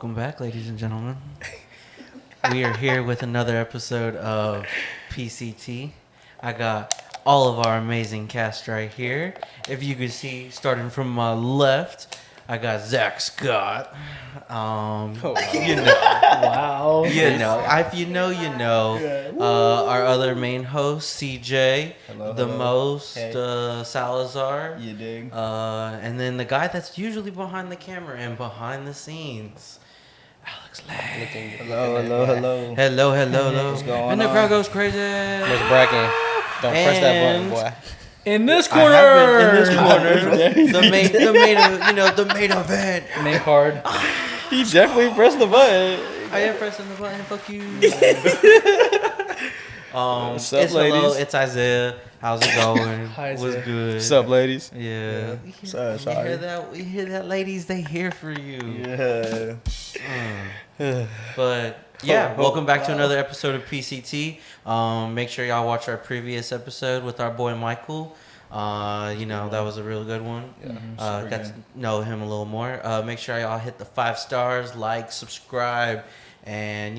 Welcome back, ladies and gentlemen. We are here with another episode of PCT. I got all of our amazing cast right here. If you could see, starting from my left, I got Zach Scott. You know, Wow. you know. If you know, you know. Our other main host, CJ, the most Salazar. You dig? And then the guy that's usually behind the camera and behind the scenes, Alex Lang. Hello. What's going And the on? crowd goes crazy. Where's Bracken? Don't press that button, boy. In this I have corner. been in this corner. the main event. Main card. He definitely pressed the button. I am pressing the button. Fuck you. What's up, it's hello. ladies? It's Isaiah. How's it going? Hi, What's Isaiah. good? What's up, ladies? Yeah. Sorry. You hear that? We hear that, ladies. They here for you. Yeah. But yeah, welcome back to another episode of PCT. Make sure y'all watch our previous episode with our boy Michael. That was a real good one. Yeah, Got to know him a little more. Make sure y'all hit the 5 stars, like, subscribe, and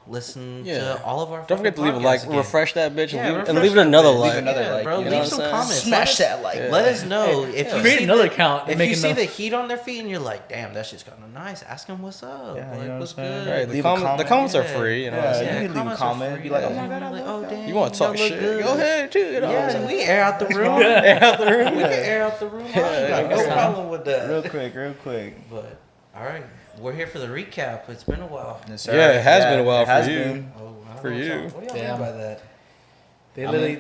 listen to all of our. Don't forget to leave a like, refresh that bitch, Yeah, and leave it another refresh like. Leave another like, bro. you know Leave what some I'm saying? comments. Smash that like. Yeah. Let us know if you Create see another the, account. If Make you see another- the heat on their feet and you're like, damn, that shit's kind of nice. Ask them what's up. Yeah, like, you know what's what I'm saying? good. Right, Leave a the comment. comments are Yeah. free. You know Yeah, what I'm saying? you can leave a comments are comment, free. be like, Yeah. oh my God, I Like, love oh, that. dang, You want to talk look shit? good. Go ahead, too. You know what I'm Yeah, saying? we air out the room. Air out the room. We can air out the room. I ain't got no problem with that. Real quick. But all right, we're here for the recap. It's been a while. Yes, sir. Yeah, it has been a while it has for you. been. Oh, I don't For know you. what do y'all Damn. mean by that?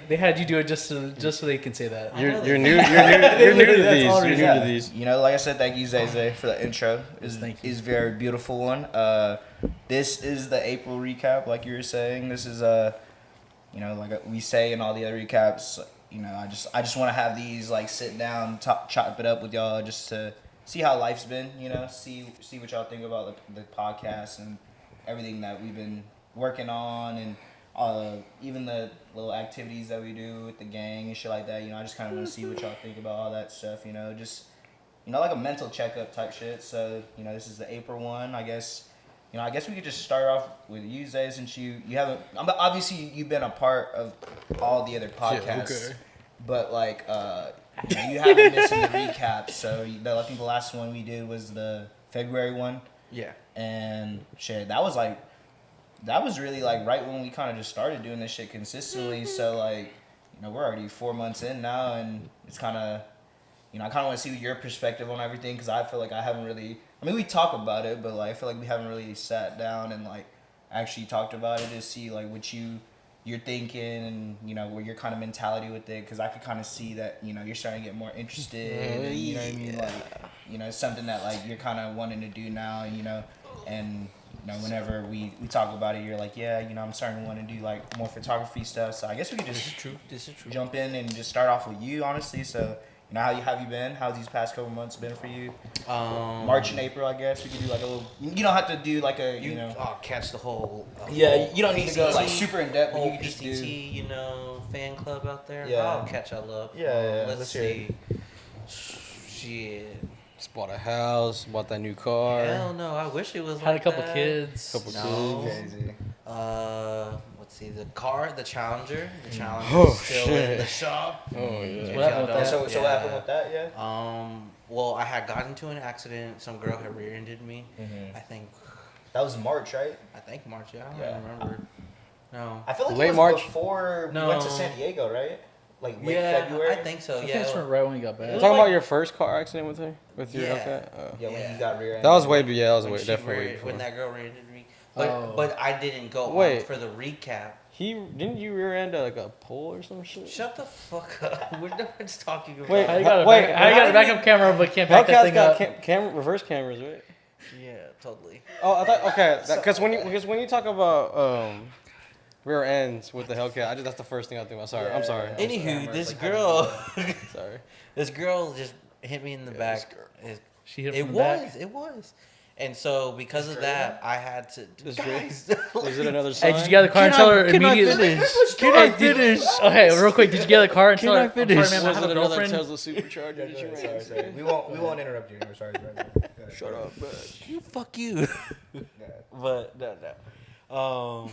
They had you do it just so they can say that. I know You're that. new. You're new to That's these. all You're it new is. to these. You know, like I said, thank you, Zay, for the intro. Thank you. Is very beautiful one. This is the April recap, like you were saying. This is like we say in all the other recaps. I just want to have these like sit down, chop it up with y'all, just to see how life's been. See what y'all think about the podcast and everything that we've been working on, and even the little activities that we do with the gang and shit like that. I just kind of want to see what y'all think about all that stuff. Just like a mental checkup type shit. So this is the April one, I guess. I guess we could just start off with you, Zay, since you haven't. Obviously, you've been a part of all the other podcasts, but like you haven't listened to recaps. So I think the last one we did was the February one. Yeah. And shit, that was really like right when we kind of just started doing this shit consistently. So like, we're already 4 months in now, and it's kind of, I kind of want to see your perspective on everything, because I feel like I haven't really. I mean, we talk about it, but like I feel like we haven't really sat down and like actually talked about it to see like what you're thinking, and where your kind of mentality with it, because I could kind of see that you're starting to get more interested. And, you know what I mean? Like it's something that like you're kind of wanting to do now. And whenever we talk about it, you're like, yeah, I'm starting to want to do like more photography stuff. So I guess we could just This is true. jump in and just start off with you, honestly. So how have you been? How's these past couple months been for you? March and April, I guess we could do like a little. You don't have to do like a catch the whole. Yeah, you don't need to go like PCT, super in depth, but you whole can just do. PCT, fan club out there. Yeah. I'll catch y'all up. Yeah, Let's let's hear see. Shit. Just bought a house. Bought that new car. Hell no. I wish it was. Had a like couple that. kids. No. Crazy. Let's see. The Challenger. The Challenger Oh, is still shit. in the shop. Oh yeah. What happened with that? So what happened with that? Yeah. Well, I had gotten into an accident. Some girl had rear-ended me. Mhm. I think That was March, right? March. Yeah, I don't Yeah. remember. No. I feel like Late it was March? before we No. went to San Diego, right? Like late Yeah, February. I think so. I think Yeah. it's from right when you got back. You talking about your first car accident with her? With your Yeah. okay? Yeah, when Yeah. you got rear. That was way. Yeah, that was When way she definitely way rear- before. when that girl rear-ended me. But Oh. but I didn't go on Wait. for the recap. He didn't you rear end like a pole or some shit? Shut the fuck up. We're not just talking about. Wait, How you got a Wait, backup camera but can't back that Hellcat's thing got up? camera reverse cameras, right? Yeah, totally. Oh, I thought okay, because when you talk about rear ends with the Hellcat, that's the first thing I think about. Sorry, I'm sorry. Yeah. Anywho, cameras, this like, girl, Sorry. this girl just hit me in the back. She hit It from the back. was, And so because of that, I had to. Is Guys, Is it another sign? Hey, did you get out of the car and tell her immediately? Okay, real quick, did you get out of the car and tell her? I'm sorry, man, I Was have it a another girlfriend. Tesla supercharger that you ran? Sorry. We won't interrupt you anymore. Sorry. Shut up, bitch. you fuck you. But no.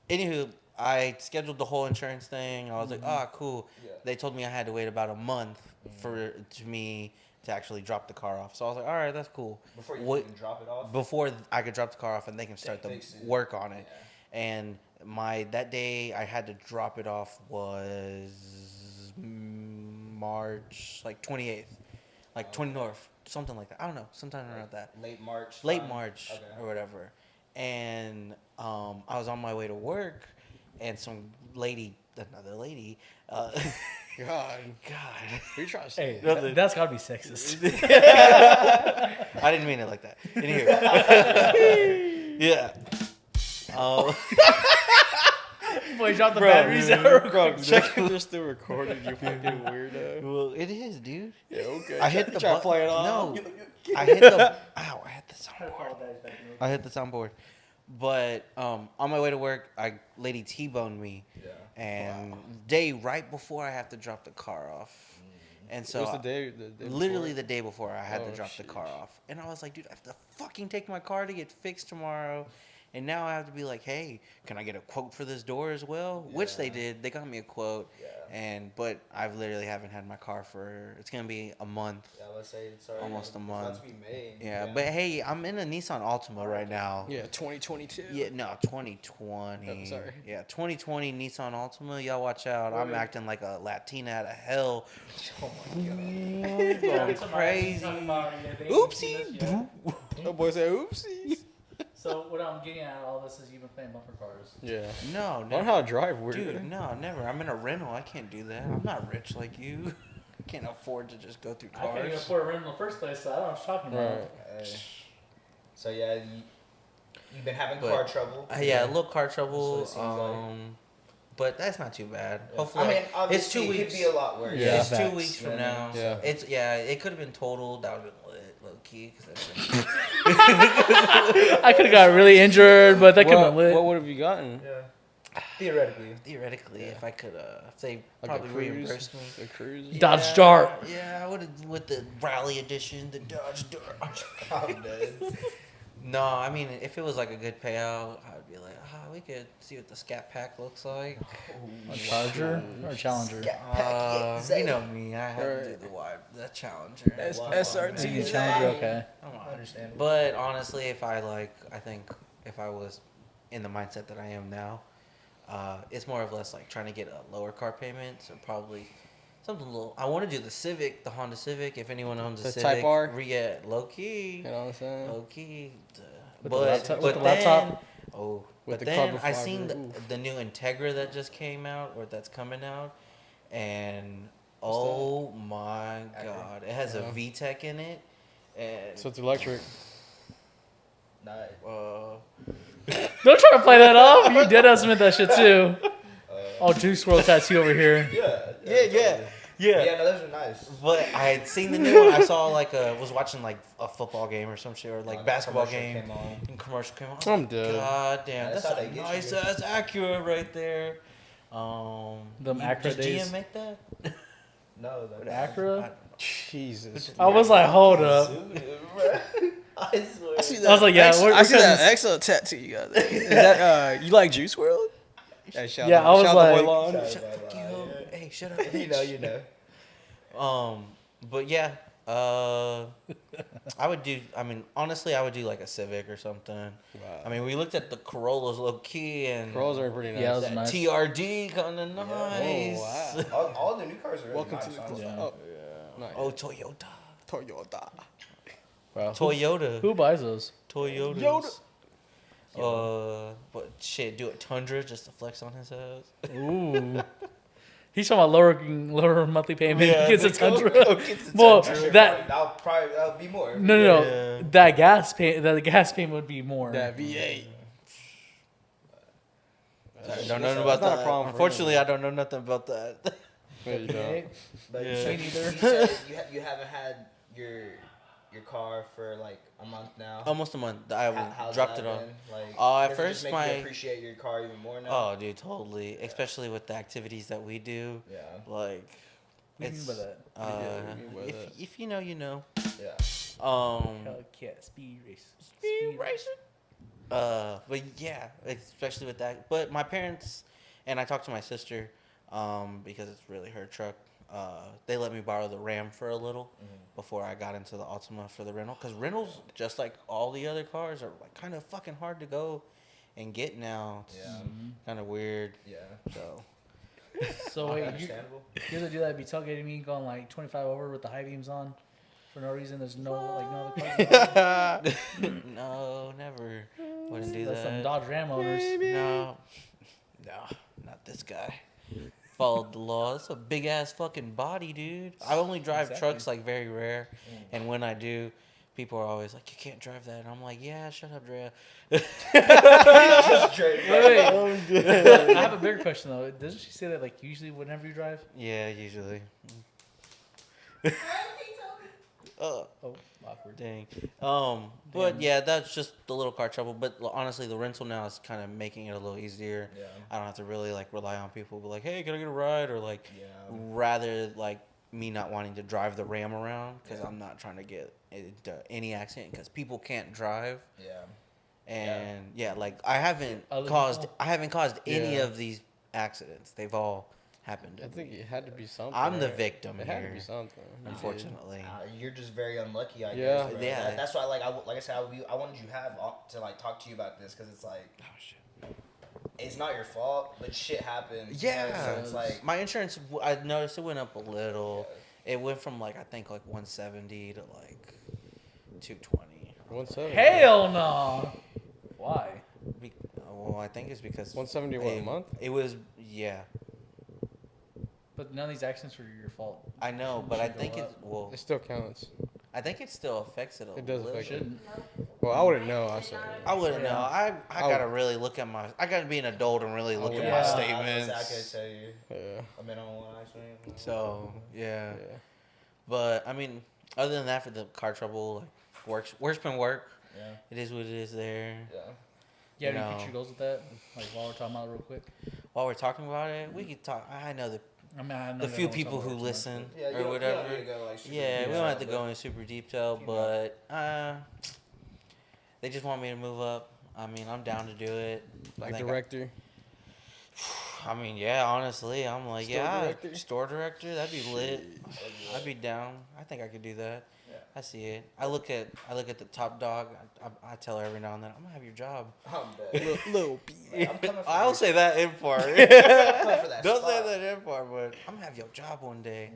Anywho, I scheduled the whole insurance thing. I was like, cool. Yeah. They told me I had to wait about a month for me to actually drop the car off. So I was like, all right, that's cool. Before you can drop it off. Before I could drop the car off and they can start the fix it. work on it. Yeah. And that day I had to drop it off was March like 28th, like 29th, something like that. I don't know, sometime around that. Late March. Late March or whatever. And I was on my way to work, and another lady. God. You trying to say? Hey, that's gotta be sexist. I didn't mean it like that. Anyway. Yeah. Boy, drop the Bro, batteries man. out. Bro, check if they're still recording, you fucking weirdo. Well, it is, dude. Yeah, okay. I hit the try to button. play it off. No, I hit the. Ow! I hit the soundboard. I hit the soundboard. But on my way to work, lady T-boned me, and day right before I have to drop the car off, and so What's the day? literally the day before I had to drop the sheesh. car off, and I was like, dude, I have to fucking take my car to get fixed tomorrow. And now I have to be like, hey, can I get a quote for this door as well? Yeah. Which they did. They got me a quote. Yeah. But I literally haven't had my car it's going to be a month. Yeah, let's say it's already almost a month. It's about to be May. Yeah, but hey, I'm in a Nissan Altima right now. Yeah, 2022. Yeah, no, 2020. Oh, sorry. Yeah, 2020 Nissan Altima. Y'all watch out. I'm acting like a Latina out of hell. Oh my god. Going crazy. Oopsie. The boy said, oopsies. So what I'm getting at all this is you've been playing bumper cars. Yeah. No, Learn never. how to drive weird. Dude, no, never. I'm in a rental. I can't do that. I'm not rich like you. I can't afford to just go through I can't even cars. afford a rental in the first place, so I don't know what you're talking about. Right. So yeah, you've been having car trouble. Yeah, a little car trouble. That's what it seems But that's not too bad. Yeah. Hopefully, I mean, it's obviously 2 it weeks. could be a lot worse. Yeah, it's 2 facts. weeks from Yeah. now. Yeah. It could have been totaled. That would have been lit, low key. I could have got really injured, but that could have been lit. What would have you gotten? Yeah. Theoretically. If I could, if they Like probably a cruise? reimbursed me. A cruise? Dodge Dart. Yeah, I would have with the Rally Edition, the Dodge Dart. I'm dead. No, I mean, if it was like a good payout, I'd be like, we could see what the Scat Pack looks like. A Charger or a Challenger? You know me, I have to do the Challenger. You Challenger, okay. Understandable. But honestly, I think if I was in the mindset that I am now, it's more or less like trying to get a lower car payment. So probably something little. I want to do the Honda Civic. If anyone owns a The Civic, Type R? yeah, low key, You know what I'm saying? low key. With the laptop? But the then carbon I seen fiber, oof. the new Integra that just came out or that's coming out, and What's oh my god, it has a VTEC in it, and So it's electric. Nice. Don't try to play that off. You did estimate that shit too. Juice WRLD tattoo over here. Yeah. Yeah, no, those are nice. But I had seen the new one. I saw was watching like a football game or some shit or like basketball commercial game. came on. And commercial came on. I'm dead. God damn, Yeah, that's that's how a they get you, nice dude. ass Acura right there. Them Acura does days. GM make that? No, With that's Acura? Jesus. I was like, hold up. I swear. I see I was like, yeah, I see that excellent tattoo you got there. Is that, you like Juice WRLD? Hey, shout Yeah, out, I was shout out like- the boy Lon. Fuck you. Hey, shut up. You know. But yeah, honestly, I would do like a Civic or something. Wow. I mean, we looked at the Corollas low key and Corollas are pretty nice. Yeah, that nice. TRD kind of nice. Oh, wow. All the new cars are really Welcome nice, to the club. honestly. Oh, nice. Oh, Toyota. Toyota. Wow. Toyota. Who buys those? Toyotas. But shit, do a Tundra just to flex on his ass. Ooh. He's talking about lower monthly payment. Yeah, He gets a go Tundra. get the Well, Tundra. That'll be more. No. Yeah. That gas payment would be more. That V8. I don't know That's about not a that. problem for Unfortunately, I don't know nothing about that. There you go. But Yeah. you said Me neither. you said you haven't had your your car for like a month now. Almost a month. I How's dropped that it off. been? Like, At does it first just make you appreciate your car even more now? Oh, dude, totally. Especially with the activities that we do. Yeah. Like, What do you mean by that? If you know, you know. Yeah. Hellcat speed race. Speed racing. But yeah, especially with that. But my parents and I talked to my sister, because it's really her truck. They let me borrow the Ram for a little before I got into the Altima for the rental. Because rentals, just like all the other cars, are like kind of fucking hard to go and get now. It's kind of weird. Yeah. So. So wait, you Understandable. guys do that? Be tailgating me going like 25 over with the high beams on for no reason. There's no other cars. No, never. Wouldn't do That's that. some Dodge Ram owners. No, not this guy. Followed the law. It's a big ass fucking body, dude. I only drive Exactly. trucks like very rare, and when I do, people are always like, "You can't drive that," and I'm like, "Yeah, shut up, Drea." Wait. I have a bigger question though. Doesn't she say that like usually whenever you drive? Yeah, usually. Oh, awkward. Dang. But yeah, that's just the little car trouble. But honestly, the rental now is kind of making it a little easier. Yeah. I don't have to really like rely on people. Be like, hey, can I get a ride? Or like, Yeah. rather like me not wanting to drive the Ram around because I'm not trying to get into any accident because people can't drive. Yeah. And yeah, like I haven't Other caused people? any Yeah. of these accidents. They've all happened. I think it had to be something. I'm the right? victim It had to here, be something. unfortunately. You're just very unlucky, I Yeah. guess. Bro. Yeah. That's why, like I said, I wanted you to like talk to you about this because it's like Oh shit. it's not your fault, but shit happens. Yeah, So it's like my insurance. I noticed it went up a little. It went from like I think like 170 to like 220. 170. Hell no. Why? Well, I think it's because 170 what, a month? It was But none of these accidents were your fault. I know, but I Should go think up. It still counts. I think it still affects it a It does little. affect it. Shouldn't. Well, I wouldn't know. I said. I wouldn't Yeah. know. I gotta really look at my. I gotta be an adult and really look at Yeah. my I statements. I could tell you. Yeah. I've been on one accident. So yeah. Yeah. But I mean, other than that, for the car trouble, like work's been work. Yeah. It is what it is. There. Yeah. Yeah, You any know. future goals with that? Like while we're talking about it real quick. While we're talking about it, we could talk. I know I mean, I know the that few we're people talking who about it too much, listen Yeah, you or don't whatever. need to go, like, super Yeah, deep we don't have to down, go but- in super detail, Yeah. but they just want me to move up. I mean, I'm down to do it. I Like think director. I mean, yeah, honestly, I'm like, Store yeah, director? store director, that'd be lit. I'd be down. I think I could do that. Yeah. I see it. I look at the top dog. I tell her every now and then, I'm gonna have your job. I'm dead. Little Like, I'm coming for I'll your- say that in part. I'm coming for that Don't spot. say that in part, but I'm gonna have your job one day.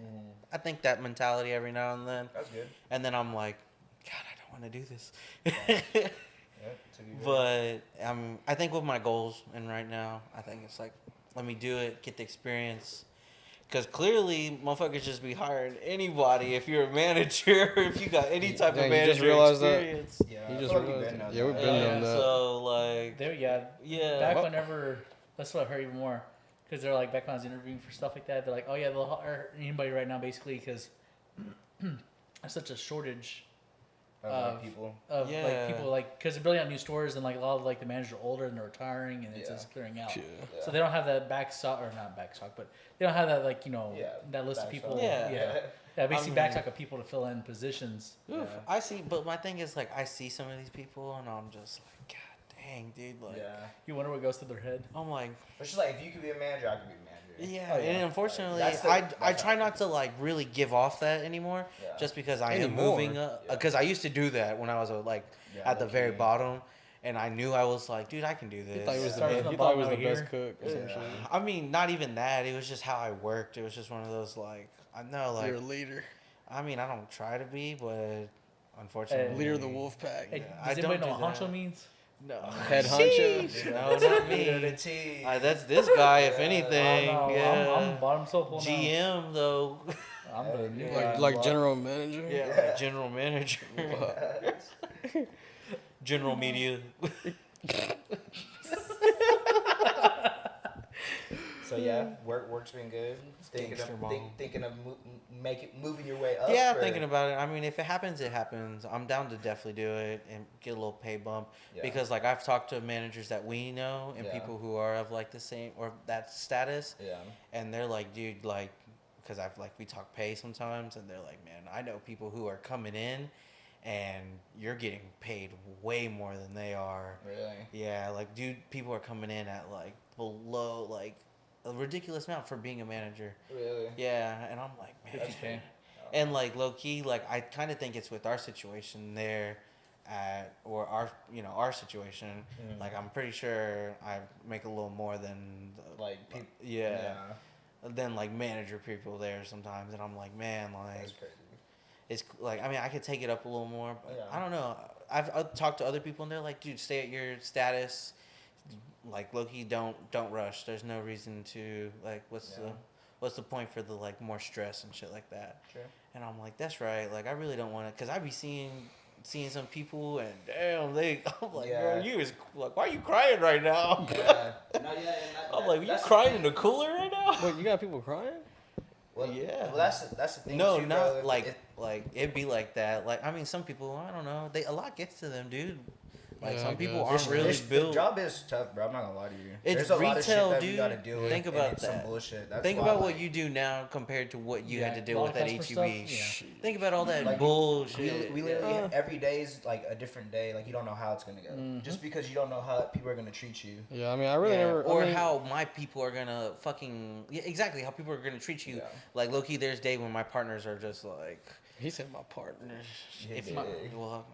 I think that mentality every now and then, That's good. and then I'm like, God, I don't want to do this. Yeah, took you good. But I think with my goals and right now, I think it's like, let me do it, get the experience. Because clearly, motherfuckers just be hiring anybody if you're a manager, if you got any type Dang, of you just manager realized that? experience. Yeah, You I just feel like we've realized been that. on Yeah, we've that. been on that. So, like, There, yeah. yeah. Back whenever, that's what I heard even more. Because they're like, back when I was interviewing for stuff like that, they're like, oh yeah, they'll hire anybody right now basically because there's such a shortage Of people. of Yeah. like people like, because they're building out new stores and like a lot of like the managers are older and they're retiring and it's Yeah. just clearing out. Yeah. So they don't have that back stock, or not back stock, but they don't have that like, you know, Yeah, that list of back people. stock. Yeah. Yeah, basically I back mean- stock of people to fill in positions. Oof, Yeah. I see, but my thing is, like, I see some of these people and I'm just like, God dang, dude. Like, Yeah. You wonder what goes through their head. I'm like, It's just like, if you could be a manager, I could be a manager. yeah, Oh, yeah. and unfortunately, That's the- I that's try how- not to like really give off that anymore, Yeah. just because I am Anymore. moving up. Yeah. Because I used to do that when I was like Yeah, at the low very key. bottom, and I knew I was like, dude, I can do this. He thought he was Start the from best. the He thought he was bottom the out best here. cook or some Yeah. shit. I mean, not even that. It was just how I worked. It was just one of those like I know, like You're a leader. I mean, I don't try to be, but unfortunately, Leader of the wolf pack. Hey, I does anybody don't know do what honcho that. means? No, Head honcho. no, not me. T. That's this guy, if Yeah. anything. Oh, no, Yeah, I'm bottom soap now. GM though. I'm the new Yeah. guy. Like general manager. Yeah, like general manager. General media. So yeah, work's been good. Thinking Gangster of bomb. thinking of moving your way up. Yeah, or- thinking about it. I mean, if it happens, it happens. I'm down to definitely do it and get a little pay bump Yeah. because, like, I've talked to managers that we know and Yeah. people who are of like the same or that status, Yeah. and they're like, dude, like, because I've like we talk pay sometimes, and they're like, man, I know people who are coming in, and you're getting paid way more than they are. Really. Yeah, like, dude, people are coming in at like below like a ridiculous amount for being a manager. Really. Yeah, and I'm like, man. 50K. And like low key, like I kind of think it's with our situation there, or our situation. Mm. Like I'm pretty sure I make a little more than Like people. yeah, than like manager people there sometimes, and I'm like, man, like That's crazy. it's like I mean I could take it up a little more, but Yeah. I don't know. I've talked to other people and they're like, dude, stay at your status. Like low key, don't rush. There's no reason to like what's the point for the like more stress and shit like that. Sure. And I'm like, that's right. Like, I really don't want to, cause I be seeing some people, and damn, I'm like, Yeah. girl, you is like, why are you crying right now? Yeah. No, yeah. And I'm like, you that's the crying in thing. the cooler right now? Wait, you got people crying? Well, Yeah. Well, that's the thing. No, too, not bro. like it'd be like that. Like, I mean, some people, I don't know, a lot gets to them, dude. Like Yeah, some I people guess. aren't really The built. job is tough, bro. I'm not gonna lie to you. It's There's a lot of shit retail, that dude. we gotta deal with. Think and about it's that. some bullshit. That's Think why, about like, what you do now compared to what you had to a deal lot with of at customer HEB. stuff. Yeah. Think about all that Like, bullshit. We literally every day is like a different day. Like you don't know how it's gonna go. Just because you don't know how people are gonna treat you. Yeah, I mean, I really Yeah, never. or I mean, how my people are gonna fucking exactly how people are gonna treat you. Yeah. Like low key, there's day when my partners are just like, he said my partner. if Yeah. my, well,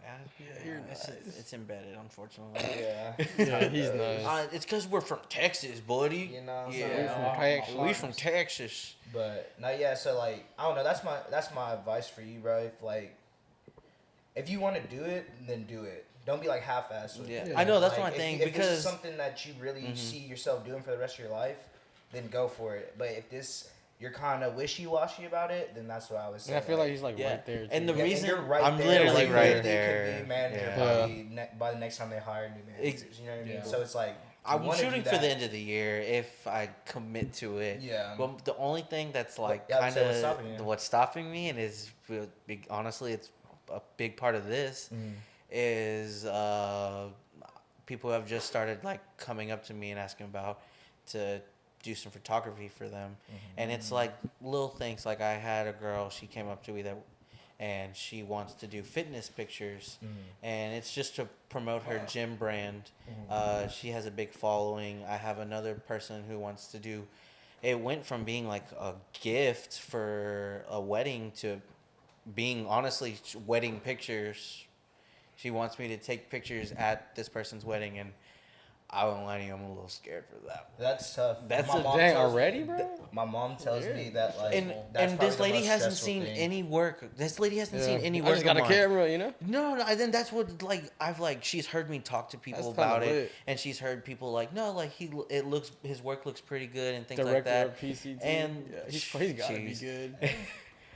you're it's embedded, unfortunately. Yeah. Yeah, he's nice. It's because we're from Texas, buddy. You know. Yeah, from Texas. we from Texas. But no, yeah. So like, I don't know. That's my advice for you, bro. If you want to do it, then do it. Don't be like half-assed with it. Yeah, I know that's Like, my if- thing if this because is something that you really see yourself doing for the rest of your life, then go for it. But if you're kind of wishy-washy about it, then that's what I was saying. And I feel like he's like yeah. right there. And too. the Yeah, reason you're right I'm there. literally Like, right they there. could be a manager Yeah. probably by the next time they hire new managers. You know what I mean? Yeah. So it's like you I'm wanna shooting do for the that. end of the year if I commit to it. Yeah. But the only thing that's like Yeah, kind so what's stopping of you? what's stopping me, and is big. Honestly, it's a big part of this is people have just started like coming up to me and asking about to do some photography for them, and it's like little things. Like I had a girl, she came up to me and she wants to do fitness pictures, and it's just to promote her gym brand. She has a big following. I have another person who wants to do. It went from being like a gift for a wedding to being honestly wedding pictures. She wants me to take pictures at this person's wedding, and I won't lie to you, I'm a little scared for that. That's tough. That's My a mom Dang, tells me- already, bro? My mom tells me that like And that's and probably this the lady most hasn't stressful seen thing. any work. This lady hasn't seen any I work. just got a of mine. camera, you know? No, and then that's what like I've like she's heard me talk to people That's about kinda it, lit. and she's heard people like no, like his work looks pretty good and things Director like of that. PCT. And yeah, he's got to be jeez. good.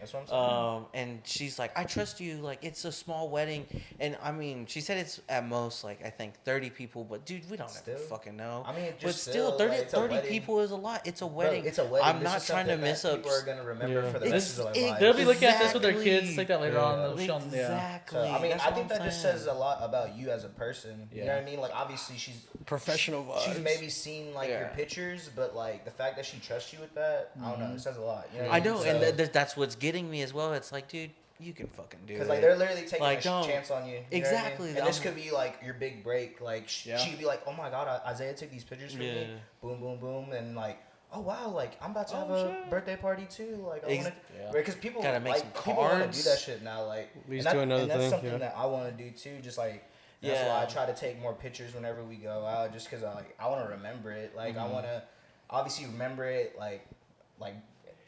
That's what I'm saying. And she's like, I trust you. Like, it's a small wedding. And I mean, she said it's at most, like, I think 30 people. But, dude, we don't Still. ever fucking know. I mean, it but just still, still, 30, like, it's a 30 wedding. people is a lot. It's a Bro, wedding. it's a wedding. I'm This not is trying to something miss that up. People are gonna remember Yeah. for the rest of their lives. They'll be looking at this with their Exactly. kids like that later on. They'll show them, yeah. Exactly. So, I mean, That's I what think I'm that just saying. says a lot about you as a person. You know Yeah. what I mean? Like, obviously, she's Professional vibes. she's maybe seen like your Yeah. pictures, but like the fact that she trusts you with that, I don't know, it says a lot. You know what I mean? know, and that's what's getting me as well. It's like, dude, you can fucking do it. Because like they're literally taking Like, a don't- chance on you. You know what I mean? Exactly. And this I'm- could be like your big break. Like Yeah. she could be like, oh my god, Isaiah took these pictures for Yeah. me. Boom, boom, boom, and like, oh wow, like I'm about to have Oh, a shit. birthday party too. Like I Ex- want to, Yeah. because people Gotta make like some people want to do cards. that shit now. Like Leads and to another and that's thing, something yeah. that I want to do too. Just like that's Yeah. why I try to take more pictures whenever we go out, just because I want to remember it. Like I want to obviously remember it like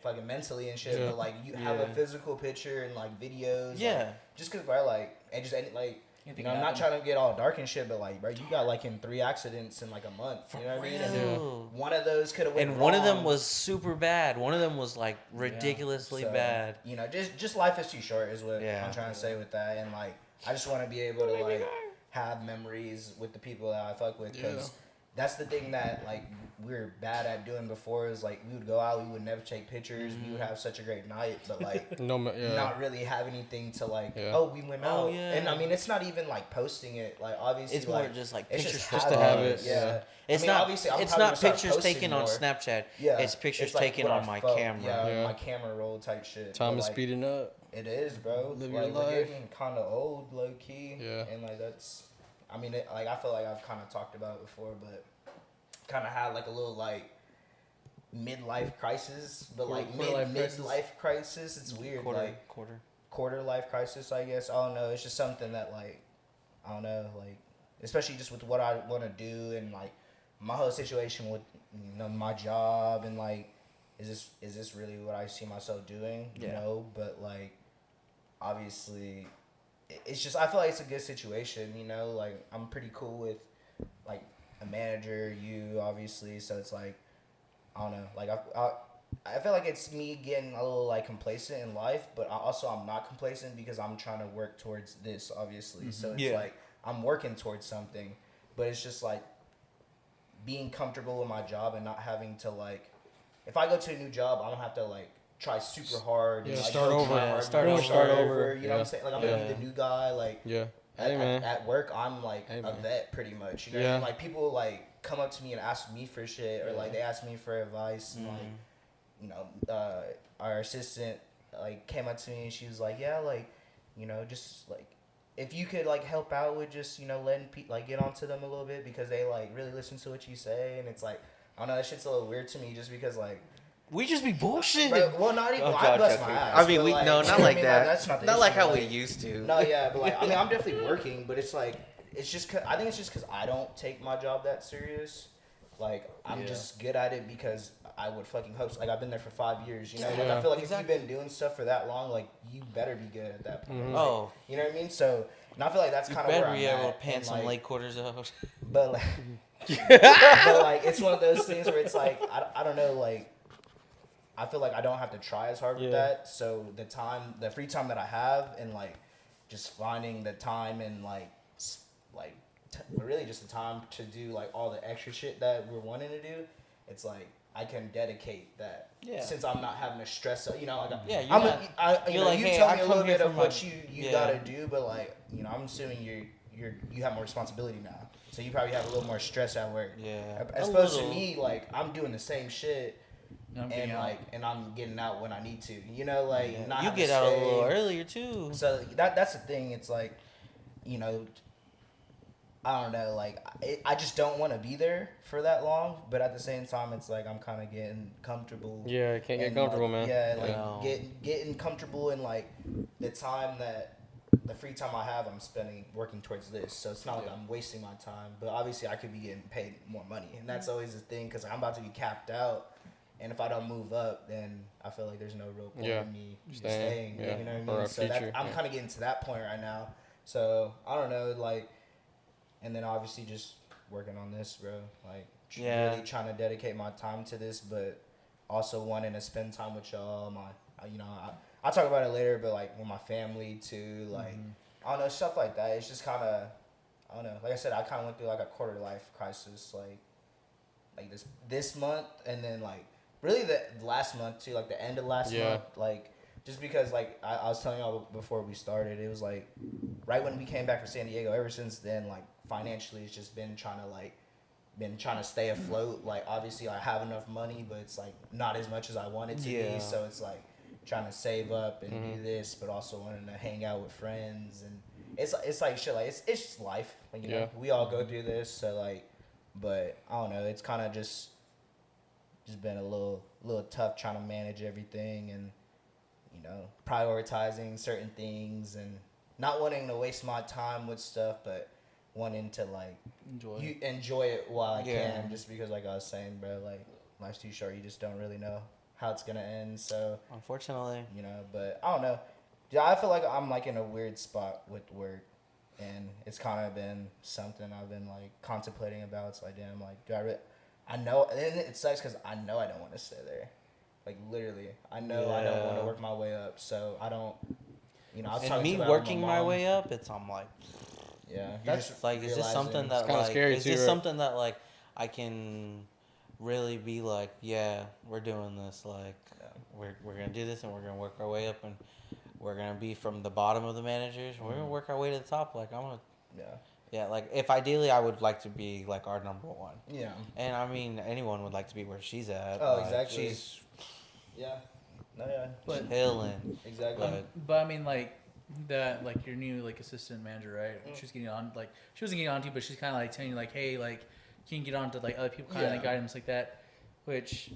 fucking mentally and shit. Yeah. But like you have a Yeah. physical picture and like videos. Yeah. Like, just because bro, like and just any like. You Anything know, I'm not happen. trying to get all dark and shit, but like, bro, you got like in 3 accidents in like a month. You know what I mean? And real. one of those could have went And one of them wrong. was super bad. One of them was like ridiculously So, bad. You know, just life is too short, is what Yeah. I'm trying to say with that. And like, I just want to be able to like have memories with the people that I fuck with, because that's the thing that like we were bad at doing before is like we would go out, we would never take pictures, we would have such a great night, but like not really have anything to like. Oh, we went out, and I mean it's not even like posting it. Like obviously, it's more just like pictures just to have it. Yeah, it's not. It's not pictures taken on Snapchat. Yeah, it's pictures taken on my camera. Yeah, my camera roll type shit. Time is speeding up. It is, bro. Live like your life. we're getting kind of old, low key. Yeah, and like that's. I mean, like I feel like I've kind of talked about it before, but kind of had like a little like midlife crisis, but like midlife crisis. It's weird, quarter life crisis. I guess I don't know. It's just something that like I don't know, like especially just with what I want to do and like my whole situation with my job and like is this really what I see myself doing? You know, but like obviously. It's just I feel like it's a good situation, you know. Like I'm pretty cool with like a manager, you obviously. So it's like I don't know. Like I feel like it's me getting a little like complacent in life, but I'm not complacent because I'm trying to work towards this, obviously. So it's like I'm working towards something, but it's just like being comfortable with my job and not having to like if I go to a new job, I don't have to like. Try super hard. Yeah, and, like, start over. You know what I'm saying? Like I'm gonna be the new guy. Like at work, I'm like a vet pretty much. You know what I mean? Like people like come up to me and ask me for shit, or like they ask me for advice. And, like you know, our assistant like came up to me and she was like, yeah, like you know, just like if you could like help out with just letting people like get onto them a little bit because they like really listen to what you say, and it's like I don't know, that shit's a little weird to me just because like. We just be bullshitting. Right, well, not even. I bless my ass. I mean, like, no, not like that. Like, that's not the not issue, like how we used to. No, yeah, but like, I mean, I'm definitely working, but it's like, it's just. I think it's just because I don't take my job that serious. Like, I'm just good at it because I would fucking hope. Like, I've been there for 5 years. You know, like, I feel like if you've been doing stuff for that long, like, you better be good at that point. Mm-hmm. Like, you know what I mean? So, and I feel like that's kind of where I'm at. You better be able to pan some late quarters out. But like, but like, it's one of those things where it's like, I don't know, like. I feel like I don't have to try as hard with that. So the free time that I have, and like, just finding the time and really just the time to do like all the extra shit that we're wanting to do. It's like I can dedicate that. Yeah. Since I'm not having to stress. Like, you tell me a little bit of what you gotta do, but like I'm assuming you have more responsibility now, so you probably have a little more stress at work. Yeah. As opposed to me, like I'm doing the same shit. And I'm getting out when I need to, not you get out a little earlier too. So that's the thing. It's like, I don't know. Like I just don't want to be there for that long. But at the same time, it's like I'm kind of getting comfortable. Yeah, I can't get comfortable, like, man. Yeah, like getting comfortable in like the time that the free time I have, I'm spending working towards this. So it's not like I'm wasting my time. But obviously, I could be getting paid more money, and that's always the thing because I'm about to be capped out. And if I don't move up, then I feel like there's no real point in me staying. Yeah. You know what I mean? So I'm kind of getting to that point right now. So I don't know, like, and then obviously just working on this, bro. Like, really trying to dedicate my time to this, but also wanting to spend time with y'all. I'll talk about it later, but like with my family too. Like, I don't know, stuff like that. It's just kind of, I don't know. Like I said, I kind of went through like a quarter life crisis, like this month, and then like. Really, the last month too, like the end of last month, like just because like I was telling y'all before we started, it was like right when we came back from San Diego. Ever since then, like financially, it's just been trying to stay afloat. Like obviously, I have enough money, but it's like not as much as I want it to be. So it's like trying to save up and do this, but also wanting to hang out with friends, and it's like shit. Like it's just life. Like, we all go through this. So like, but I don't know. It's kind of just been a little tough trying to manage everything and prioritizing certain things and not wanting to waste my time with stuff, but wanting to like enjoy it while I can, just because like I was saying, bro, like life's too short. You just don't really know how it's gonna end. So unfortunately, but I don't know. Yeah, I feel like I'm like in a weird spot with work, and it's kind of been something I've been like contemplating about. It's like, damn, like do I really? I know, and it sucks because I know I don't want to stay there. Like literally, I know I don't want to work my way up. So I don't, I was and me working my way up, I'm like, yeah, that's like, is this something that like, is this something that like I can really be like, yeah, we're doing this. Like, we're gonna do this, and we're gonna work our way up, and we're gonna be from the bottom of the managers. We're gonna work our way to the top. Like, I'm gonna. Yeah, like if ideally I would like to be like our number one. Yeah. And I mean anyone would like to be where she's at. Oh, like, exactly. She's But chilling. Exactly. but I mean like that like your new like assistant manager, right? She's getting on like she wasn't getting on to you, but she's kind of like telling you like, hey, like can you get on to like other people kind of like guidance like that, which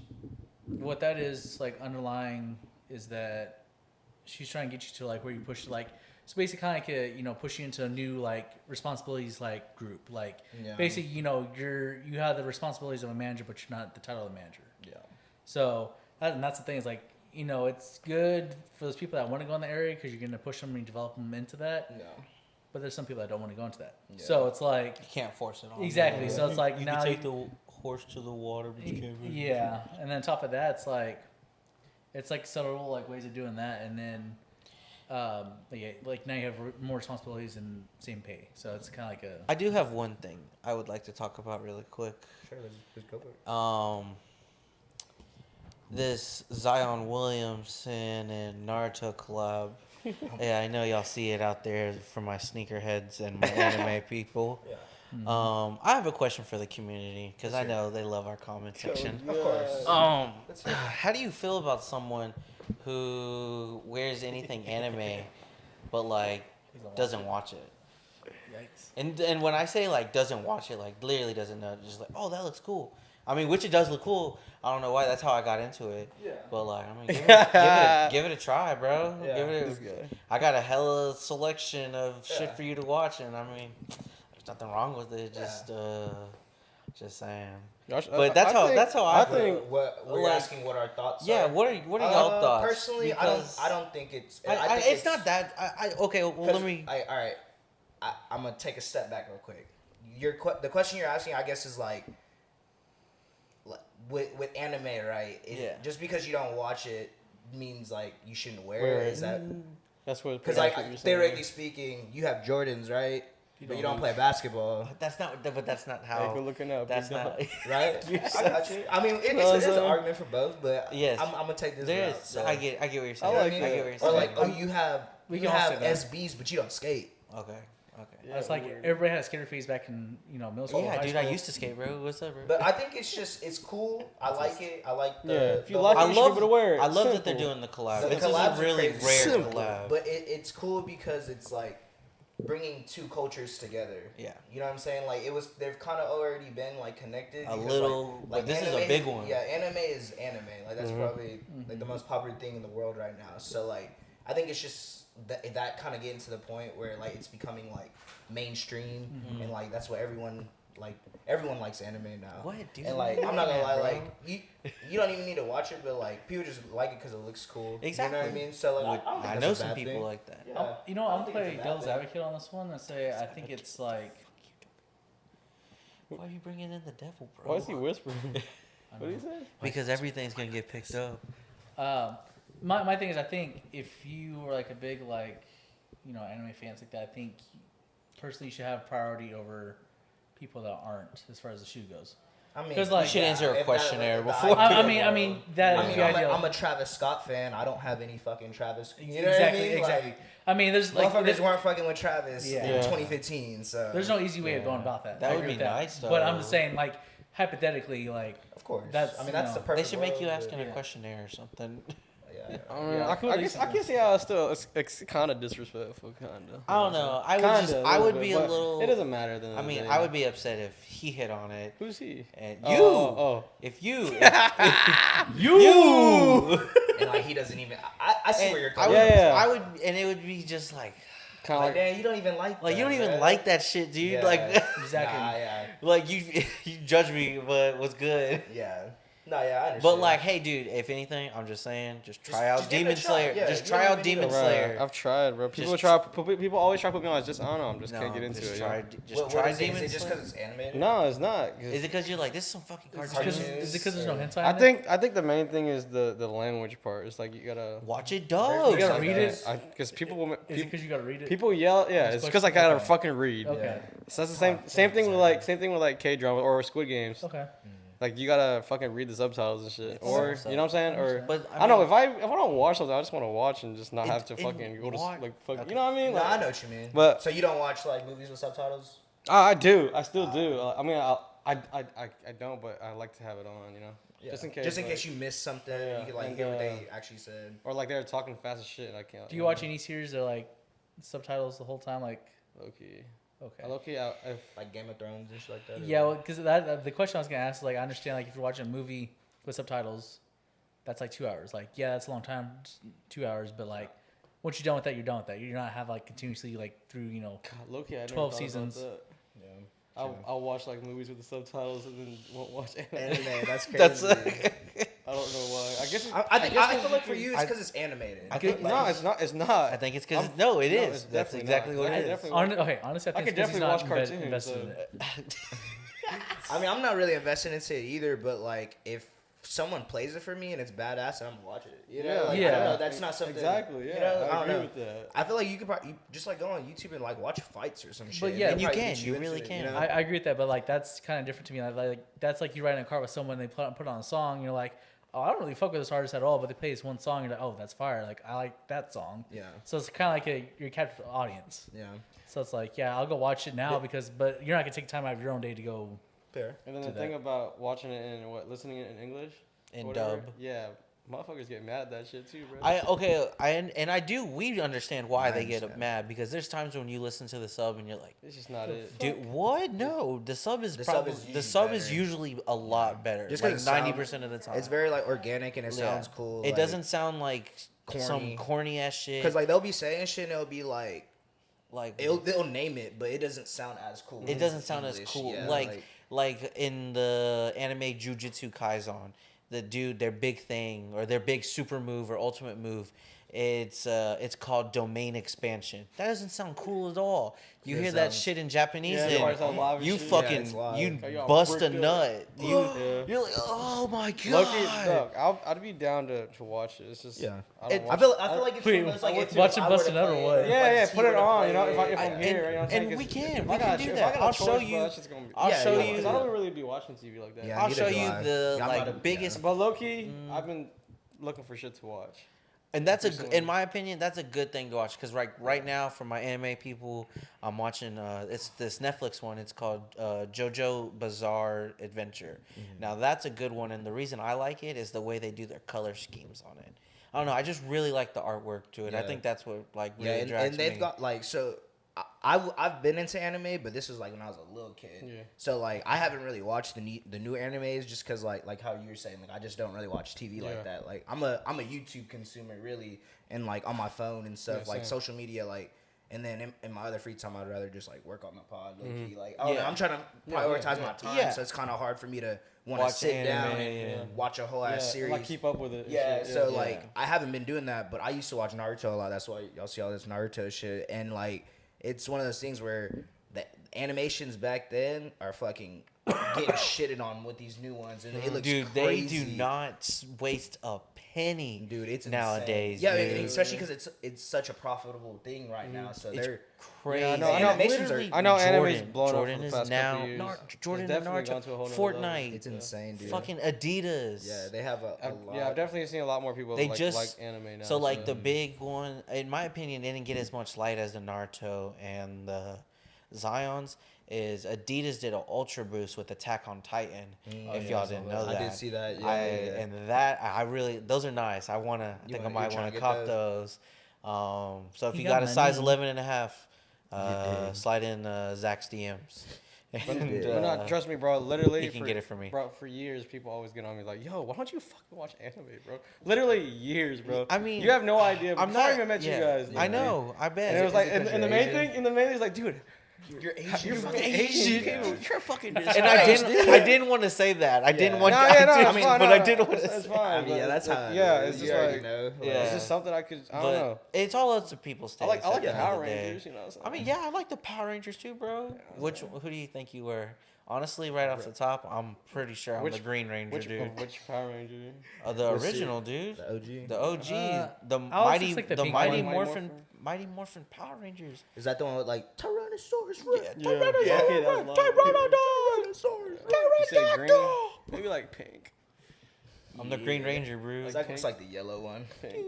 what that is like underlying is that she's trying to get you to like where you push like. So basically, kind of like push you into a new like responsibilities like group. Like basically, you have the responsibilities of a manager, but you're not the title of the manager. Yeah. So and that's the thing is like it's good for those people that want to go in the area because you're going to push them and develop them into that. Yeah. But there's some people that don't want to go into that. Yeah. So it's like You can't force it on. exactly. them. So it's like you now can take the horse to the water, but you can't. Really and then on top of that, it's like several like ways of doing that, and then. Like now you have more responsibilities and same pay, so it's kind of like a. I do have one thing I would like to talk about really quick. Sure, let's go for it. This Zion Williamson and Naruto collab. Yeah, I know y'all see it out there for my sneakerheads and my anime people. Yeah. Mm-hmm. I have a question for the community because I know they love our comment section. Of course. How do you feel about someone who wears anything anime, but like doesn't watch it? Yikes. And when I say like doesn't watch it, like literally doesn't know, just like, oh, that looks cool. I mean, which it does look cool. I don't know why. That's how I got into it. Yeah. But like, I mean, give it a try, bro. Yeah. I got a hella selection of shit for you to watch, and I mean, there's nothing wrong with it. Just saying. But that's how I think. What we're asking, what our thoughts Yeah. are. What are y'all thoughts? Personally, Because I don't think it's. it's not that. Okay. Well, let me. All right. I'm gonna take a step back real quick. The question you're asking, I guess, is like with anime, right? Just because you don't watch it means like you shouldn't wear it. Is that? That's what. Because like theoretically speaking, you have Jordans, right? But you don't play basketball. That's not. But that's not how. We're looking up. That's not. Right? I got you. I mean, there's an argument for both, but yes, I'm gonna take this. There route, is. so. I get what you're saying. I get what you're Or like, saying. you have SBs, but you don't skate. Okay. Yeah, it's like everybody had a skater phase back in middle school. Yeah, high dude, school. I used to skate, bro. What's up, bro? But I think it's cool. I like it. I like the. If you like it, you should be able to wear it. I love that Simple. they're doing the collab. The This is a collabs are really crazy. rare Simple. collab. But it's cool because it's like bringing two cultures together. Yeah. You know what I'm saying? Like they've kind of already been like connected. A because, little, like but this is anime, a big one. Yeah, anime is anime. Like that's probably like the most popular thing in the world right now. So like I think it's just that kind of getting to the point where like it's becoming like mainstream and like that's what everyone likes anime now. What, dude? And like I'm not gonna lie, bro. like you don't even need to watch it, but like people just like it because it looks cool. Exactly. You know what I mean? So like I don't think I that's know a some bad people thing. like that. Yeah. I'm I don't gonna think play it's a bad devil's thing. advocate on this one and say I think it's like Why are you bringing in the devil, bro? Why is he whispering? What did he say? Because everything's gonna get picked up. my thing is I think if you were like a big like anime fans like that, I think personally you should have priority over people that aren't as far as the shoe goes. I mean, 'Cause, like, You should answer a if questionnaire that- before. I mean that is the ideal. I'm a Travis Scott fan. I don't have any fucking Travis. You know exactly, what I mean? exactly. Like, I mean, there's like motherfuckers weren't fucking with Travis Yeah. in Yeah. 2015. So there's no easy way of going about that. That I would agree be with that. nice, But I'm though. just saying, like hypothetically, like of course. That's, I mean, that's you the know, They perfect. should make you world, ask in but- a questionnaire or something. Yeah. I mean, Yeah. I can see how it's still it's kind of disrespectful, kind of. I don't know. I would be a little. It doesn't matter. Then I mean, I would be upset if he hit on it. Who's he? And Oh, you, oh. if you, And like he doesn't even. I see where you're I coming. would, Yeah. I would, and it would be just like Kind Like, of damn, you don't even like. you don't even man. like that shit, dude. Yeah. Like, exactly. Nah, yeah. like you judge me, but what's good? Yeah. No, yeah, I understand. But like, hey, dude, if anything, I'm just saying, just try out just give it a Demon shot. Slayer. Yeah, just you try don't out even Demon need to- Slayer. I've tried, bro. People always try to put me on. It's just I don't know. I'm just can't get into just it. Try, Yeah. just What try is it? Demon Is it just Slayer. because it's animated? No, it's not. Is it because you're like, this is some fucking Is cartoon? it because there's no hentai? I in it? think the main thing is the language part. It's like you gotta Watch it, dog. You gotta read it? because people will Is it because you gotta read it? people yell. Yeah, it's because I gotta Okay. fucking read. Okay. So that's the same thing with like K drama or Squid Games. Okay. Like you gotta fucking read the subtitles and shit, or so you know what I'm saying, or But I don't know if I don't watch something, I just want to watch and just not have to it- fucking go to watch- like fuck. okay. You know what I mean? No, Like, I know what you mean. But- so you don't watch like movies with subtitles? I do. I still do. I mean, I don't, but I like to have it on. You know, Yeah. just in case. Just in like- case you miss something, Yeah, you can like and, hear what they actually said. Or like they're talking fast as shit. And I can't. Do you watch any series that are like subtitles the whole time? Like, Low key. okay. Low key. If Like Game of Thrones and shit like that? Yeah, well, because that the question I was gonna ask is like, I understand like if you're watching a movie with subtitles, that's like 2 hours. Like, yeah, that's a long time, 2 hours. But like, once you're done with that, you're done with that. You're not have like continuously like through God, low key, I never 12 thought about seasons. that. Yeah. I'll watch like movies with the subtitles and then won't watch anime. Anime, that's crazy. That's I don't know why. I guess. I feel like for you, it's because it's animated. I think- No, it's not. It's not. I think it's because no, it is. it's That's definitely exactly not. what I it is. definitely Okay, honestly, I I think could it's 'cause he's definitely watch not cartoons. invested in it. I mean, I'm not really invested into it either, but like if someone plays it for me and it's badass, I'm gonna watch it. You know, like, I Yeah. don't know, that's not something. Exactly. Yeah, You know, I don't agree know. with that. I feel like you could probably just like go on YouTube and like watch fights or some shit. But yeah, They'll and you probably can. get You into really it, can. know? I agree with that, but like that's kind of different to me. Like that's like you ride in a car with someone, they put on a song, you're like, oh, I don't really fuck with this artist at all, but they play this one song, you're like, oh, that's fire. Like I like that song. Yeah. So it's kind of like you're captured the audience. Yeah. So it's like, yeah, I'll go watch it now but you're not gonna take time out of your own day to go. Fair. And then Do the thing that. about watching it in listening it in English, In whatever, dub. Yeah, motherfuckers get mad at that shit too, bro. I do. We understand why I they get understand. mad because there's times when you listen to the sub and you're like, It's just not it. dude, what? No, the sub is The sub probably is the usually sub is better. usually a lot better. Just Like 'cause it sounds- 90% of the time. It's very like organic and it Yeah. sounds cool. It doesn't sound like corny. some corny ass shit. because like they'll be saying shit and it'll be like like they'll name it, but it doesn't sound as cool. it doesn't sound as English, cool. yeah, Like in the anime Jujutsu Kaisen, the dude, their big thing or their big super move or ultimate move, it's called domain expansion. That doesn't sound cool at all. You It hear that sounds- shit in Japanese Yeah, and it probably sounds live and you shit. fucking Yeah, it's live. you Like, y'all bust a bricked up. nut. Yeah. You're like, oh my god. Loki, look, I'd be down to watch it. It's just Yeah. I don't It- watch I feel like it's Wait, one of those, like if watch him I were bust to a nut or play what? it, Yeah, like, yeah, if put you it were to on. You know, play if it, I'm and- here, you know what I'm saying? and 'Cause we can. if We I can got do if that. I got a I'll choice, show bro, you- that shit's gonna be. I'll Yeah, show yeah, you yeah. I don't the. really be watching TV like that. Yeah, I'll neither show do you I. the Yeah, I'm like not a- biggest. But low-key, I've been looking for shit to watch. And that's Recently. in my opinion, that's a good thing to watch because right now for my anime people, I'm watching it's this Netflix one. It's called JoJo Bizarre Adventure. Now that's a good one, and the reason I like it is the way they do their color schemes on it. I don't know, I just really like the artwork to it. I Yeah. think that's what like really Yeah, and attracts they've me. got like so. I've been into anime, but this was like when I was a little kid. Yeah. So like I haven't really watched the new animes just because like how you were saying, like I just don't really watch TV Yeah. like that. Like I'm a YouTube consumer really, and like on my phone and stuff, Yeah, like same. social media, like. And then in my other free time, I'd rather just like work on the pod, low key. Like, oh, Yeah. I'm trying to Yeah, prioritize yeah, my time, yeah. so it's kind of hard for me to want to Watch sit down anime, and yeah. watch a whole ass Yeah, series. like keep up with it. and Yeah, shit, so yeah. like I haven't been doing that, but I used to watch Naruto a lot. That's why y'all see all this Naruto shit. And like it's one of those things where the animations back then are fucking getting shitted on with these new ones, and it looks Dude, crazy. they do not waste a penny, Dude, it's nowadays. Insane. Yeah, dude. and especially because it's such a profitable thing right now. So It's they're crazy. Yeah, I know- I know- animations are- Literally, I know anime's Jordan, blown up for Jordan the is past now couple years. Jordan It's and definitely Naruto, gone to a whole nother level. Fortnite, it's insane, dude. fucking Adidas. Yeah, they have a lot. Yeah, I've definitely seen a lot more people They like just anime now. So like the big one, in my opinion, they didn't get as much light as the Naruto and the Zions. Is Adidas did an Ultra Boost with Attack on Titan. If y'all didn't know that, I did see that. Yeah, And that I really, those are nice. I think I might you're want to trying to cop get those. So if You you got got a size money. 11 and a half, slide in Zach's DMs. And, But no, trust me, bro. Literally, you can get it from me. Bro, for years, people always get on me like, "Yo, why don't you fucking watch anime, bro?" Literally years, bro. I mean, you have no idea. I'm Before I not even met yeah, you guys, I know. I bet. And it was like, Is it 'cause and the you're main Asian? thing, and the main thing is like, dude, You're Asian. You're fucking Asian. Yeah. You're fucking. And I didn't want to say that. I didn't want. No, yeah, no, I it's mean, fine, but no, I did want to. it's say fine. I mean, yeah, that's how. Yeah, it it's is. just You already like, know. Yeah. it's just something I don't But know. it's all up to people's taste. I like at the end of Power day. Rangers, you know what I'm saying? I mean, yeah, I like the Power Rangers too, bro. Who do you think you were? Honestly, right off the top, I'm pretty sure I'm the Green Ranger, dude. Which Power Ranger? The What's original, dude. The OG. The OG. The Alex mighty, looks like the the pink mighty one. morphin, Mighty Morphin Power Rangers. Is that the one with like Tyrannosaurus Rex? Yeah, okay, that was Tyrannosaurus. You said green? Maybe like pink. I'm the Green Ranger, bro. That looks like the yellow one. Pink.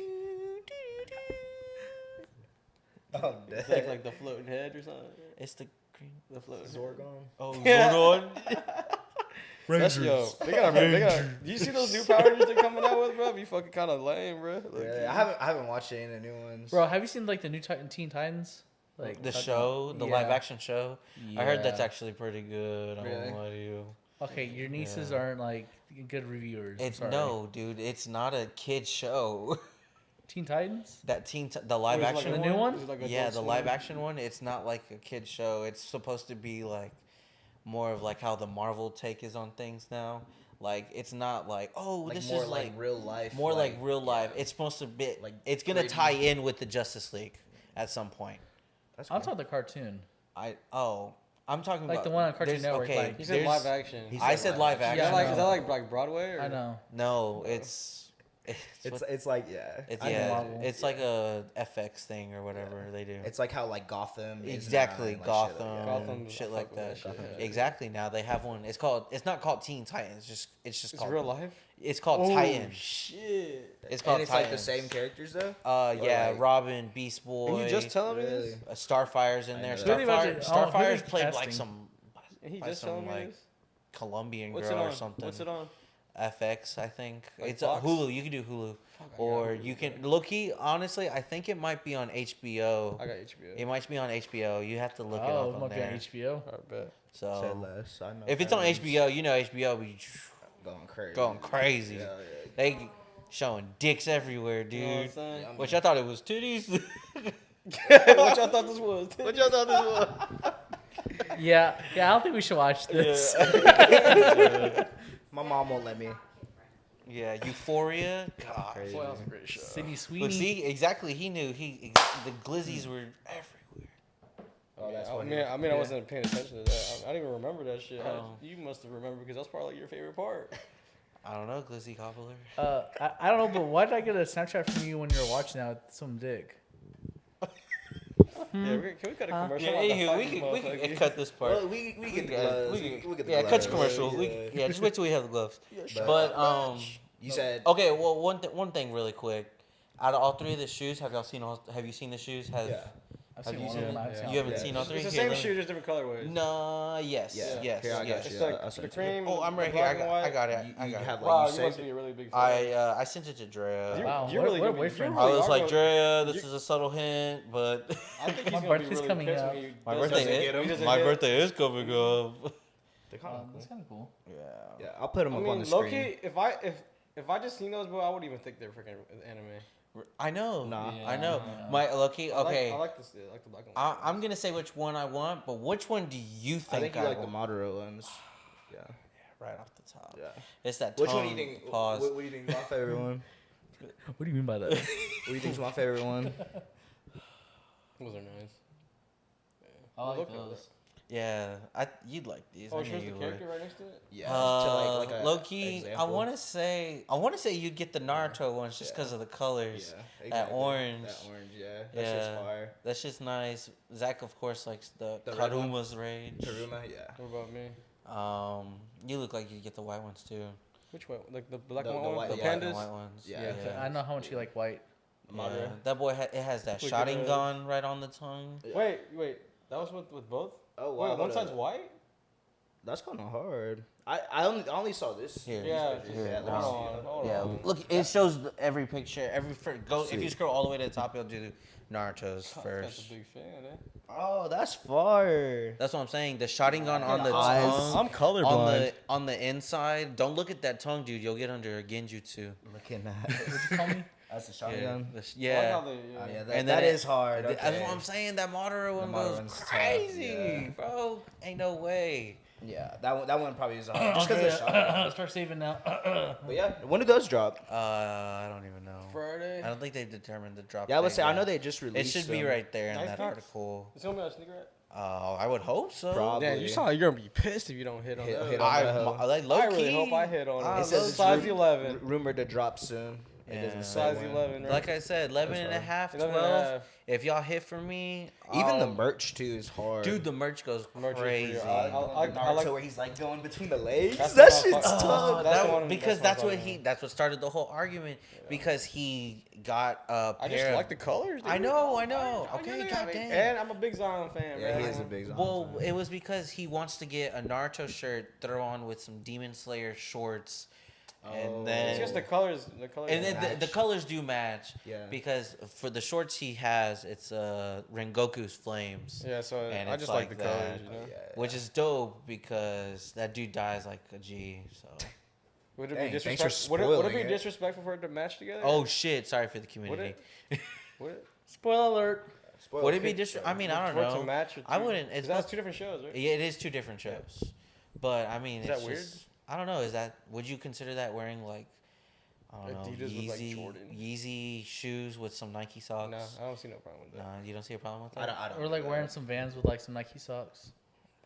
Oh, It's like the floating head or something. It's the green. The floating Zorgon. Oh, Zordon. That's, yo, they gotta. Do you see those new Power Rangers they're coming out with, bro? Be fucking kind of lame, bro. Like, Yeah, I haven't watched any of the new ones. Bro, have you seen like the new Teen Titans? Like The show, the Yeah. live action show. I heard that's Yeah. actually pretty good. I Really? won't lie to you. Okay, your nieces Yeah. aren't like good reviewers. I'm It's sorry. no, dude. It's not a kid show. Teen Titans. The live Wait, it's action The one. new one? Is it like Yeah, adult the swim? live action one. It's not like a kid show. It's supposed to be like more of like how the Marvel take is on things now. Like it's not like like this more is like real life. more like real life. It's supposed to be Like like it's gonna gritty. tie in with the Justice League at some point. That's I'm cool. talking the cartoon. I'm talking Like about the one on Cartoon there's- Network, Okay, like- You said there's- live action. He I said said live live action. Yeah, Is I that know. like Broadway? Or? I know. No, it's It's like yeah. It's I know yeah, Marvel. it's like a FX thing or whatever they do. It's like how like Gotham. is Exactly, now and, like, Gotham, shit like that. Gotham, shit I like fuck that. with that shit, yeah. Exactly. Now they have one. It's not called Teen Titans. It's just It's called real life. It's called Oh, Titans. shit! It's called And it's Titans. like the same characters though. Yeah, like- Robin, Beast Boy. And you just telling me Really? this? Starfire's in I there. know that. Really about it- who Starfire's are they played like casting? some And he by just some, telling me like, this? Colombian What's girl it or on? something. What's it on? FX, I think. Like It's Fox? Hulu. You can do Hulu, Fuck, I got or Hulu, you can bro. low key. Honestly, I think it might be on HBO. I got HBO. It might be on HBO. You have to look it Oh, up it on might be on there. HBO. I bet. Say So less. I know if it's on Titans. HBO, you know HBO be going crazy. going crazy. Yeah, They showing dicks everywhere, You know what I'm dude. saying? yeah. Which I thought it was titties. What y'all thought this was? What y'all thought this was? Yeah, I don't think we should watch this. My mom won't let me. Yeah, Euphoria. God. Crazy. Boy, that was a great show. Sydney Look, Sweeney. see, exactly. He knew. The glizzies were everywhere. Oh, that's I funny. mean, I wasn't paying attention to that. I didn't even remember that shit. Oh. You must have remembered because that's probably like your favorite part. I don't know, glizzy cobbler. I don't know, but why did I get a Snapchat from you when you were watching that with some dick? Yeah, can we cut a Huh? commercial? Yeah, on the anywho, fucking we can motherfucker? cut this part. Well, we get the Yeah, gloves. we We can- get the yeah, cut gloves. your commercial. Yeah. Yeah, just wait till we have the gloves. But- But You said okay. Well, one thing really quick. Out of all three of the shoes, have you seen the shoes? yeah. I've Have seen you one seen of them. it? I haven't seen You haven't Yeah. seen all three? It's the Here, same let me- shoe, just different colorways. No, yes, Yeah. yes, Here, I got yes. you. It's like I'll send the it to you. cream. Oh, I'm the right here. black and white. I got it. You, I you got have it. like Wow, you you must saved be it. a really big fan. I sent it to Drea. Wow, You're what- really what a gonna be- boyfriend. you're I really was are like, gonna- Drea, this you- is a subtle hint, but I think he's My gonna be birthday's really coming pissed up. when he my doesn't birthday, get 'em. He doesn't my get- birthday is coming up. They're kind of That's cool. kind of cool. Yeah. Yeah, I'll put them I up on mean, the low screen. key, if I just seen those, bro, I wouldn't even think they're freaking anime. I know. Nah. I know. Yeah. My lucky. Okay. I like this. I like the black and white. I'm gonna say which one I want, but which one do you think I think you like the want? Madara ones. Yeah. Right off the top. Yeah. It's that Which tongue one do you think? pause. What do you think is my favorite one? What do you mean by that? What do you think is my favorite one? Those are nice. I like Look at those. Yeah, you'd like these. Oh, I knew here's the you would. character right next to it. Yeah. to like a Low key, example. I want to say you'd get the Naruto ones just because of the colors. Yeah, That orange. That orange, yeah. That shit's Yeah. fire. That's just nice. Zach, of course, likes the The red one? Karuma's Rage. Karuma, yeah. What about me? You look like you'd get the white ones too. Which one? Like the black The and white white- one? The yeah, Black and pandas? white ones. Yeah. I know how much you like white. Madara. That boy, it has that Look shotting at- gun right on the tongue. Yeah. Wait. That was with both? Oh, Wait, wow. one side's white? That's kind of hard. I only saw this. Here. Yeah. pictures. Here, Yeah, let let me me Hold see. on. Hold Yeah, on. look, it shows every picture. If you See. scroll all the way to the top, it'll do Naruto's That's a first. big fan, eh? Oh, that's fire. That's what I'm saying. The shotting gun on the eyes. tongue. colorblind. On the inside. Don't look at that tongue, dude. You'll get under a genjutsu. Looking at. What'd you call me? That's a shotgun. Yeah. Oh, yeah, And that then is hard. Okay. That's what I'm saying. That Madara one Madara goes one's tough, crazy, yeah. bro. Ain't no way. Yeah, that one probably is hard. Just because of the shotgun. Start saving now. But yeah, when do those drop? I don't even know. Friday. I don't think they've determined the drop. Yeah, I would date say I yet. know they just It released. should be them. right there in Nice that kicks? article. It's gonna be on a sneaker rack. I would hope so. Probably. Yeah, you're gonna be pissed if you don't hit on that. hit on I that. like low I really key. hope I hit on I it. It says it's size ru- 11. Rumored to drop soon. It Yeah. doesn't say Size when. 11. Right? Like I said, 11 and a That's half, 11 12. and a half. If y'all hit for me, Even the I'll- merch too is hard. dude, the merch goes Merch is crazy. real. I I like- where he's like going between the legs. That's That what I'm shit's talking- tough. that's That- the one- because that's that's what what I'm he talking that's what started the whole argument because he got a pair I just of- like the colors. I dude. know. I Okay, get it. goddamn. And I'm a big Zion fan, Yeah, man. he is a big Zion Well, fan. it was because he wants to get a Naruto shirt, throw on with some Demon Slayer shorts, and then It's just the colors. The colors. and then match. the colors do match. Yeah. Because for the shorts he has, it's Rengoku's flames. yeah, so And I it's just like like the that. colors, you know. Yeah. Which is dope because that dude dies like a G. So. Would it Dang, be thanks for disrespectful? Would it be spoiling it. disrespectful for it to match together? Oh shit! Sorry for the community. Would it? Spoiler alert. Spoiler Would it be kick, I mean, I don't For it to know. match or I two- wouldn't. It's 'cause that's both- two different shows, right? Yeah, it is two different shows. But I mean, Is it's that weird? just, I don't know. Is that would you consider that wearing like I don't know Adidas with, like, Yeezy Jordan? Yeezy shoes with some Nike socks? No, I don't see no problem with that. Nah, you don't see a problem with that. I don't Or like wearing some Vans with like some Nike socks.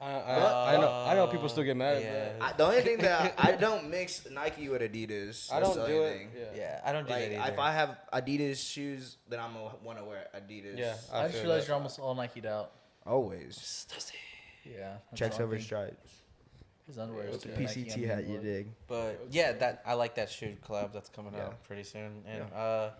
I know people still get mad yeah. at that. The only thing that I don't mix Nike with Adidas. I That's don't the do only it. thing. Yeah, I don't do Like that either. if I have Adidas shoes, then I'm gonna want to wear Adidas. Yeah, I just feel realized that. you're almost all Nike'd out. Always. Yeah. that's Checks the over only thing. stripes. His underwear With is the too Nike PCT hat, you anymore. dig? But yeah, that I like that shoe collab that's coming Yeah. out pretty soon, and I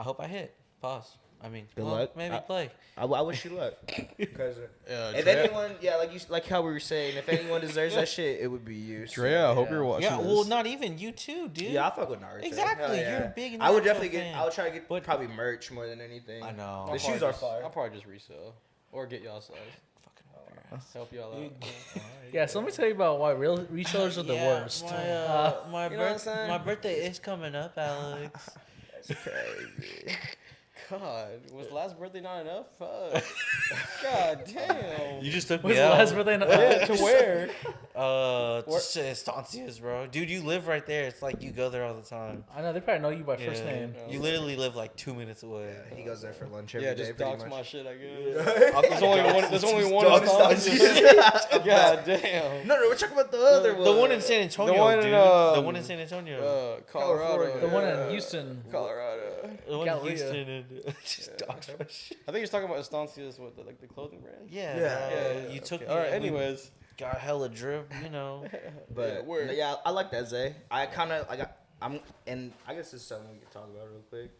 hope I hit. Pause. I mean, Good well, luck. maybe play. I wish you luck. Because if Drea, anyone, yeah, like how we were saying, if anyone deserves that shit, it would be you. So, Drea, I hope Yeah. you're watching Yeah, this. well, not even you too, dude. Yeah, I fuck with Naruto. Exactly, Hell yeah. you're a big I would Naruto definitely fan. get. I would try to get But- probably merch more than anything. I know. The I'll shoes probably are just- fire. I'll probably just resell or get y'all size. Fucking up your ass. Help y'all out. Yeah, so let me tell you about why real resellers are the Yeah, worst. My You know what I'm saying? my birthday is coming up, Alex. That's crazy. God, was last birthday not enough? Fuck. God damn. You just took When's me the out. last birthday? Yeah, to where? Just Estancias, bro. Dude, you live right there. It's like you go there all the time. I know they probably know you by first Yeah. name. You literally live like 2 minutes away. He goes there for lunch every Yeah, day, just pretty dox much. my shit, I guess. There's only one. There's only one. Dox Estancia. God damn. No, we're talking about the other one. The one in San Antonio, one in, dude. um, The one in San Antonio. Colorado. The one yeah. in Houston. Colorado. The one in Galleria. Houston. And just dogs my shit. I think you're talking about Estancias with the clothing brand. Yeah, Yeah. bro. You took me. All right. we Anyways, got hella drip, you know. But word. yeah, I like that, Zay. I kind of I'm and I guess this is something we can talk about real quick.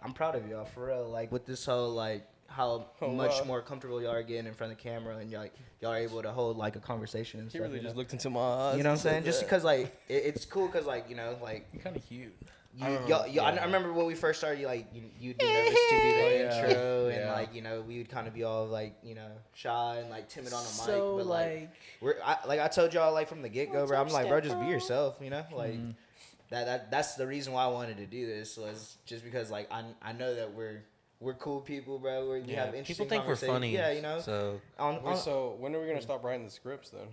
I'm proud of y'all for real. Like with this whole like how Oh, much wow. more comfortable y'all are getting in front of the camera and y'all are able to hold like a conversation and he stuff. really you just know? looked into my eyes. You know what I'm and said saying? Just that. because like it's cool because like you know like You're kind of cute. I remember when we first started, like you'd be nervous to do the yeah. intro, and Yeah. like you know we would kind of be all like you know shy and like timid on the So mic, but like I told y'all like from the get go, bro. I'm like, bro, just be yourself, you know, like that's the reason why I wanted to do this was just because like I know that we're cool people, bro. We Yeah, have interesting people think we're conversations. funny. Yeah, you know. So, Wait, so when are we gonna stop writing the scripts then?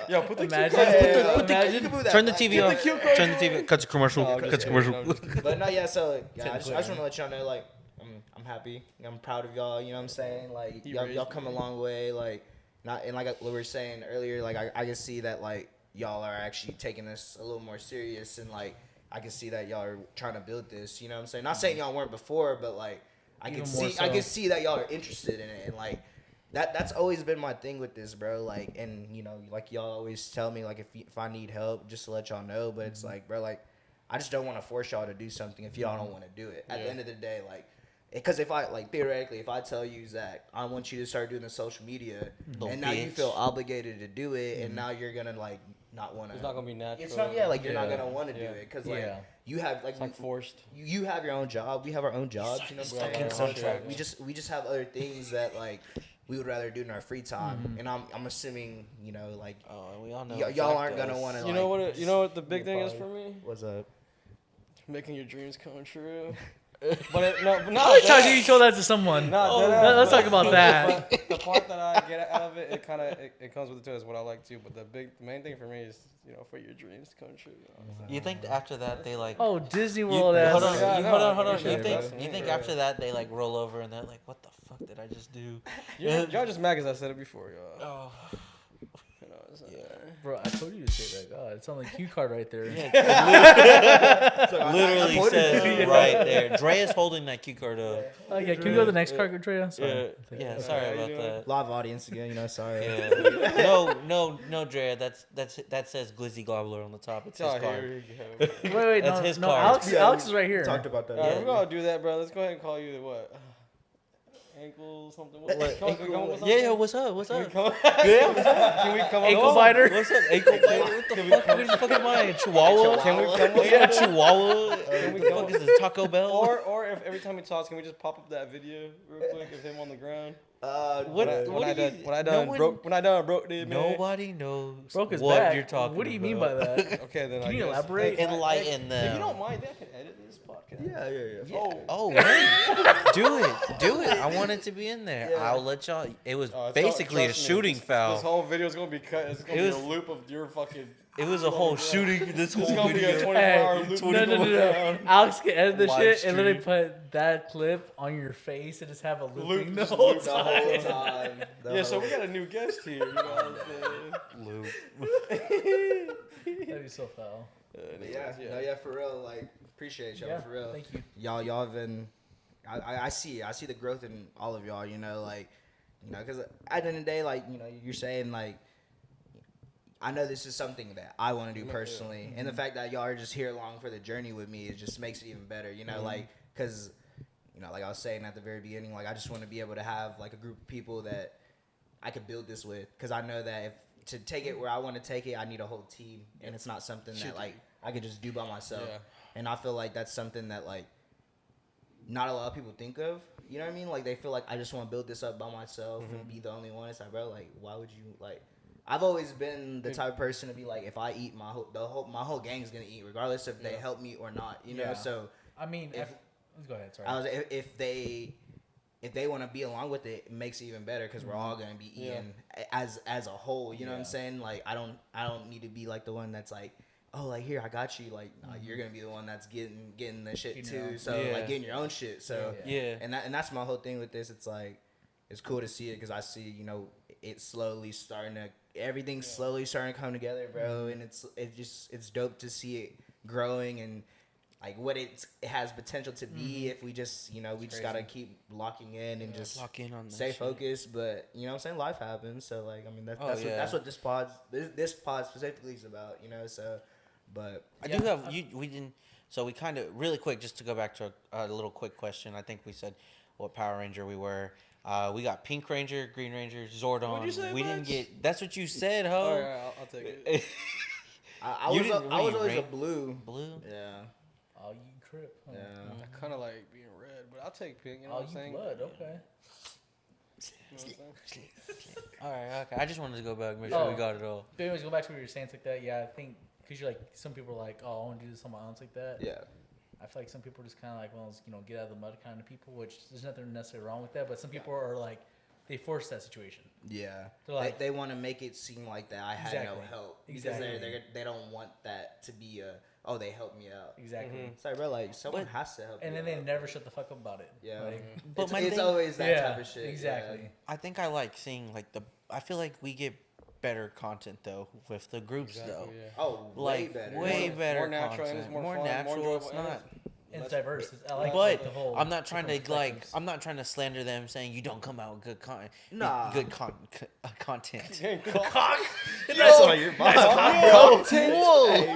Yo, put the Imagine. you can move that turn the back. TV off. Turn the TV. Cut the commercial. No, I'm Cut just the kidding. commercial. No, I'm just kidding. But no, yeah. So yeah, I just clear. want to let y'all know, like, I'm happy. I'm proud of y'all. You know what I'm saying? Like, He y'all raised come a me. long way. Like, not and like what we were saying earlier. Like, I can see that like y'all are actually taking this a little more serious, and like I can see that y'all are trying to build this. You know what I'm saying? Not saying y'all weren't before, but like I can Even more see I so. can see that y'all are interested in it, and like. That's always been my thing with this, bro. Like, and you know, like y'all always tell me, like if I need help, just to let y'all know. But it's like, bro, like I just don't want to force y'all to do something if y'all don't want to do it. At the Yeah. end of the day, like, because if I like theoretically, if I tell you Zach, I want you to start doing the social media, Little and now you bitch. feel obligated to do it, and now you're gonna like not want to. It's not gonna be natural. It's not. Yeah, like you're not Yeah. gonna want to Yeah. do it because like Yeah. you have like It's like forced. you have your own job. We have our own jobs. You know what I'm fucking saying? So it's contract. like we just have other things that like we would rather do in our free time. And I'm assuming, you know, like Oh, we all know. y'all aren't gonna want to. You know what? You know what the big thing is for me? What's up? Making your dreams come true. But How many times have you told that to someone? Let's talk about that. But the part that I get out of it, it kind of it comes with it too. Is what I like too. But the main thing for me is, you know, for your dreams to come true. You think after that they like? Oh, Disney You, World hold ass. on, hold on. Yeah, You think after that they like roll over and they're like, "What the fuck did I just do?" Y'all just mad because I said it before, y'all. Oh, You know, it's, Bro, I told you to say that. God, it's on the cue card right there. literally says right there. Dre is holding that cue card up. Oh yeah, can we go to the next card, Drea? Sorry. Yeah, sorry about that. Live audience again, you know. Sorry. Yeah. No, Dre. That says Glizzy Gobbler on the top. It's his oh, card. here we go. Wait, That's no, his no. card. Alex is right here. Talked about that. Alright, we're gonna do that, bro. Let's go ahead and call you what? Ankle something. What? Yeah, what's up? What's up? Can we come up? Ankle biter. What's up? Ankle biter? What the fuck? What the fuck am I? A Chihuahua? Can we come up? Yeah, Chihuahua. Can we What the come fuck is this? Taco Bell? Or if every time he talks, can we just pop up that video real quick of him on the ground? When I done broke the man. Nobody knows Broke his what back. you're talking about. What do you mean by that? Okay, then Can I you guess. elaborate? Enlighten If you them. don't mind, I can edit this podcast. Yeah. Oh, hey. Do it. I want it to be in there. Yeah. I'll let y'all. It was It's basically a trust me, shooting This foul. whole video is gonna be cut. It's gonna It be was- a loop of your fucking. It was a whole shooting. This whole It's gonna be a video. 24-hour loop. No. Alex can edit this Live shit and literally stream. put that clip on your face and just have a looping the just whole loop the time. The whole time. Yeah, so we got a new guest here. You know what I'm saying? Loop. That'd be so foul. Yeah, for real. Like, appreciate y'all Yeah, for real. thank you. Y'all have been. I see the growth in all of y'all. You know, like, you know, because at the end of the day, like, you know, you're saying like, I know this is something that I want to do personally, and the fact that y'all are just here along for the journey with me, it just makes it even better. You know, like, because, you know, like I was saying at the very beginning, like, I just want to be able to have like a group of people that I could build this with, because I know that if to take it where I want to take it, I need a whole team, and it's not something that like I could just do by myself. Yeah. And I feel like that's something that like not a lot of people think of. You know what I mean? Like, they feel like I just want to build this up by myself and be the only one. It's like, bro, like, why would you like? I've always been the type of person to be like, if I eat, my whole gang's gonna eat, regardless if they help me or not. You know, Yeah. so I mean, If- go ahead. Sorry. I was if they want to be along with it, it makes it even better, because we're all gonna be eating as a whole. You know what I'm saying? Like, I don't need to be like the one that's like, oh, like, here, I got you. Like, nah, you're gonna be the one that's getting the shit Getting your too. own. So Yeah. like, getting your own shit. So Yeah. and that's my whole thing with this. It's like, it's cool to see it, because I see, you know, it's slowly starting to, everything's slowly starting to come together, bro. And it's dope to see it growing, and like what it has potential to be if we just, you know, we just gotta keep locking in and just Lock in on that stay shit. focused. But you know what I'm saying, life happens. So like, I mean, yeah. that's what this pod specifically is about, you know. So, but I do have we didn't. So we kind of really quick, just to go back to a little quick question. I think we said what Power Ranger we were. We got Pink Ranger, Green Ranger, Zordon. What'd you say, we didn't Max? get. That's what you said, ho. All right, I'll take it. I You was didn't I was really always a rank- blue. Blue. Yeah, Oh, you crip. Huh? yeah. I kind of like being red, but I'll take pink. You know Oh, what I'm you saying? blood. Okay. You know what I'm saying? All right. Okay. I just wanted to go back, make sure we got it all. But anyways, go back to what you were saying. It's like that. Yeah, I think because you're like, some people are like, oh, I want to do this on my own. It's like that. Yeah. I feel like some people are just kind of like, well, you know, get out of the mud kind of people, which there's nothing necessarily wrong with that. But some people are like, they force that situation. Yeah, They're like- they want to make it seem like that I had no Exactly. help, because Exactly. they don't want that to be oh, they helped me out. Exactly. Sorry, bro, like, someone But- has to help And you then they out. never shut the fuck up about it. Yeah. Like, But it's my it's thing- always that yeah, type of shit. exactly. Yeah. I think I like seeing like I feel like we get better content though with the groups though. Yeah. Oh, Like better. way More- better more natural and content. it's more more fun, more natural. enjoyable, It's and not. And it's diverse. I like But the whole. I'm not trying to different like. perspectives. I'm not trying to slander them, saying you don't come out with good content. Nah. Good content. That's on your mind. Whoa.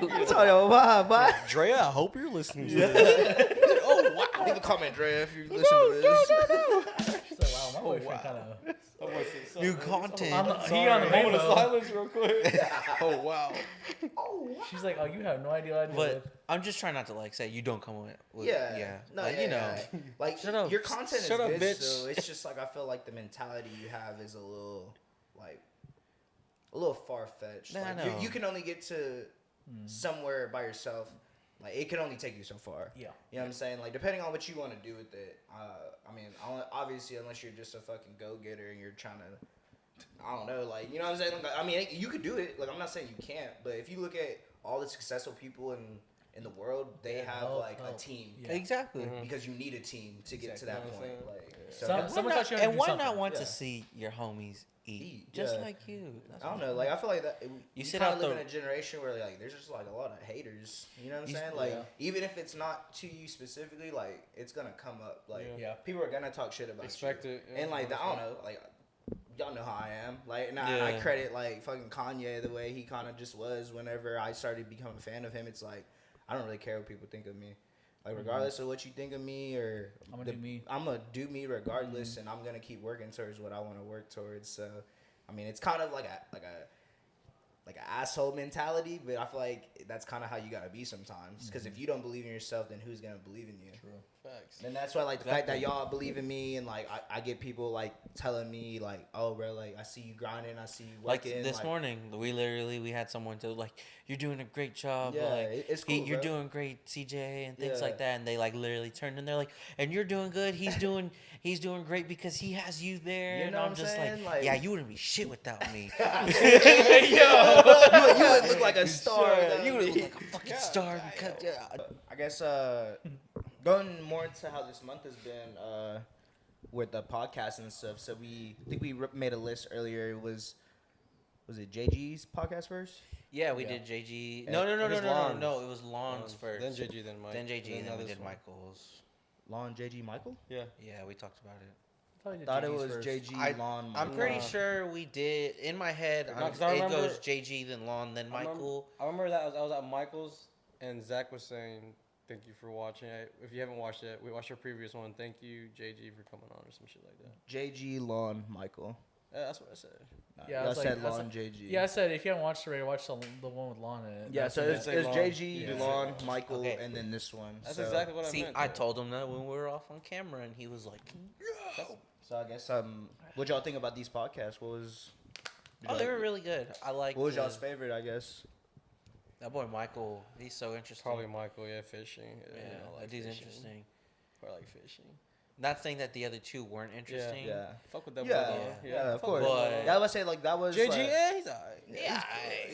That's on your mind, boy. Drea, I hope you're listening to this. Oh, wow. Leave a comment, Dre, if you listen to this. She's like, wow, my boyfriend kind of. New content. He on the Moment of memo. silence, real quick. Oh wow. She's like, oh, you have no idea what I did. But I'm just trying not to like say you don't come with No, like, yeah, you know. yeah. Like Shut up. your content Shut is up, good, bitch. so it's just like I feel like the mentality you have is a little far fetched. Nah, Like I know. you can only get to somewhere by yourself. Like it can only take you so far. Yeah. You know what I'm saying? Like depending on what you want to do with it. I mean, obviously unless you're just a fucking go getter and you're trying to, I don't know, like you know what I'm saying? Like, I mean, you could do it. Like I'm not saying you can't, but if you look at all the successful people in the world, they have like a team. Yeah. Exactly. Because you need a team to get to that Exactly. point. Like, so Someone taught you how to And do why something. not want Yeah. to see your homies eat Eat, just yeah. like you? That's I don't what- know. Like I feel like that You you sit kind out of live the- in a generation where like there's just like a lot of haters. You know what I'm You- saying? Like yeah. even if it's not to you specifically, like it's gonna come up. Like Yeah. people are gonna talk shit about Expect you. it. Yeah, And like I don't know. Like y'all know how I am. Like and I Yeah. credit like fucking Kanye the way he kind of just was. Whenever I started becoming a fan of him, it's like I don't really care what people think of me. Like regardless of what you think of me or I'm gonna do me. I'm gonna do me regardless, and I'm gonna keep working towards what I want to work towards. So, I mean, it's kind of like an asshole mentality, but I feel like that's kind of how you gotta be sometimes. Because if you don't believe in yourself, then who's gonna believe in you? True. Facts. And that's why, like, the fact that y'all believe in me, and like I get people like telling me, like, oh, bro, like I see you grinding, I see you Like working. this morning, we had someone to like, you're doing a great job. Yeah, like, it's cool, you're bro. doing great, CJ, and things Yeah. like that. And they like literally turned and they're like, and you're doing good. He's doing great because he has you there. You and know I'm what I'm just saying? like, Like- yeah, you wouldn't be shit without me. you would look like a star. Sure, you would would look like a fucking star. Because, I guess going more into how this month has been with the podcast and stuff. So I think we made a list earlier. It was it JG's podcast first? yeah, we Yeah. did JG. And No, it was Lon's. no. It was Lon's first. Then JG, then Mike. Then JG, and then we this did one. Michael's. Lon JG Michael? Yeah. Yeah, we talked about it. Thought it was JG Lon Michael. I'm pretty sure we did. In my head, No, 'cause I it remember- goes JG, then Lon, then Michael. I remember that I was at Michael's and Zach was saying, "Thank you for watching." If you haven't watched it, we watched our previous one. Thank you, JG, for coming on or some shit like that. JG Lon Michael. That's what I said. Yeah, I I was like- said I was Lon like- JG. Yeah, I said if you haven't watched it already, watch the one with Lon in it. Yeah, That's so it. it's say Lon. JG, Yeah. Lon, Michael, Okay. and then this one. That's So- exactly what I See, meant. I though. told him that when we were off on camera, and he was like, So I guess what y'all think about these podcasts? What was? "Oh, they were really good. I like." What was y'all's favorite? I guess. That boy Michael, he's so interesting. Probably Michael. Yeah, fishing. Yeah, I like he's fishing. interesting. I like fishing. Not saying that the other two weren't interesting. Yeah. Fuck with that Yeah, boy. yeah, of fuck course. with But- that boy. Yeah, I would say like that was JG, like, yeah, he's alright. Yeah,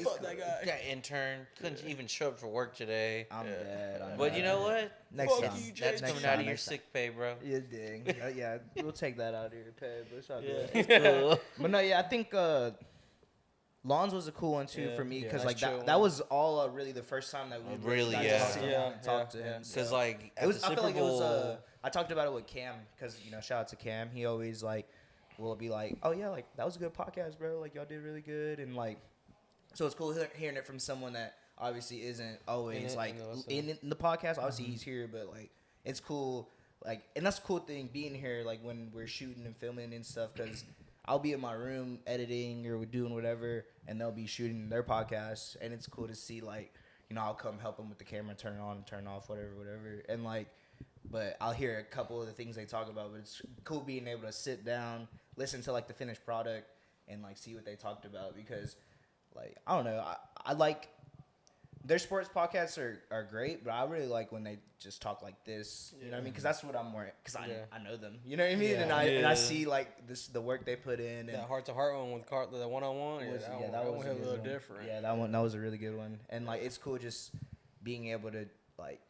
Fuck that guy. That intern couldn't even show up for work today. I'm dead. I'm But dead. you know what? Next Fuck time. you, That's Next coming time, out of your next time. sick pay, bro. Yeah, dang. Yeah, we'll take that out of your pay, but it's all Yeah, good. it's cool. But no, yeah, I think Lawns was a cool one too Yeah, for me yeah, because that's like chill that one. was all really the first time that we Really, got yeah. to sit down Yeah, and talk to yeah, him. Because so. like at It was. the I feel Super like it was. Bowl- I talked about it with Cam because shout out to Cam. He always like will be like, oh yeah, like that was a good podcast, bro. Like y'all did really good, and like so it's cool hearing it from someone that obviously isn't always it, like you know, so- in the podcast. Obviously he's here, but like it's cool. Like and that's a cool thing being here. Like when we're shooting and filming and stuff, because I'll be in my room editing or doing whatever, and they'll be shooting their podcast, and it's cool to see like I'll come help them with the camera, turn it on, turn off, whatever, and like. But I'll hear a couple of the things they talk about. But it's cool being able to sit down, listen to like the finished product, and like see what they talked about because, like I don't know, I like their sports podcasts are great, but I really like when they just talk like this. You know what I mean? Because that's what I'm more because I know them. You know what I mean? Yeah. And I Yeah. see like the work they put in. And That heart to heart one with the 1-on-1. was- Yeah, that one a hit a good little one. different. Yeah, that was a really good one. And like it's cool just being able to like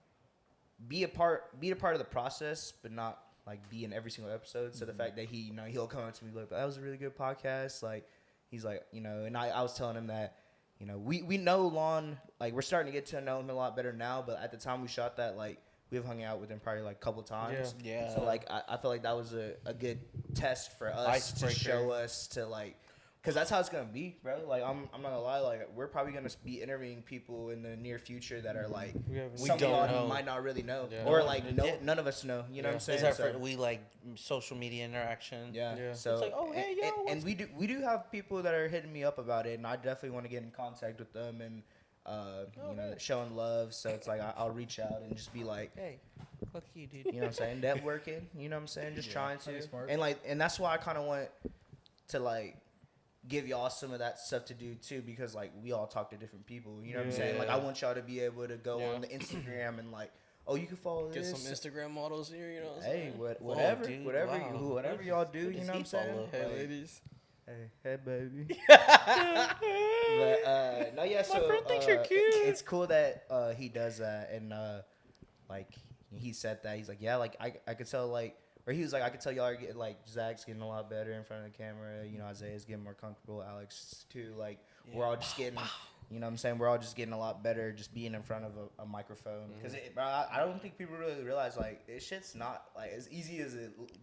be a part of the process, but not like be in every single episode. So the fact that he he'll come up to me like that was a really good podcast. Like he's like and I was telling him that we know Lon, like we're starting to get to know him a lot better now. But at the time we shot that, like we've hung out with him probably like a couple times. Yeah. So like I feel like that was a good test for us to Icebreaker. show us to like. Cause that's how it's gonna be, bro. Like I'm not gonna lie. Like we're probably gonna be interviewing people in the near future that are like We haven't- We don't somebody know. might not really know, Yeah. or like Yeah. none of us know. You know what I'm saying? It's our So, we like social media interaction. yeah. Yeah. So It's like, oh, hey, yo, and we do have people that are hitting me up about it, and I definitely want to get in contact with them and you know, showing love. So it's like I'll reach out and just be like, Hey, fuck you, dude. you know what I'm saying, networking. You know what I'm saying, just trying that'd to, be smart. and that's why I kind of want to like give y'all some of that stuff to do too, because like we all talk to different people. You know what I'm saying? Like I want y'all to be able to go on the Instagram and like, oh, you can follow Get this. some Instagram models here, you know. What I'm Hey, saying? whatever, dude, whatever, wow. whatever y'all do, Who you does know what he I'm saying? follow? Hey, Like, ladies. hey, baby. But no, yeah. So friend thinks you're cute. It's cool that he does that, and like he said that he's like, yeah, like I could tell like, or he was like, I could tell y'all are getting like Zach's getting a lot better in front of the camera. You know, Isaiah's getting more comfortable. Alex too. Like we're all just getting. You know what I'm saying? We're all just getting a lot better just being in front of a microphone. Because I don't think people really realize, like, this shit's not, like, as easy as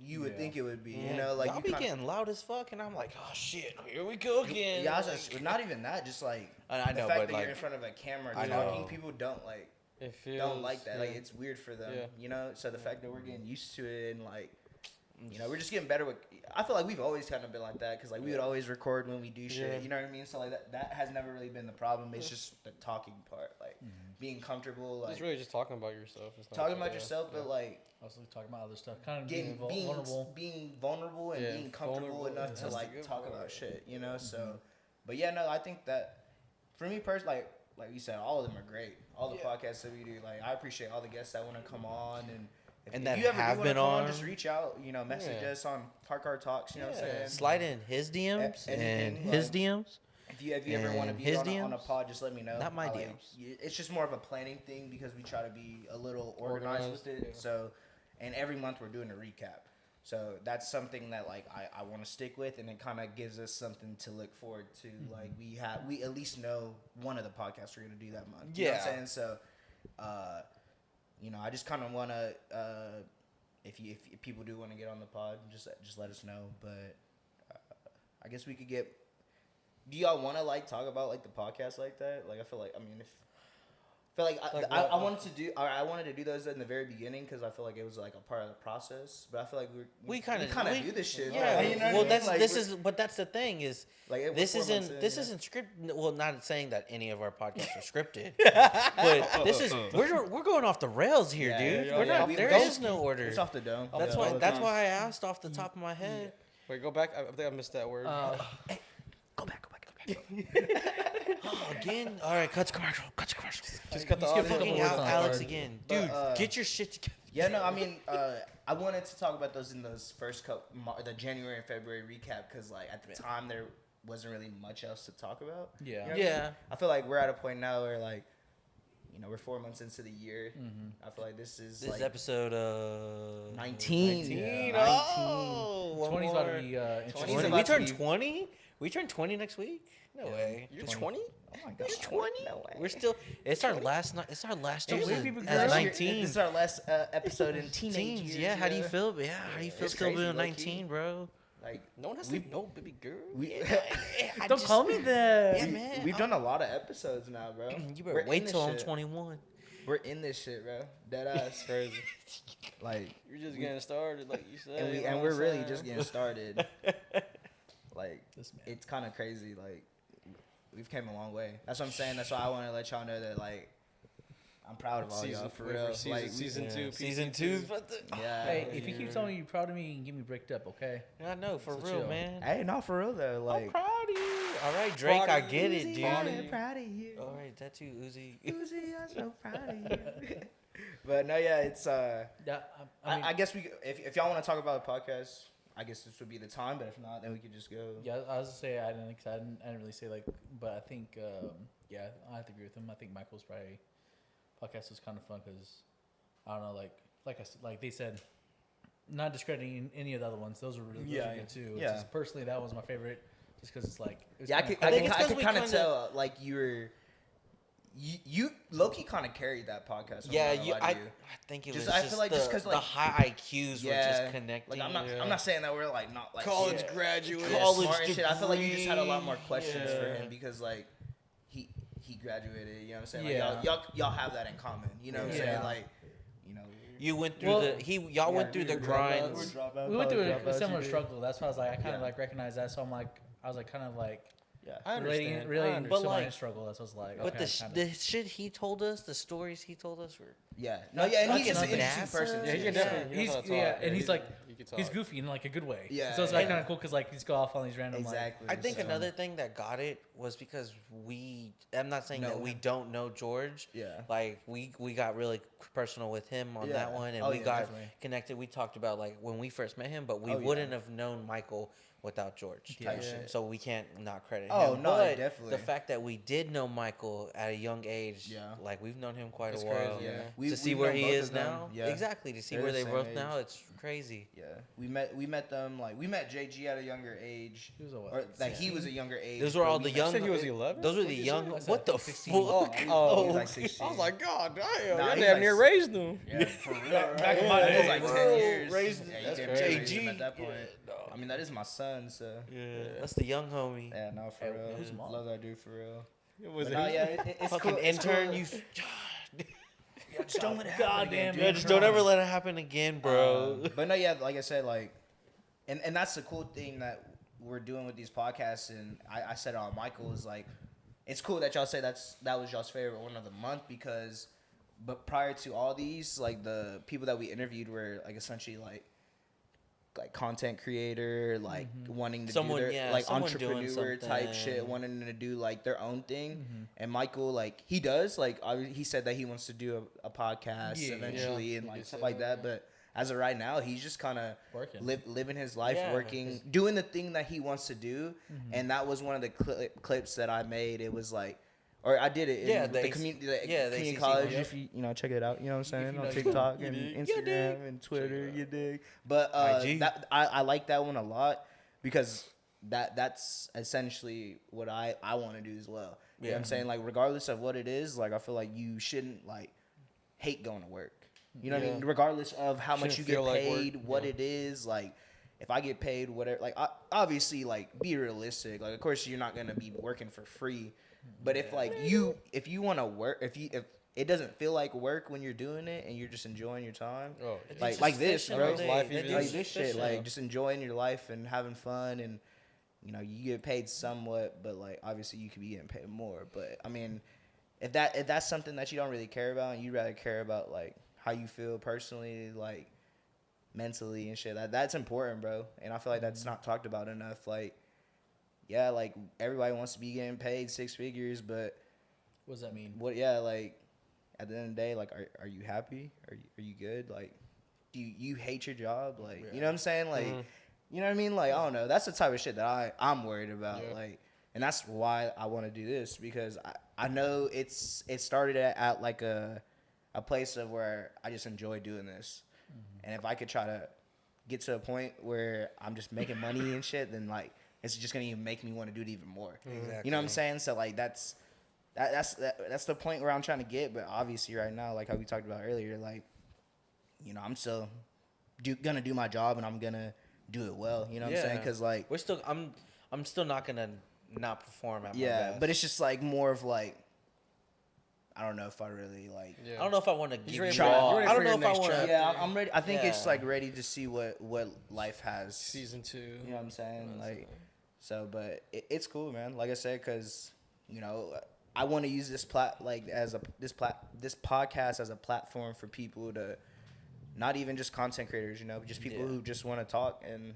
you would think it would be. You know, like, I'll you be kinda, getting loud as fuck, and I'm like, oh shit, here we go again. yeah, I was just, not even that, just, like, I the know, fact but, that like, you're in front of a camera I talking, know. people don't, like, It feels. don't like that. Yeah. Like, it's weird for them, Yeah. you know? So the fact that we're getting used to it and, like, you know, we're just getting better with. I feel like we've always kind of been like that because like we would always record when we do shit. Yeah. You know what I mean? So like that has never really been the problem. It's just the talking part, like being comfortable, like It's really just talking about yourself. It's not talking about yeah, yourself, yeah. but like Also talking about other stuff, kind of getting being vulnerable. being vulnerable and Yeah, being comfortable vulnerable, enough to that's like the good talk part. about shit. You know? So, but yeah, no, I think that for me personally, like you said, all of them are great. All the podcasts that we do, like I appreciate all the guests that want to come on and. And If that you ever have do wanna been come on. just reach out, you know, message Yeah. us on Park Car Talks, you know what I'm saying? Slide in his DMs and anything, his like- DMs. If you ever want to And be his on a DMs? pod, just let me know. Not my I DMs. It's just more of a planning thing because we try to be a little organized with it. Organized, yeah. So, and every month we're doing a recap. So that's something that like I want to stick with, and it kind of gives us something to look forward to. Like we at least know one of the podcasts we're gonna do that month. You know what I'm Yeah. saying? So, you know, I just kind of want to. If people do want to get on the pod, just let us know. But I guess we could get. Do y'all want to like talk about like the podcast like that? Like I feel like I wanted to do those in the very beginning because I feel like it was like a part of the process. But I feel like we kind of do this shit. Yeah. Like, you know what I Well, mean? that's Like, this we're- is, but that's the thing is, like it- this we're 4 months isn't in, this yeah. isn't scripted. Well, not saying that any of our podcasts are scripted, but this is we're going off the rails here, Yeah, dude. yeah, We're yeah. not. We There don't- is no order. It's off the dome. That's Yeah. why I asked off the top of my head. Wait, go back. I think I missed that word. Go back. Oh, again. All right, cuts commercial. Just cut the skip audio. a couple Fucking words out on Alex card. again, But, dude. Get your shit together. Yeah, no, I mean, I wanted to talk about those in those first the January and February recap because like at the time there wasn't really much else to talk about. Yeah. You know what I mean? Yeah. I feel like we're at a point now where like, you know, we're 4 months into the year. I feel like this is This like is episode 19. 19. Yeah. Oh, one 20's more. about to be interesting. 20's 20? about We to turned be- 20? We turned 20 next week? No way. You're 20? Oh my god. You're 20? No way. We're still. It's our last night. It's our last year Hey, where as, people as grow? 19. This is our last episode in teenage Teens. years. Yeah. How do you feel? Yeah. How do you feel It's still crazy, being low-key. 19, bro? Like No one has to know, baby girl. Don't call me that. Yeah, man. we've done a lot of episodes now, bro. You We're better in wait this till I'm shit. 21. We're in this shit, bro. Dead ass. Crazy. Like, You're just getting started, like you said. and we're really just getting started. Like, This man. it's kind of crazy. Like, we've came a long way. That's what I'm saying. That's why I want to let y'all know that, like, I'm proud of all y'all for real. Like, season two. Season PC2. 2's about to. yeah. Hey, if you keep telling me you're proud of me, you can get me bricked up, okay? I know, for So real, chill. man. Hey, not for real though. I'm Like, proud of you. All right, Drake, Proud I of get you. it, dude. Proud of you. proud of you. All right, that too, Uzi. Uzi, I'm so proud of you. But no, yeah, it's Yeah, I mean, I guess if y'all want to talk about the podcast, I guess this would be the time. But if not, then we could just go. yeah, I was gonna say I didn't really say like, but I think yeah, I have to agree with him. I think Michael's probably podcast was kind of fun because I don't know, like I said, like they said, not discrediting any of the other ones. Those are really good too. It's Yeah. just personally, that was my favorite, just because it's like it was Yeah, I kinda could think it's I 'cause could we kind of kinda- tell like you you Loki kind of carried that podcast. Yeah, I'm not gonna lie to you. I think it Just- was I just feel like the, just 'cause, the like- high IQs were just connecting. Like I'm not saying that we're like not like College super- graduate. College smart and shit. I feel like you just had a lot more degree, questions for yeah. him because like he graduated. You know what I'm saying? Yeah. Like y'all have that in common. You know what I'm Yeah. saying? Like you know. You went through Well, y'all went through the grind. We went through a similar struggle. That's why I was like, I kind of like recognized that. So I'm like, I was like, kind of like Yeah. I understand. relating But, to my like- struggle. That's what I was like. But okay, the shit he told us, the stories he told us were Yeah. No. Yeah. And he's just an fucking interesting NASA. person. Yeah, he too. can definitely. He's he knows how to talk. and he's like he can talk. he's goofy in like a good way. Yeah, So it's like and- kind of cool because like he's go off on these random Exactly. I think So- another thing that got it was because I'm not saying No. that we don't know George. Yeah. Like we got really personal with him on Yeah. that one, and Oh, we yeah, got definitely. connected. We talked about like when we first met him, but we Oh, yeah. wouldn't have known Michael without George. Type Yeah. shit. So we can't not credit Oh, him. no, But definitely. the fact that we did know Michael at a young age, Yeah. like we've known him quite That's a while. crazy, yeah. We- see we've where known he both is of them. now, Yeah. exactly. To see They're where the they're both same now, age. it's crazy. Yeah, we met them like we met JG at a younger age, He was a what, or like like he 16? was a younger age. Those were but all we the met- young. said he was 11? Those were the What'd you say? young. I said What the 16. fuck? He Oh, was like 16. I was like, God damn, Nah, y'all he's damn like near s- raised him. Yeah, for real. Back in my day, it was like Bro, 10 years. raised- Yeah, you that's damn crazy. near raised him JG. at that point. Yeah, no. I mean, that is my son, so yeah, that's the young homie. yeah, no, for Hey, real. who's mom? Love that dude for real. It was But nah, yeah, it's Fucking cool. It's intern, cool. you. Yeah, just don't let it happen Goddamn again, dude. Yeah, just don't ever let it happen again, bro. But no, yeah, like I said, like, and that's the cool thing that we're doing with these podcasts, and I said on Michael is like, it's cool that y'all say that was y'all's favorite one of the month because, but prior to all these, like the people that we interviewed were like essentially like content creator, like wanting to Someone- do their yeah, like someone doing entrepreneur type shit, something. wanting to do like their own thing. And Michael, like he does, like he said that he wants to do a podcast Yeah. eventually Yeah, and he like did stuff say like that, that. But as of right now, he's just kind of Working. living his life, Yeah, working, doing the thing that he wants to do. And that was one of the clips that I made. It was like, or I did it. In Yeah, the the community, yeah, the community ACC college. group. If you check it out, you know what I'm saying, you on know, TikTok you and dig. You Instagram dig. and Twitter, Check it you dig. But IG. that I like that one a lot because that's essentially what I want to do as well. You know what I'm saying? Like regardless of what it is, like I feel like you shouldn't like hate going to work. You know what I mean? Yeah. Regardless of how much Shouldn't you get feel like work. paid, what Yeah. it is, like if I get paid whatever, like obviously like be realistic. Like of course you're not gonna be working for free, but if like if you want to work, if it doesn't feel like work when you're doing it and you're just enjoying your time, Oh, yeah. like just like this, fishing bro, all day. like They this just shit, fishing. like just enjoying your life and having fun and. You know, you get paid somewhat, but like obviously you could be getting paid more. But I mean, if that's something that you don't really care about, and you rather care about like how you feel personally, like mentally and shit, that's important, bro. And I feel like that's not talked about enough. Like, yeah, like everybody wants to be getting paid 6 figures, but What does that mean? what? Yeah, like at the end of the day, like, are you happy? Are you good? Like, do you hate your job? Like, you know what I'm saying? Like. You know what I mean? Like, I don't know. That's the type of shit that I'm worried about. Yeah. Like, and that's why I want to do this because I know it started at like a place of where I just enjoy doing this. And if I could try to get to a point where I'm just making money and shit, then like it's just gonna even make me want to do it even more. Exactly. You know what I'm saying? So like that's the point where I'm trying to get. But obviously, right now, like how we talked about earlier, like you know, I'm still gonna do my job and I'm gonna do it well. You know what I'm saying? Because like we're still, I'm still not gonna not perform at my yeah, best. but it's just like more of like I don't know if I really like. Yeah. I don't know if I want to give ready you for- all. you're ready I for don't know your if I next want to. chapter. Yeah, I'm ready. I think it's Yeah. like ready to see what life has. Season 2. You know what I'm saying? Like, so, but it's cool, man. Like I said, because you know, I want to use this this podcast as a platform for people to, not even just content creators, you know, just people Yeah. who just want to talk and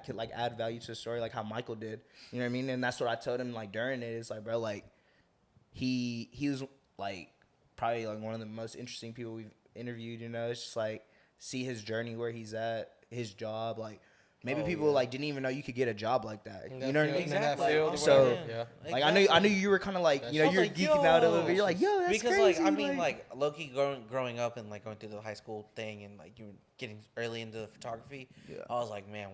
could like add value to the story, like how Michael did. You know what I mean? And that's what I told him like during it. It's like, bro, like he was like probably like one of the most interesting people we've interviewed. You know, it's just like see his journey where he's at, his job, like. Maybe people like didn't even know you could get a job like that. In You that know what I field- mean? in that Exactly. field or So, whatever. Yeah. Like I knew you were kind of like, you know, I was you're like, geeking out a little yo. bit. You're like, yo, that's because crazy. like I mean like low-key growing up and like going through the high school thing and like you were getting early into photography. Yeah. I was like, man,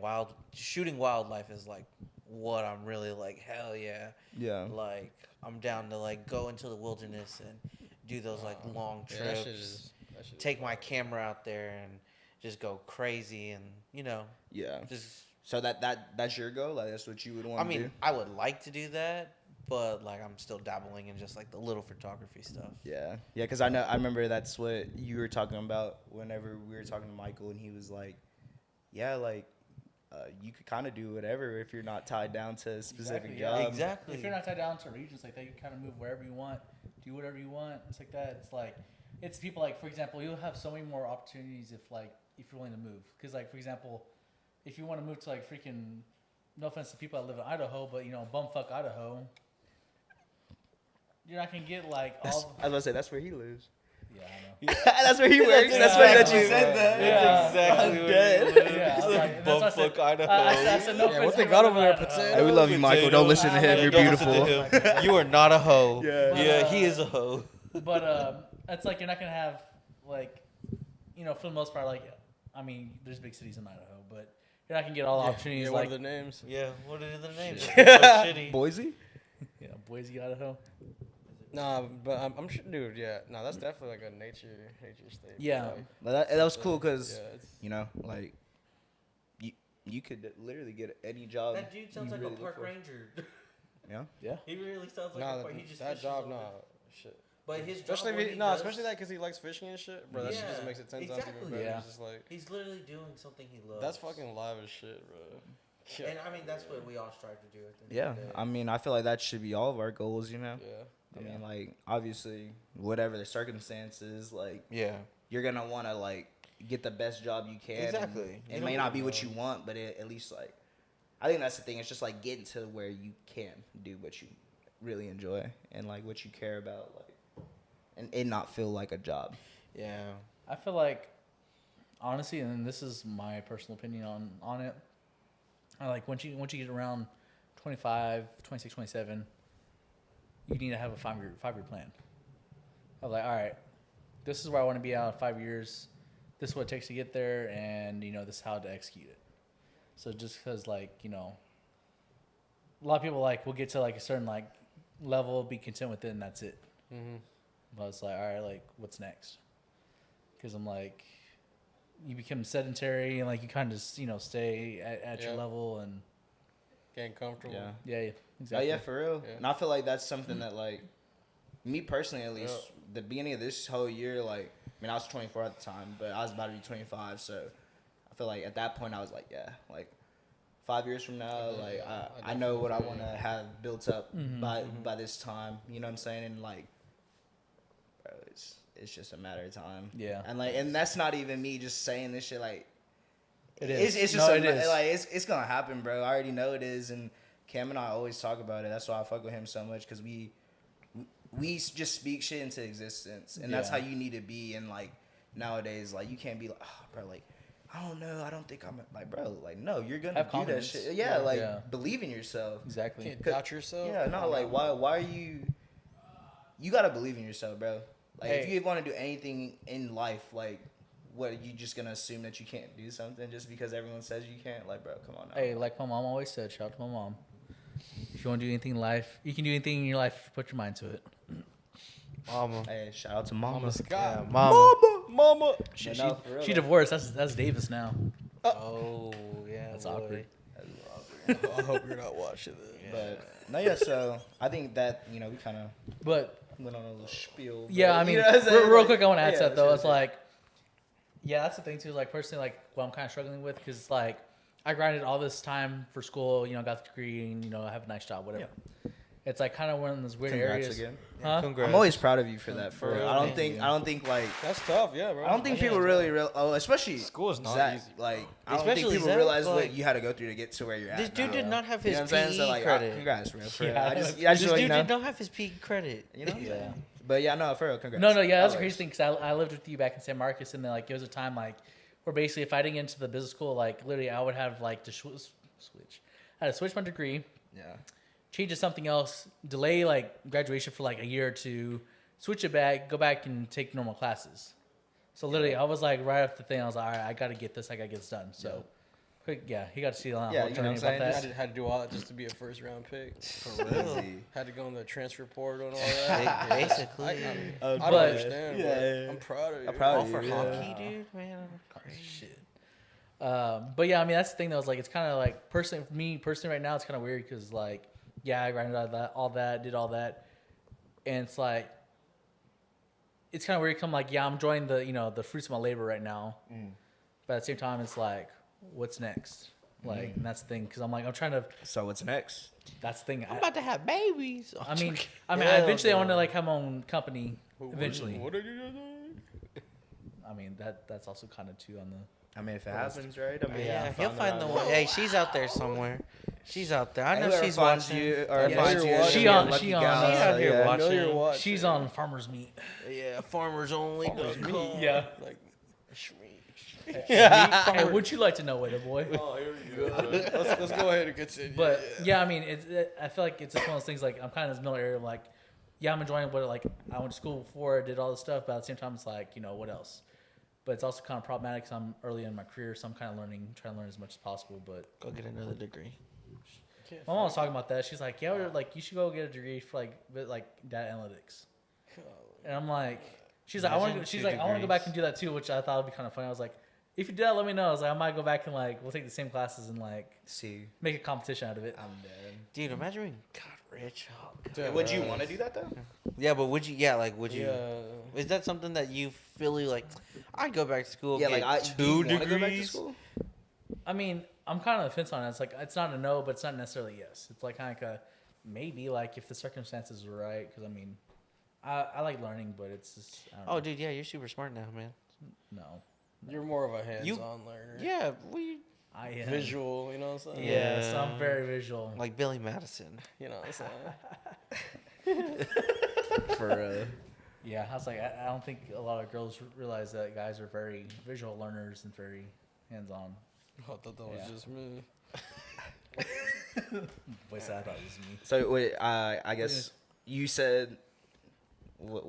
shooting wildlife is like what I'm really like, hell yeah. Yeah. Like I'm down to like go into the wilderness and do those like long Yeah, trips. that shit is Take my fire. camera out there and just go crazy and Yeah. just. So that's your goal. Like that's what you would want I to mean, do. I would like to do that, but like I'm still dabbling in just like the little photography stuff. Yeah, yeah, because I remember that's what you were talking about whenever we were talking to Michael, and he was like, "Yeah, like you could kind of do whatever if you're not tied down to a specific Exactly, yeah. job." Exactly. If you're not tied down to regions like that, you kind of move wherever you want, do whatever you want. It's like that. It's like, it's people like, for example, you'll have so many more opportunities if you're willing to move. Because like, for example, if you want to move to like freaking, no offense to people that live in Idaho, but bumfuck Idaho, you're not gonna get like I was all. about to say that's where he lives. Yeah, I know. That's where he works. That's funny that you exactly- said that. Yeah. That's exactly I'm what dead. it is. Yeah, I was like, and that's what I said. Bumfuck Idaho. I said no Yeah, offense what to they people got that over there, live in Idaho. potato? Hey, we love you, Michael. Don't listen to him. You're Don't listen beautiful. to him. You are not a hoe. Yeah. Yeah, he is a hoe. But it's like you're not gonna have like, for the most part, like, I mean, there's big cities in Idaho, but you're not gonna get all the opportunities Yeah, like, what are the names? Yeah, what are the names? Shit. So shitty. Boise. Boise, Idaho. Nah, but I'm sure, dude. Yeah, no, that's definitely like a nature state. Yeah. Like, But that was cool because yeah, it's, like you could literally get any job. That dude sounds you like really a look park for. ranger. Yeah. Yeah. He really sounds like nah, a park. He just that fishes job, all nah, day. shit. But his Especially job, if what he, does, especially that because he likes fishing and shit, bro. That shit just Yeah, makes it 10 times exactly. even better. Yeah. It's just like he's literally doing something he loves. that's fucking live as shit, bro. Yeah. And I mean, that's what we all strive to do at the end Yeah. of the day. I mean, I feel like that should be all of our goals. Yeah. I mean, like obviously, whatever the circumstances, like Yeah. you're gonna want to like get the best job you can. Exactly. And You it may don't not be know. what you want, but at least like, I think that's the thing. It's just like getting to where you can do what you really enjoy and like what you care about, like, and it not feel like a job. Yeah. I feel like, honestly, and this is my personal opinion on it. I like once you get around 25, 26, 27, you need to have a 5-year plan. I'm like, all right, this is where I want to be out in 5 years. This is what it takes to get there, and this is how to execute it. So just because like a lot of people like will get to like a certain like level, be content with it, and that's it. Mm-hmm. But it's like, all right, like what's next? Because I'm like, you become sedentary and like you kind of just stay at your Yeah. level and Getting comfortable. Yeah. yeah, Oh exactly. yeah, for real. Yeah. And I feel like that's something that like me personally, at least, the beginning of this whole year, like I mean, I was 24 at the time, but I was about to be 25, so I feel like at that point I was like, yeah, like 5 years from now, Yeah, like I I know what I definitely want to feel have built up Mhm. by this time. You know what I'm saying? And like, bro, it's just a matter of time. Yeah. And that's not even me just saying this shit. Like, It is. It's just No, it is. like it's gonna happen, bro. I already know it is, and Cam and I always talk about it. That's why I fuck with him so much because we just speak shit into existence, and that's Yeah. how you need to be. And like nowadays, like you can't be like, oh, bro, like I don't know, I don't think I'm like, bro, like no, you're gonna Have do that confidence. shit. Yeah, like Yeah. believe in yourself. Exactly. Can't doubt yourself. Yeah, no, like why are you? You gotta believe in yourself, bro. Like if Hey. you want to do anything in life, like what are you just gonna assume that you can't do something just because everyone says you can't? Like, bro, come on now. Hey, like my mom always said, shout out to my mom. If you want to do anything in life, you can do anything in your life. Put your mind to it. Mama. Hey, shout out to Mama. Mama Scott. Yeah, mama. Mama. She, But she, no, for real, she though. divorced. That's Davis now. Oh, yeah. That's boy. awkward. I hope you're not watching it. But no, yeah. So I think that we kind of But went on a little spiel. but, yeah, I mean, you know what I'm saying? real Like, quick, I want to add to yeah, that though. sure, It's sure. like, yeah, that's the thing too. Like personally, like what I'm kind of struggling with because like I grinded all this time for school. Got the degree and I have a nice job, whatever. It's like kind of one of those weird Congrats areas. again. Huh? Congrats. I'm always proud of you for that. For For real. real, I don't man. think like That's tough, yeah, bro. I don't think That people shit's really tough. especially School is not Zach, easy, bro. like I don't Especially think people Zach, realize what like- you had to go through to get to where you're at. This dude now. did not have You his know what I'm saying? PE So like, credit. congrats, bro. For real. Yeah, I just This let you dude know. did not have his PE credit. You know? Yeah. But yeah, no, for real, congrats. No, yeah, that's the Always. crazy thing because I lived with you back in San Marcos, and then like there was a time like where basically if I didn't get into the business school, like literally I would have like to switch. I had to switch my degree, Yeah. change to something else, delay like graduation for like a year or two, switch it back, go back and take normal classes. So literally, I was like right off the thing, I was like, all right, I got to get this done. So Quick, yeah, he got to see the whole Yeah, you know journey what I'm about saying? that. Had to do all that just to be a first round pick. For real. Had to go in the transfer portal and all that. Basically. I don't But- understand, Yeah. but I'm proud of you. I'm proud All of for you, hockey, dude, man. Crazy. Shit. But yeah, I mean that's the thing that was like it's kind of like personally for me personally right now it's kind of weird because like yeah I grinded all that did all that and it's like it's kind of weird come like yeah I'm enjoying the the fruits of my labor right now, but at the same time it's like what's next and that's the thing because I'm like I'm trying to So what's next? that's the thing I'm about to have babies. I mean Hell eventually I no. want to like have my own company eventually. What are you doing? I mean that's also kind of too on the. I mean, if it happens, right? I mean, Yeah, he'll find the one. Hey, she's out there somewhere. She's out there. I know whoever she's finds watching. you or Yeah, finds she you, on- is she gonna be a on- lucky she on- gal. She out here Yeah. watching. I know you're watching. She's on farmer's meat. Yeah, farmers only. Yeah. Like, Hey, would you like to know, Waiter Boy? oh, here we go. let's go ahead and continue. But yeah, I mean, I feel like it's just one of those things. Like I'm kind of in this middle area. Like, yeah, I'm enjoying what like I went to school before, did all this stuff, but at the same time, it's like what else? But it's also kind of problematic because I'm early in my career, so I'm kind of trying to learn as much as possible. But Go get another degree. my mom was talking about that. She's like, yeah, like you should go get a degree for like data analytics. And I'm like, she's like, I want to. She's like, I want to go back and do that too, which I thought would be kind of funny. I was like, if you do that, let me know. I was like, I might go back and like we'll take the same classes and like See, make a competition out of it. I'm dead. Dude, imagine being God rich. Dude, Would you want to do that though? Yeah, but would you? Yeah, like would you? Yeah. Is that something that you feel like? I'd go back to school. Yeah, get like do you 2 wanna degrees. go back to school? I mean, I'm kind of on the fence on it. It's like it's not a no, but it's not necessarily yes. It's like kind of like a maybe, like if the circumstances are right. Because I mean, I like learning, but it's just I don't know. Oh, dude, yeah, you're super smart now, man. No, You're more of a hands-on learner. Yeah, we I am Visual, you know what I'm saying? Yeah, so Yeah. I'm very visual. like Billy Madison. You know what I'm saying? For Yeah, I was like, I don't think a lot of girls realize that guys are very visual learners and very hands-on. I thought that was Yeah. just me. Voice I thought it was me. so wait, I guess you said.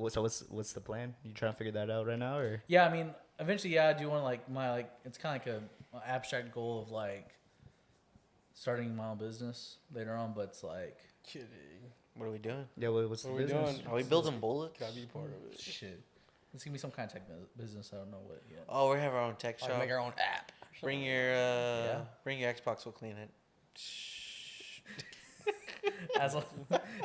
So what's the plan? You trying to figure that out right now, or? Yeah, I mean, eventually, yeah, I do want like my like it's kind of like an abstract goal of like starting my own business later on, but it's like Kidding. What are we doing? Yeah, what's What the are we business? doing? Are we building bullets? Gotta be part of it. shit. It's gonna be some kind of tech business. I don't know what yet. Oh, we have our own tech Like shop. make our own app. Bring your bring your Xbox. We'll clean it. As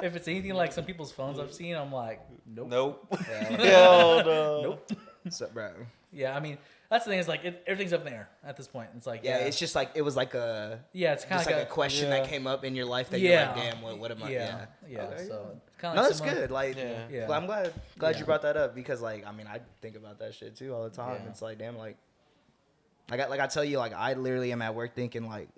if it's anything like some people's phones I've seen, I'm like, nope. Nope. Yeah. Hell no. Nope. So, bro. Yeah, I mean, that's the thing is like everything's up in the air at this point. It's like Yeah, it's just like it was like a yeah, it's kind just of like a question yeah. that came up in your life that Yeah. you're like, damn, what am I? yeah, Yeah. Okay. So it's kind No, of that's good. Like, Yeah. Yeah. well, I'm glad Yeah. you brought that up because, like, I mean, I think about that shit too all the time. Yeah. It's like, damn, like I tell you, like, I literally am at work thinking, like,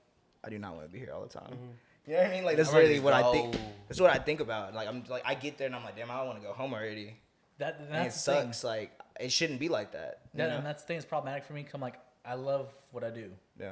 I do not want to be here all the time. You know what I mean? Like, that's I'm ready literally to what I go. think. That's what I think about. Like, I'm like, I get there and I'm like, damn, I don't want to go home already. That And it that's the thing. sucks. Like, it shouldn't be like that. You That, know? and that's the thing that's problematic for me. 'Cause I'm like, I love what I do. Yeah.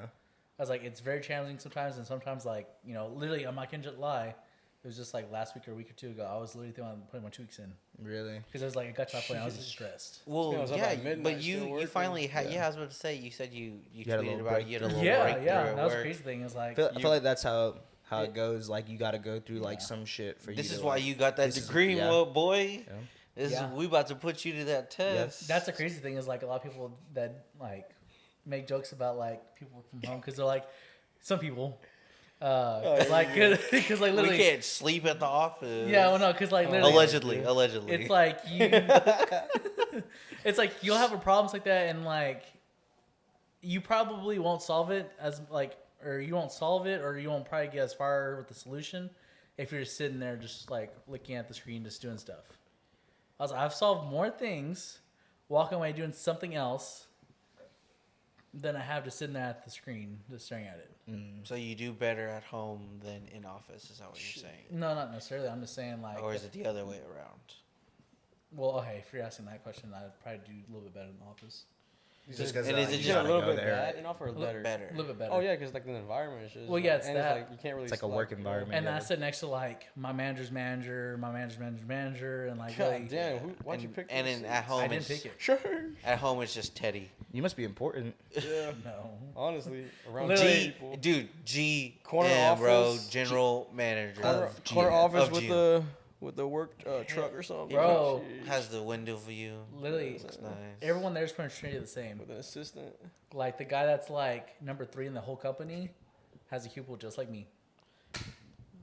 I was like, it's very challenging sometimes, and sometimes like literally, I'm not gonna just lie. It was just like last week or a week or two ago. I was literally thinking about putting my 2 weeks in Really. because I was like, it got to that point. I was just stressed. Well, Yeah, it was up yeah, at midnight, but still you working. finally had. Yeah. Yeah, I was about to say. You said you You had a tweeted little about it. You had a little Yeah, breakthrough yeah. at That was the work. crazy thing. Is like, I feel You- like that's how it goes. Like, you got to go through like Yeah. some shit for you. This to, is why like- you got that this is- degree, yeah. well, boy. Yeah. This Yeah. is, we about to put you to that test. that's the crazy thing is like a lot of people that like make jokes about like people from home because they're like some people, because like We literally, can't sleep at the office. yeah, well no, because like literally, Allegedly. it's like you, it's like you'll have a problems like that and like you probably won't solve it as like or you won't solve it or you won't probably get as far with the solution if you're just sitting there just like looking at the screen just doing stuff. I was like, I've solved more things walking away doing something else than I have just sitting there at the screen just staring at it. So you do better at home than in office. Is that what you're saying? No, not necessarily. I'm just saying like Or is it the other way around? well, okay, if you're asking that question, I'd probably do a little bit better in the office. Just 'cause, And is it you just a gotta little go bit there. bad enough or better? Better. A little bit better. Oh yeah, because like the environment is just. Well, yeah, it's and that. It's like you can't really. It's like a work environment. And yeah. I sit next to like my manager's manager, my manager's manager's manager, and like God really, damn! Why'd you And, pick? and this? in, at home, I didn't it's, pick it. Sure. At home, it's just Teddy. You must be important. Yeah. No. Honestly, around Literally- G, people. dude, G, Corner bro, office. general manager. Corner GM. office Of with GM. the work truck or something. Bro. Sheesh. Has the window view. Literally, Looks nice. everyone there's pretty treated the same. With an assistant. Like the guy that's like number 3 in the whole company has a cubicle just like me.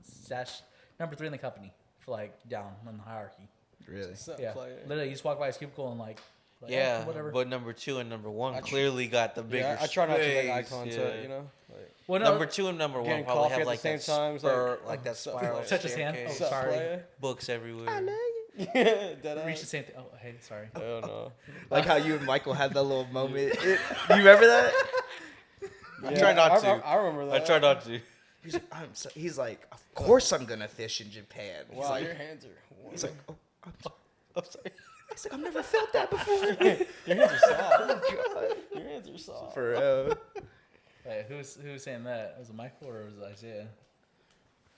Sash number 3 in the company for like down on the hierarchy. Really? What's up, Yeah, player? literally, you just walk by his cubicle and like Yeah, whatever. but number 2 and number 1 I tr- clearly got the bigger Yeah, I try not to make eye space, contact. yeah. You know. Like, Well, no, Number 2 and number 1 Getting probably coffee have at the like same that time, it's spur, like, like that sup, spiral player? Touch his hand. staircase. Oh, sorry. player? Books everywhere. Dead reach ass. the same thing. Oh, hey, sorry. Hell no. Like how you and Michael had that little moment. You remember that? I try not to. I remember that. I try not to. He's like, of course I'm gonna fish in Japan. He's Wow, like, your hands are. he's like, oh, I'm sorry. he's like, I've never felt that before. Your hands are soft. Your hands are soft. For real. Wait, who's saying that? Was it Michael or was it Isaiah?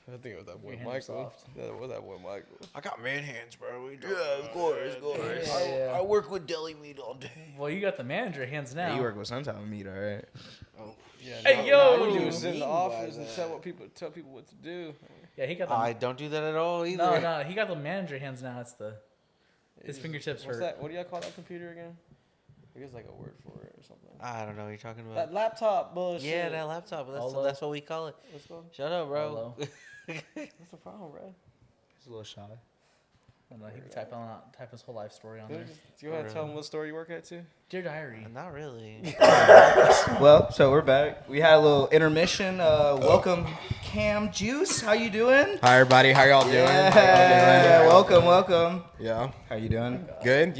I think it was that boy Your hands are Michael. soft. Yeah, it was that boy Michael. I got man hands, bro. Yeah, of course. Yeah. I work with deli meat all day. Well, you got the manager hands now. Yeah, you work with some type of meat, all right? Yeah, Hey, now yo! all you do is sit in Mean the by office and that. tell people what to do. Yeah, he got the. I don't do that at all either. No, he got the manager hands now. It's the his fingertips What's hurt. that? What do y'all call that computer again? I guess like a word for it or something. I don't know what you're talking about. That laptop bullshit. Yeah, that laptop. Olo. That's what we call it. What's going? Shut up, bro. Olo. What's the problem, bro? He's a little shy. I don't know, he can type his whole life story on Go there. ahead, tell them what store you work at too. Dear diary. Not really. Well, so we're back. We had a little intermission. Welcome, Cam Juice. How you doing? Hi everybody, how y'all doing? Yeah, welcome. Yeah, How you doing? good.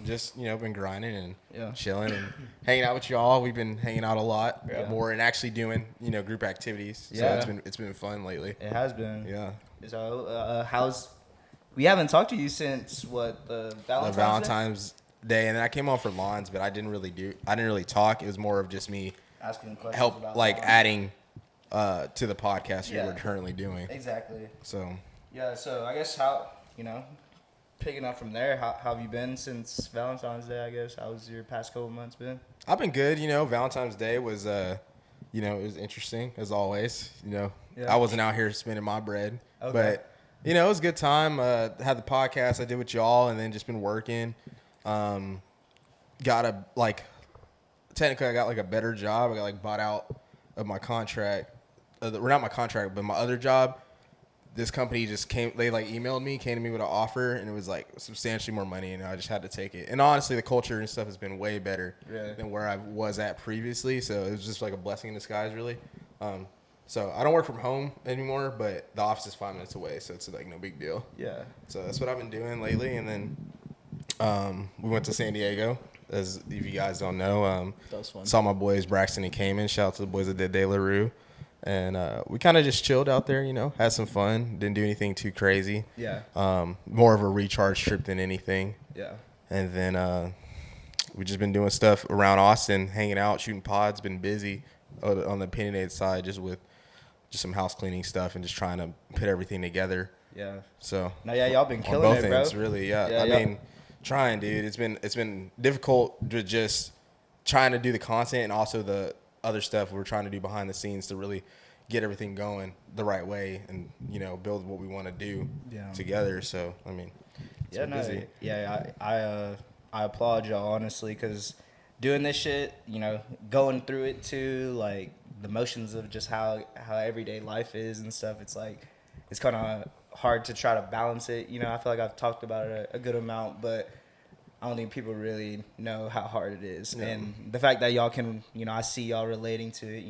Just been grinding and Yeah. chilling and hanging out with y'all. We've been hanging out a lot Yeah. more and actually doing group activities. So Yeah. it's been fun lately. It has been. Yeah, So, how's? We haven't talked to you since what the Valentine's. the Valentine's Day, and then I came on for lawns, but I didn't really talk. It was more of just me Day? Asking questions help about like Valentine's. adding to the podcast Yeah. you're currently doing. Exactly. So Yeah. So I guess picking up from there, how have you been since Valentine's Day? I guess how's your past couple months been? I've been good. Valentine's Day was it was interesting as always. Yeah. I wasn't out here spending my bread, Okay. but it was a good time. Had the podcast I did with y'all, and then just been working. Technically I got like a better job. I got like bought out of my contract. Not my contract, but my other job. This company just emailed me, came to me with an offer, and it was like substantially more money, and I just had to take it. And honestly, the culture and stuff has been way better Really? than where I was at previously. So it was just like a blessing in disguise, really. So I don't work from home anymore, but the office is 5 minutes away, so it's like no big deal. Yeah. So that's what I've been doing lately. And then we went to San Diego, as if you guys don't know. That was fun. Saw my boys Braxton and Cayman. Shout out to the boys that did De La Rue. And we kind of just chilled out there, had some fun. Didn't do anything too crazy. Yeah. More of a recharge trip than anything. Yeah. And then we just been doing stuff around Austin, hanging out, shooting pods. Been busy on the opinionated side, just with just some house cleaning stuff and just trying to put everything together. Yeah. So No, yeah, y'all been on killing both it, bro. ends, really. Yeah, Yeah, I yeah. mean, trying, dude. It's been difficult to just trying to do the content and also the other stuff we're trying to do behind the scenes to really get everything going the right way and build what we want to do together. So I mean, it's Yeah, been no, busy. I applaud y'all honestly, because doing this shit, going through it too, like the motions of just how everyday life is and stuff. It's like it's kind of hard to try to balance it. I feel like I've talked about it a good amount, but I don't think people really know how hard it is. Yeah. And the fact that y'all can, I see y'all relating to it.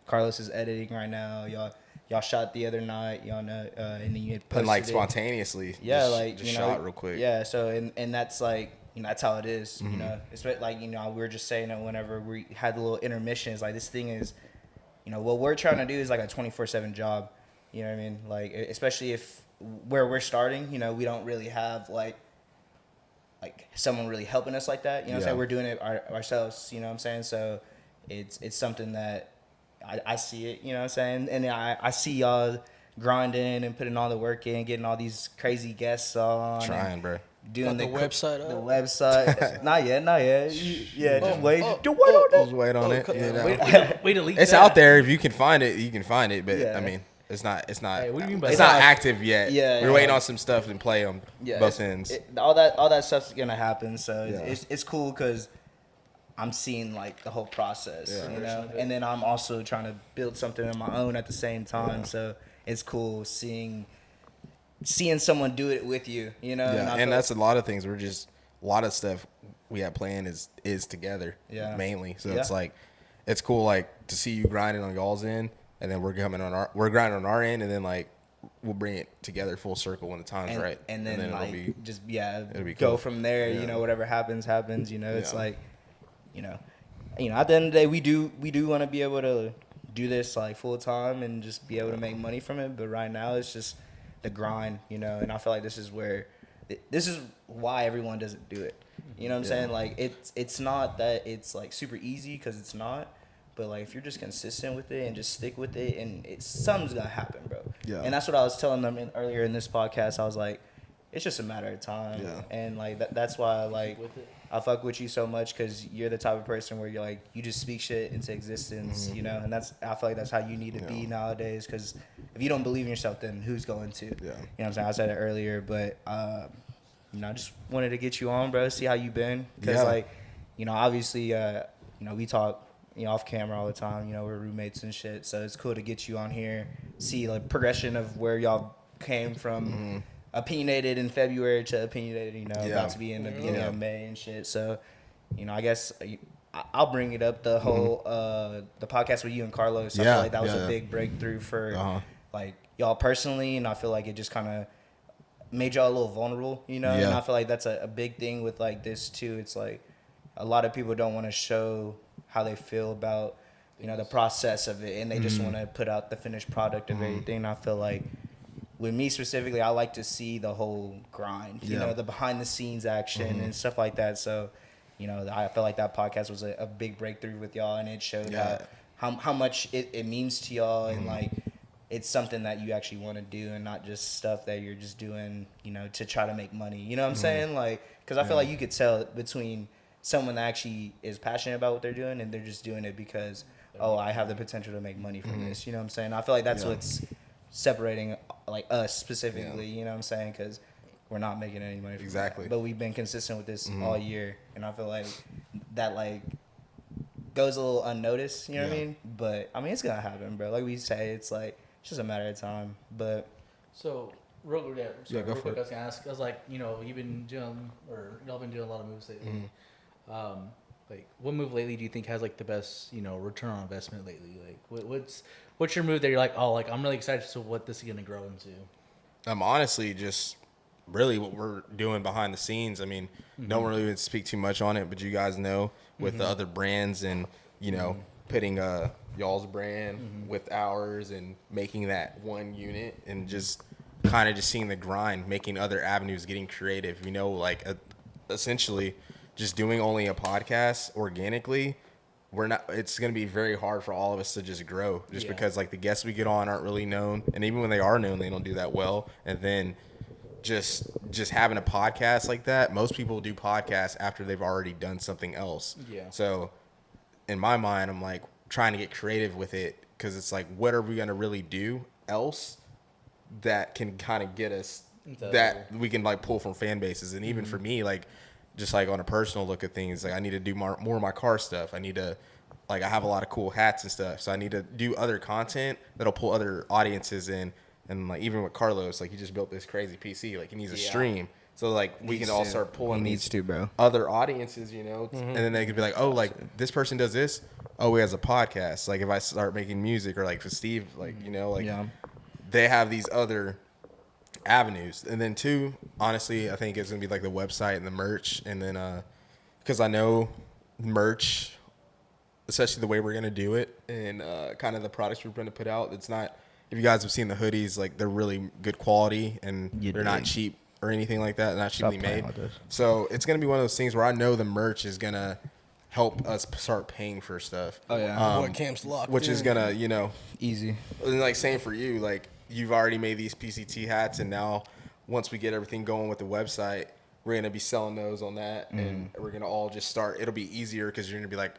Carlos is editing right now. Y'all shot the other night. Y'all know, and then you had posted And like it. spontaneously, Just shot real quick. Yeah, so and that's like that's how it is. It's like we were just saying it whenever we had the little intermission. It's like this thing is, what we're trying to do is like a 24/7 job. You know what I mean? Like especially if where we're starting, we don't really have like like someone really helping us like that. You know what I'm Yeah. saying? We're doing it ourselves. You know what I'm saying? So it's something that I see it. You know what I'm saying? And I see y'all grinding and putting all the work in, getting all these crazy guests on. and Trying, bro. Doing Got the website The up? website. Not yet. Yeah, just wait. oh, Just wait on Just wait on it. okay. You know? Way to leak It's that. out there. If you can find it, you can find it. But Yeah. I mean, it's not. Hey, what do you mean by it's that? not active yet. Yeah, we're yeah. waiting on some stuff and play on Yeah, both ends. all that stuff's gonna happen. So Yeah. it's cool because I'm seeing like the whole process, Yeah. you know, and then I'm also trying to build something of my own at the same time. Yeah. So it's cool seeing someone do it with you, you know. Yeah, I and feel- that's a lot of things. We're just a lot of stuff we have planned is together. Yeah. Mainly. So Yeah. it's like it's cool like to see you grinding on y'all's end, and then we're grinding on our end, and then like we'll bring it together full circle when the time's and, right, and then it'll like be it'll be go cool. from there. Yeah. You know, whatever happens. You know, it's Yeah. like, you know, at the end of the day, we do want to be able to do this like full time and just be able to make money from it. But right now, it's just the grind, you know. And I feel like this is why everyone doesn't do it. You know what I'm saying? Like it's not that it's like super easy, because it's not. But like if you're just consistent with it and just stick with it, and something's gonna happen, bro. Yeah. And that's what I was telling them earlier in this podcast. I was like, it's just a matter of time. Yeah. And like that's why like With it. I fuck with you so much, because you're the type of person where you're like, you just speak shit into existence, you know. And I feel like that's how you need to be Yeah. nowadays. Because if you don't believe in yourself, then who's going to? Yeah. You know what I'm saying? I said it earlier, but you know, I just wanted to get you on, bro. See how you been, because Yeah. like, you know, obviously, you know, we talk, you know, off camera all the time. You know, we're roommates and shit, so it's cool to get you on here, see like progression of where y'all came from, opinionated in February to opinionated, you know, Yeah. about to be in the beginning Yeah. of May and shit. So, you know, I guess I'll bring it up, the whole the podcast with you and Carlos. I Yeah, feel like that was yeah. a big breakthrough for Uh-huh. like y'all personally, and I feel like it just kind of made y'all a little vulnerable, you know. And Yeah. I feel like that's a big thing with like this too. It's like a lot of people don't want to show how they feel about, you know, the process of it, and they just want to put out the finished product of everything. And I feel like with me specifically, I like to see the whole grind, you Yeah. know, the behind the scenes action and stuff like that. So, you know, I feel like that podcast was a big breakthrough with y'all, and it showed Yeah. how much it means to y'all, and like it's something that you actually want to do, and not just stuff that you're just doing, you know, to try to make money. You know what I'm saying? Like, because I feel like you could tell between someone that actually is passionate about what they're doing, and they're just doing it because, oh, I have the potential to make money from this. You know what I'm saying? I feel like that's Yeah. what's separating like us specifically. You know what I'm saying? Because we're not making any money from Exactly. that. But we've been consistent with this all year, and I feel like that like goes a little unnoticed. You know what I Yeah. mean? But I mean, it's gonna happen, bro. Like we say, it's like it's just a matter of time. But So, real quick, Yeah, go real for quick, it. I was gonna ask. I was like, you know, you've been doing, or y'all been doing a lot of moves lately. Like, what move lately do you think has like the best, you know, return on investment lately? Like, what's your move that you're like, oh, like I'm really excited to what this is gonna grow into? Honestly just really what we're doing behind the scenes. I mean, don't really even speak too much on it, but you guys know with the other brands, and you know, putting y'all's brand with ours and making that one unit, and just kind of just seeing the grind, making other avenues, getting creative, you know, like essentially just doing only a podcast organically. It's going to be very hard for all of us to just grow, just Yeah. because like the guests we get on aren't really known, and even when they are known, they don't do that well. And then just having a podcast like that, most people do podcasts after they've already done something else. Yeah. So in my mind, I'm like trying to get creative with it, because it's like, what are we going to really do else that can kind of get us that we can like pull from fan bases. And even for me, like just like on a personal look at things, like I need to do more of my car stuff. I need to, like, I have a lot of cool hats and stuff, so I need to do other content that'll pull other audiences in. And like even with Carlos, like he just built this crazy PC, like he needs a stream, so like we can all start pulling these bro. other audiences, you know, and then they could be like, oh, like this person does this, oh, he has a podcast. Like if I start making music, or like for Steve, like, you know, like they have these other avenues. And then two, honestly, I think it's gonna be like the website and the merch. And then because I know merch, especially the way we're gonna do it, and kind of the products we're gonna put out, it's not, if you guys have seen the hoodies, like they're really good quality, and they're not cheap or anything like that, not Stop cheaply playing made. with this. So it's gonna be one of those things where I know the merch is gonna help us start paying for stuff. Oh yeah, Um, Camp's locked which is gonna, you know, easy. and like same for you. Like you've already made these PCT hats, and now once we get everything going with the website, we're gonna be selling those on that, and we're gonna all just start. It'll be easier because you're gonna be like,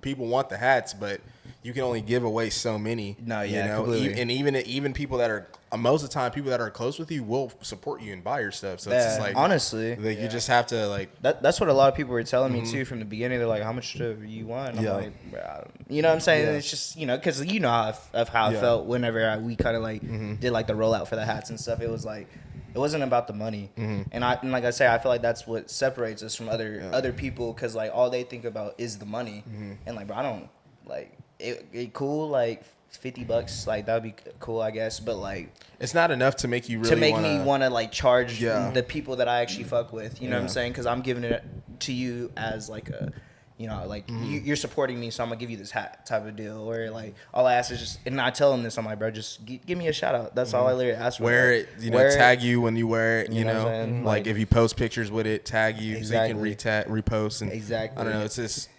people want the hats, but you can only give away so many. No, you yeah, know? completely. And even people that are most of the time people that are close with you will support you and buy your stuff. So it's just like honestly, like you just have to like that's what a lot of people were telling me too from the beginning. They're like, "How much do you want?" And I'm Yeah. like, "Bro, I don't-" you know what I'm saying? Yeah. It's just because you know how I Yeah. felt whenever we kind of like did like the rollout for the hats and stuff. It was like it wasn't about the money, and like I say, I feel like that's what separates us from other people because like all they think about is the money, and like, bro, I don't like it cool like $50 like that would be cool I guess, but like it's not enough to make you really to make wanna, me want to like charge Yeah. the people that I actually fuck with, you know what I'm Yeah. saying? Because I'm giving it to you as like a, you know, like you're supporting me, so I'm gonna give you this hat type of deal. Or like all I ask is just, and I tell them this, I'm like, bro, just give me a shout out. That's all I literally ask for. wear Like, it, you know, wear tag you when you wear it, you know know, what I'm saying? like Like- if you post pictures with it, tag you so you can Exactly. repost and Exactly. I don't know. It's just,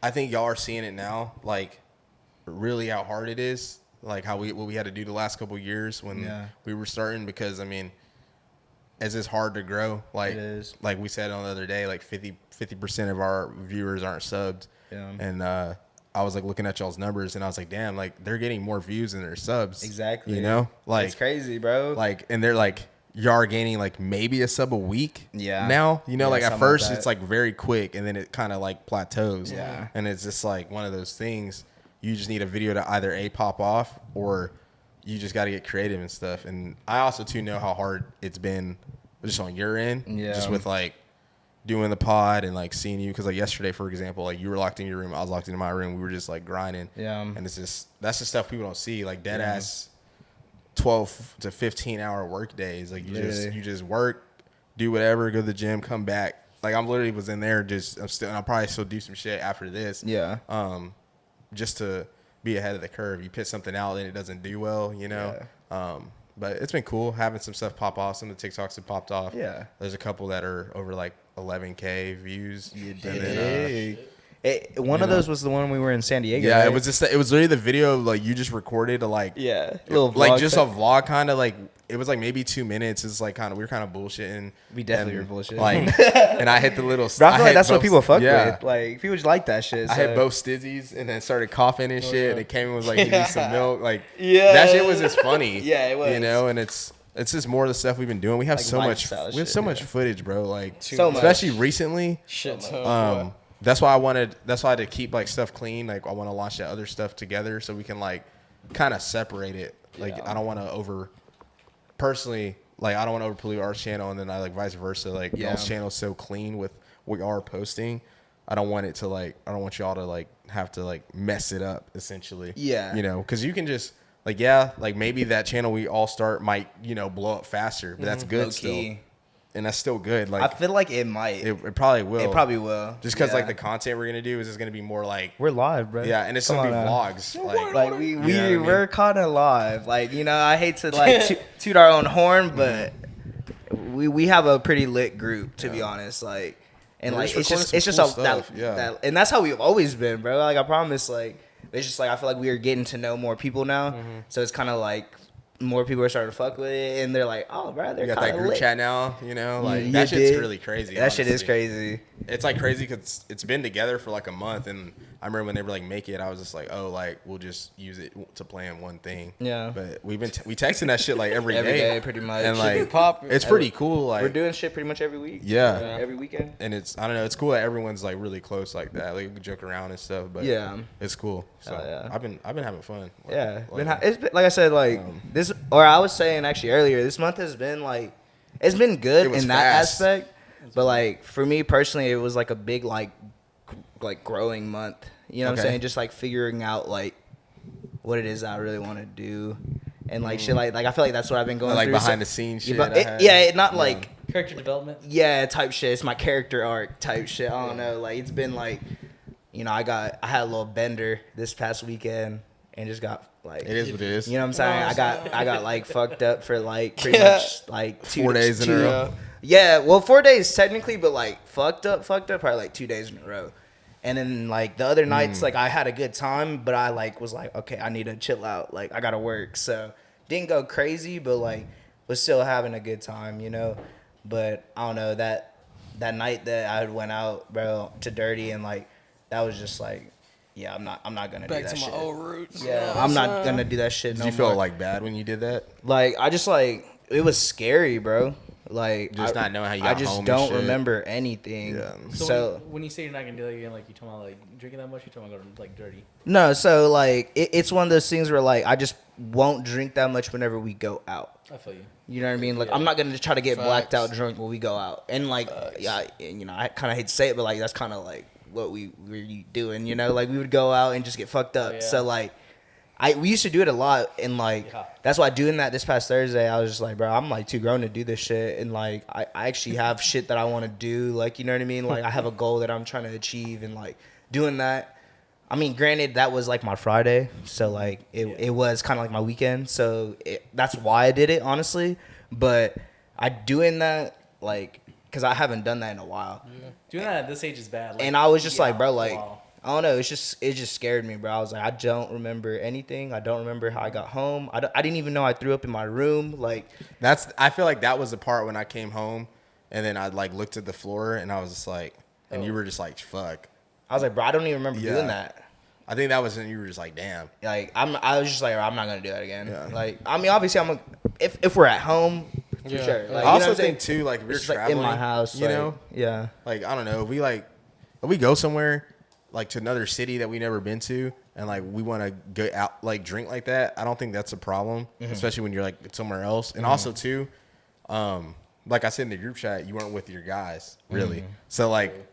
I think y'all are seeing it now, like really how hard it is, like what we had to do the last couple of years when Yeah. we were starting. Because I mean, as it's hard to grow, like It is. like we said on the other day, like 50% of our viewers aren't subbed, Yeah. and I was like looking at y'all's numbers and I was like, damn, like they're getting more views than their subs. Exactly. You know, like it's crazy, bro. like, and they're like, y'all are gaining like maybe a sub a week. Yeah. Now, you know, Yeah, like at something like first that. it's like very quick and then it kind of like plateaus. Yeah. And it's just like one of those things. You just need a video to either A, pop off, or you just got to get creative and stuff. And I also too know how hard it's been just on your end. Yeah. Just with like doing the pod and like seeing you. Cause like yesterday, for example, like you were locked in your room. I was locked in my room. We were just like grinding. Yeah. And it's just, that's the stuff people don't see. Like dead ass 12 to 15 hour work days. Like Literally. you just work, do whatever, go to the gym, come back. Like I'm literally was in there and I'll probably still do some shit after this. Yeah. Just to be ahead of the curve. You put something out and it doesn't do well, you know? But it's been cool having some stuff pop off. Some of the TikToks have popped off. Yeah. There's a couple that are over like 11K views. You And did. then, One of those was the one we were in San Diego. yeah, right? it was literally the video like you just recorded to like Yeah. Little like vlog just type. a vlog kind of like it was like maybe 2 minutes. It's like kind of we were kind of bullshitting. We definitely and, were bullshitting. Like, and I hit the little. But I feel like hit that's what both- people fuck yeah. with. Like people just like that shit. I so- had both stizzies and then started coughing and shit. And it came and was like, "You need some milk." Like, Yeah. that shit was just funny. Yeah, it was. You know, and it's just more of the stuff we've been doing. We have Like so much. lifestyle We have shit, so much yeah. footage, bro. Like, So much. especially recently. Shit ton. That's why I had to keep like stuff clean. Like, I want to launch that other stuff together so we can like kind of separate it. Like, Yeah. I don't want to personally, like, I don't want to overpollute our channel, and then I like vice versa. Like, Yeah. y'all's channel is so clean with what y'all are posting. I don't want y'all to like have to like mess it up essentially. Yeah. You know, because you can just like, yeah, like maybe that channel we all start might, you know, blow up faster, but that's good still. Low-key. And that's still good. I Like, feel like it might. it probably will. It probably will. Just because like Yeah. the content we're gonna do is just gonna be more like, we're live, bro. yeah, and it's Come gonna be on now. vlogs. Like we You know what I mean? we're kind of live. Like, you know, I hate to like toot our own horn, but we have a pretty lit group, to be honest. Like, and We're like just it's just recording some a, cool that, stuff, yeah. that, and that's how we've always been, bro. Like I promise, like it's just like I feel like we are getting to know more people now, so it's kind of like more people are starting to fuck with it, and they're like, oh, bro, they're You got kind that of group lit. chat now, you know, like You that shit's dig? really crazy. That shit is honestly. crazy. It's like crazy because it's been together for like a month, and I remember when they were like make it, I was just like, oh, like we'll just use it to plan one thing. Yeah. But we texting that shit like every Every day, day, pretty much. and Should like be popping. it's pretty cool. Like We're doing shit pretty much every week. Yeah. Every weekend. and it's I don't know, it's cool that everyone's like really close like that. Like we can joke around and stuff, but Yeah. it's cool. So Hell yeah. I've been having fun. Like, Yeah, like, it's been, like I said, like this, or I was saying actually earlier, this month has been like, it's been good It was in that fast. aspect, but like for me personally, it was like a big like growing month. You know what I'm Okay. saying? Just like figuring out like what it is I really want to do, and like shit like I feel like that's what I've been going like through. behind the scenes shit. But I had. not like Character development. type shit. It's my character arc type shit. I don't know. Like it's been like, you know, I had a little bender this past weekend and just got Like It is what it is. You know what I'm saying? I got like fucked up for like pretty much like 4 days in a row. Yeah, well, 4 days technically, but like fucked up, probably like 2 days in a row. And then like the other nights, like I had a good time, but I like was like, okay, I need to chill out. Like I gotta work, so didn't go crazy, but like was still having a good time, you know. But I don't know that night that I went out, bro, to Dirty, and like that was just like, yeah, I'm not gonna do Back that to my shit. old roots. Yeah, I'm not gonna do that shit. Did no you feel more. like bad when you did that? Like I just like it was scary, bro. Like Just not knowing how you got I just home and don't shit. remember anything. Yeah. So when you say you're not gonna do that again, like you talking about like drinking that much, you talking about going like dirty. no, so like it's one of those things where like I just won't drink that much whenever we go out. I feel you. You know what I mean? Like Yeah. I'm not gonna try to get blacked Facts. out drunk when we go out. And like yeah, and, you know, I kind of hate to say it, but like that's kind of like what we were doing. You know, like we would go out and just get fucked up. Oh, yeah. So like we used to do it a lot, and like Yeah. that's why doing that this past Thursday, I was just like, bro, I'm like too grown to do this shit, and like I actually have shit that I want to do, like you know what I mean? Like I have a goal that I'm trying to achieve, and like doing that. I mean, granted, that was like my Friday, so like it was kind of like my weekend, so that's why I did it, honestly. But I doing that like because I haven't done that in a while, Doing that at this age is bad. Like, and I was just yeah, like, bro, like. wow. I don't know. It just scared me, bro. I was like, I don't remember anything. I don't remember how I got home. I didn't even know I threw up in my room. Like, I feel like that was the part when I came home, and then I like looked at the floor, and I was just like, and you were just like, fuck. I was like, bro, I don't even remember Yeah. doing that. I think that was when you were just like, damn. Like, I was just like, I'm not gonna do that again. Yeah. Like, I mean, obviously, if we're at home, for Yeah. sure. Like, you know I what also I'm saying? think too, like if you're It's just, like, traveling in my house, you like, know, yeah, like I don't know, if we go somewhere like to another city that we never been to, and like we want to go out like drink like that, I don't think that's a problem, especially when you're like somewhere else. And also too, like I said in the group chat, you weren't with your guys really, so like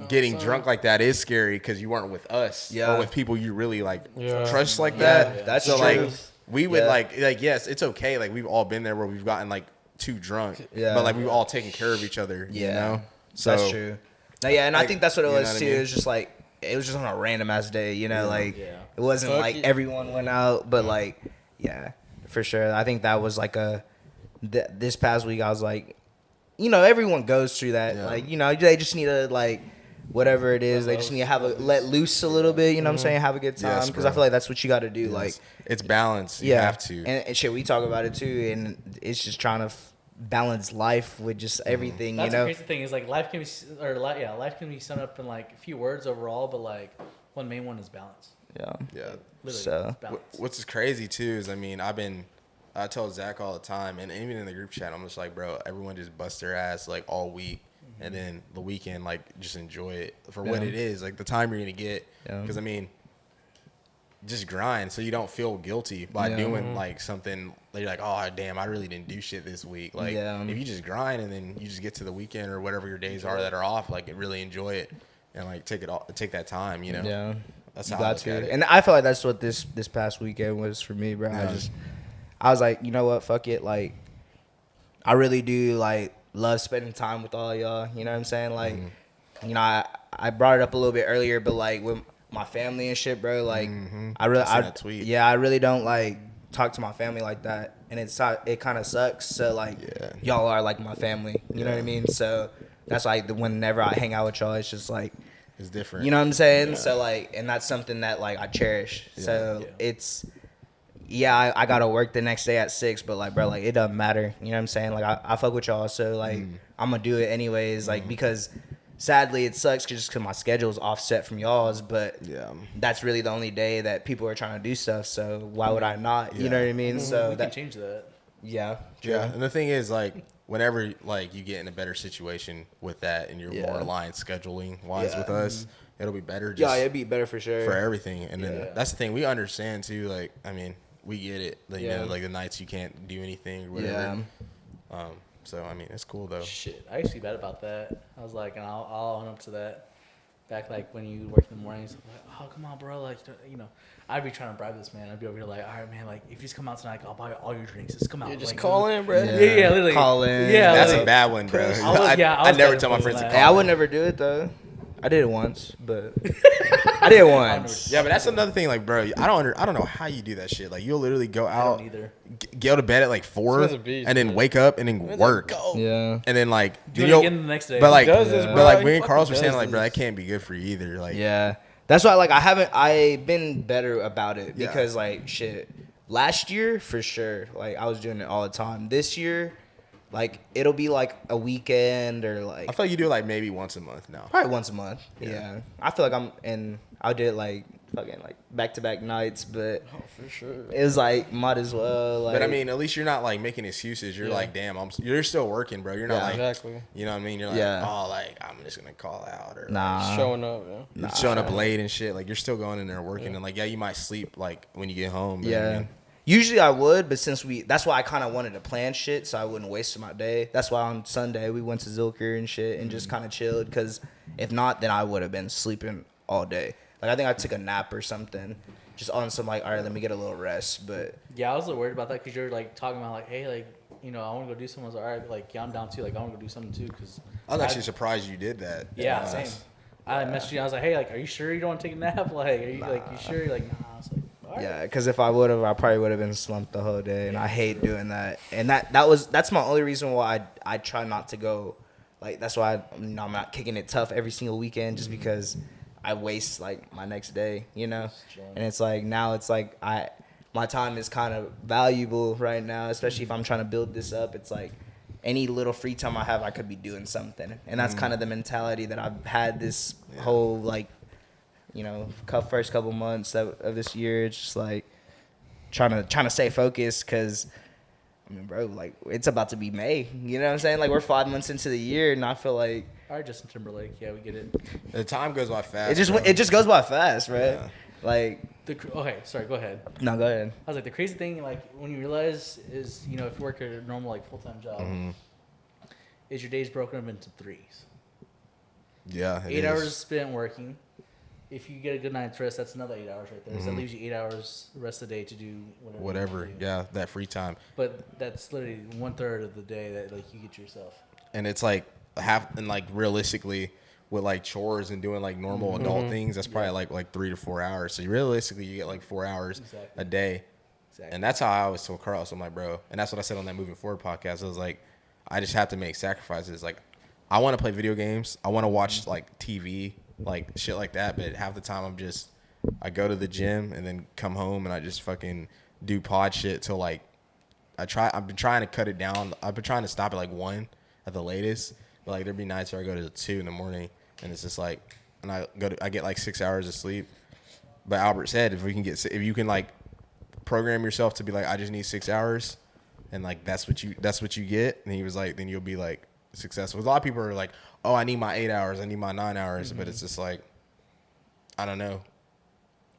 getting drunk like that is scary because you weren't with us Yeah. or with people you really like Yeah. trust like Yeah, that. that's so true. like we would Yeah. like yes, it's okay. Like we've all been there where we've gotten like too drunk, Yeah. but like we've all taken care of each other. yeah. You know, That's true. No, yeah, and I like, think that's what it you know was what I too. mean? It was just like it was just on a random ass day, you know, like Yeah. it wasn't Fuck like yeah. everyone went out, but like yeah, for sure. I think that was like this past week. I was like, you know, everyone goes through that. Yeah. Like, you know, they just need to like whatever it is, they just need to have let loose a little bit. You know what I'm saying? Have a good time Yes, because I bro. feel like that's what you got to do. Yes. Like it's balance. You yeah, have to. and shit. We talk about it too, and it's just trying to balance life with just everything. That's You the know? crazy thing is like life can be life can be summed up in like a few words overall, but like one main one is balance. Yeah. Yeah. Literally, So- it's balance. What's crazy too is I mean I tell Zach all the time, and even in the group chat, I'm just like, bro, everyone just bust their ass like all week, and then the weekend like just enjoy it for what Yeah. it is, like the time you're gonna get. Yeah. Because I mean, just grind so you don't feel guilty by Yeah. doing like something that you're like, oh damn, I really didn't do shit this week. Like Yeah. if you just grind and then you just get to the weekend or whatever your days are that are off, like really enjoy it and like take that time, you know. Yeah. That's You how I got look at to. it. And I feel like that's what this past weekend was for me, bro. Yeah. I was like, you know what, fuck it. Like, I really do like love spending time with all y'all. You know what I'm saying? Like, Mm-hmm. you know, I brought it up a little bit earlier, but like with my family and shit, bro. Like, I really, I seen that tweet. yeah, I really don't like talk to my family like that, and it kind of sucks. So like, Yeah. y'all are like my family. You know what I mean? So that's like whenever I hang out with y'all, it's just like. It's different. You know what I'm saying? So like, and that's something that like I cherish. So Yeah. it's, yeah, I gotta work the next day at 6, but like, bro, like it doesn't matter. You know what I'm saying? Like I fuck with y'all, so like I'm gonna do it anyways. Like because sadly it sucks just because my schedule is offset from y'all's, but Yeah. that's really the only day that people are trying to do stuff. So why would I not? You know Yeah. what I mean? So we can that change that. yeah, Yeah, and the thing is, like, whenever like you get in a better situation with that, and you're Yeah. more aligned scheduling wise Yeah. with us, it'll be better. yeah, Just it'd be better for sure. for everything. And then Yeah. that's the thing we understand too. Like, I mean, we get it. Like, you Yeah. know, like the nights you can't do anything or whatever. Yeah. So I mean, it's cool though. Shit, I used to be bad about that. I was like, and I'll own up to that. Back like when you work in the mornings, I'm like, oh come on, bro, like you know, I'd be trying to bribe this man. I'd be over here like, all right, man, like if you just come out tonight, I'll buy all your drinks. Just come out. Yeah, just like, call in, bro. Yeah, yeah, literally. Call in. Yeah, That's literally. a bad one, bro. I was I getting never tell my put friends in to that. call. Hey, I in. would never do it though. I did it once, but I did it once. Yeah, but that's another thing. Like, bro, I don't know how you do that shit. Like, you'll literally go I out, don't either. go to bed at like 4, This man's a beast, and then man. wake up and then work, Yeah. and then like Do then it you'll- again the next day. But like, does this, but bro. like He me and fucking Carlos were saying, does like, bro, this. that can't be good for you either. Like, Yeah. That's why, like, I've been better about it Yeah. because, like, shit, last year, for sure, like, I was doing it all the time. This year, like, it'll be, like, a weekend or, like, I feel like you do it like maybe once a month now. probably once a month. Yeah. Yeah. I feel like I did, like, fucking, like, back-to-back nights, but Oh, for sure. it was, like, might as well, like. But I mean, at least you're not like making excuses. You're Yeah. like, damn, you're still working, bro. You're not Yeah. like, Exactly. you know what I mean? You're like, Yeah. oh, like I'm just gonna call out or Nah. Showing up, yeah. you're showing up late and shit. Like you're still going in there working and like, yeah, you might sleep like when you get home. But, I Yeah. mean, Usually I would, but that's why I kind of wanted to plan shit so I wouldn't waste my day. That's why on Sunday we went to Zilker and shit and just kind of chilled. Because if not, then I would have been sleeping all day. Like I think I took a nap or something, just on some like, all right, let me get a little rest. But Yeah, I was a little worried about that because you're like talking about like, hey, like, you know, I want to go do something. I was like, all right, like, yeah, I'm down too. Like, I want to go do something too. Cause I was actually surprised you did that. yeah, Uh, same. I messaged you. I was like, hey, like, are you sure you don't want to take a nap? Like, are you like, you sure? You're like, nah. I was like, all right. yeah, because if I would have, I probably would have been slumped the whole day, and I hate doing that. And that's my only reason why I try not to go. Like that's why I'm not kicking it tough every single weekend, just because I waste like my next day, you know. And it's like now it's like my time is kind of valuable right now, especially if I'm trying to build this up. It's like any little free time I have, I could be doing something, and that's kind of the mentality that I've had this whole like, you know, first couple months of this year. It's just like trying to stay focused because. I mean, bro, like it's about to be May. You know what I'm saying? Like we're 5 months into the year, and I feel like All right, Justin Timberlake. Yeah, we get it. The time goes by fast. it just goes by fast, right? Yeah. Like Okay, sorry. Go ahead. no, go ahead. I was like, the crazy thing, like, when you realize is, you know, if you work a normal, like, full-time job, is your days broken up into threes. Yeah. it 8 is. hours spent working. If you get a good night's rest, that's another 8 hours right there. So that leaves you 8 hours the rest of the day to do whatever. Whatever. You want to do. Yeah, that free time. But that's literally 1/3 of the day that, like, you get to yourself. And it's like and like realistically with like chores and doing like normal adult things, that's probably like 3 to 4 hours. So realistically you get like 4 hours Exactly. a day. Exactly. And that's how I always told Carlos. I'm like, bro, and that's what I said on that Moving Forward podcast. I was like, I just have to make sacrifices. Like, I want to play video games. I want to watch like TV, like shit like that. But half the time I go to the gym and then come home and I just fucking do pod shit till like, I've been trying to cut it down. I've been trying to stop at like 1 at the latest. But like there'd be nights where I go to 2 in the morning and it's just like, and I get like 6 hours of sleep. But Albert said if you can like program yourself to be like, I just need 6 hours, and like that's what you get, and he was like, then you'll be like successful. A lot of people are like, oh, I need my 8 hours, I need my 9 hours, but it's just like, I don't know.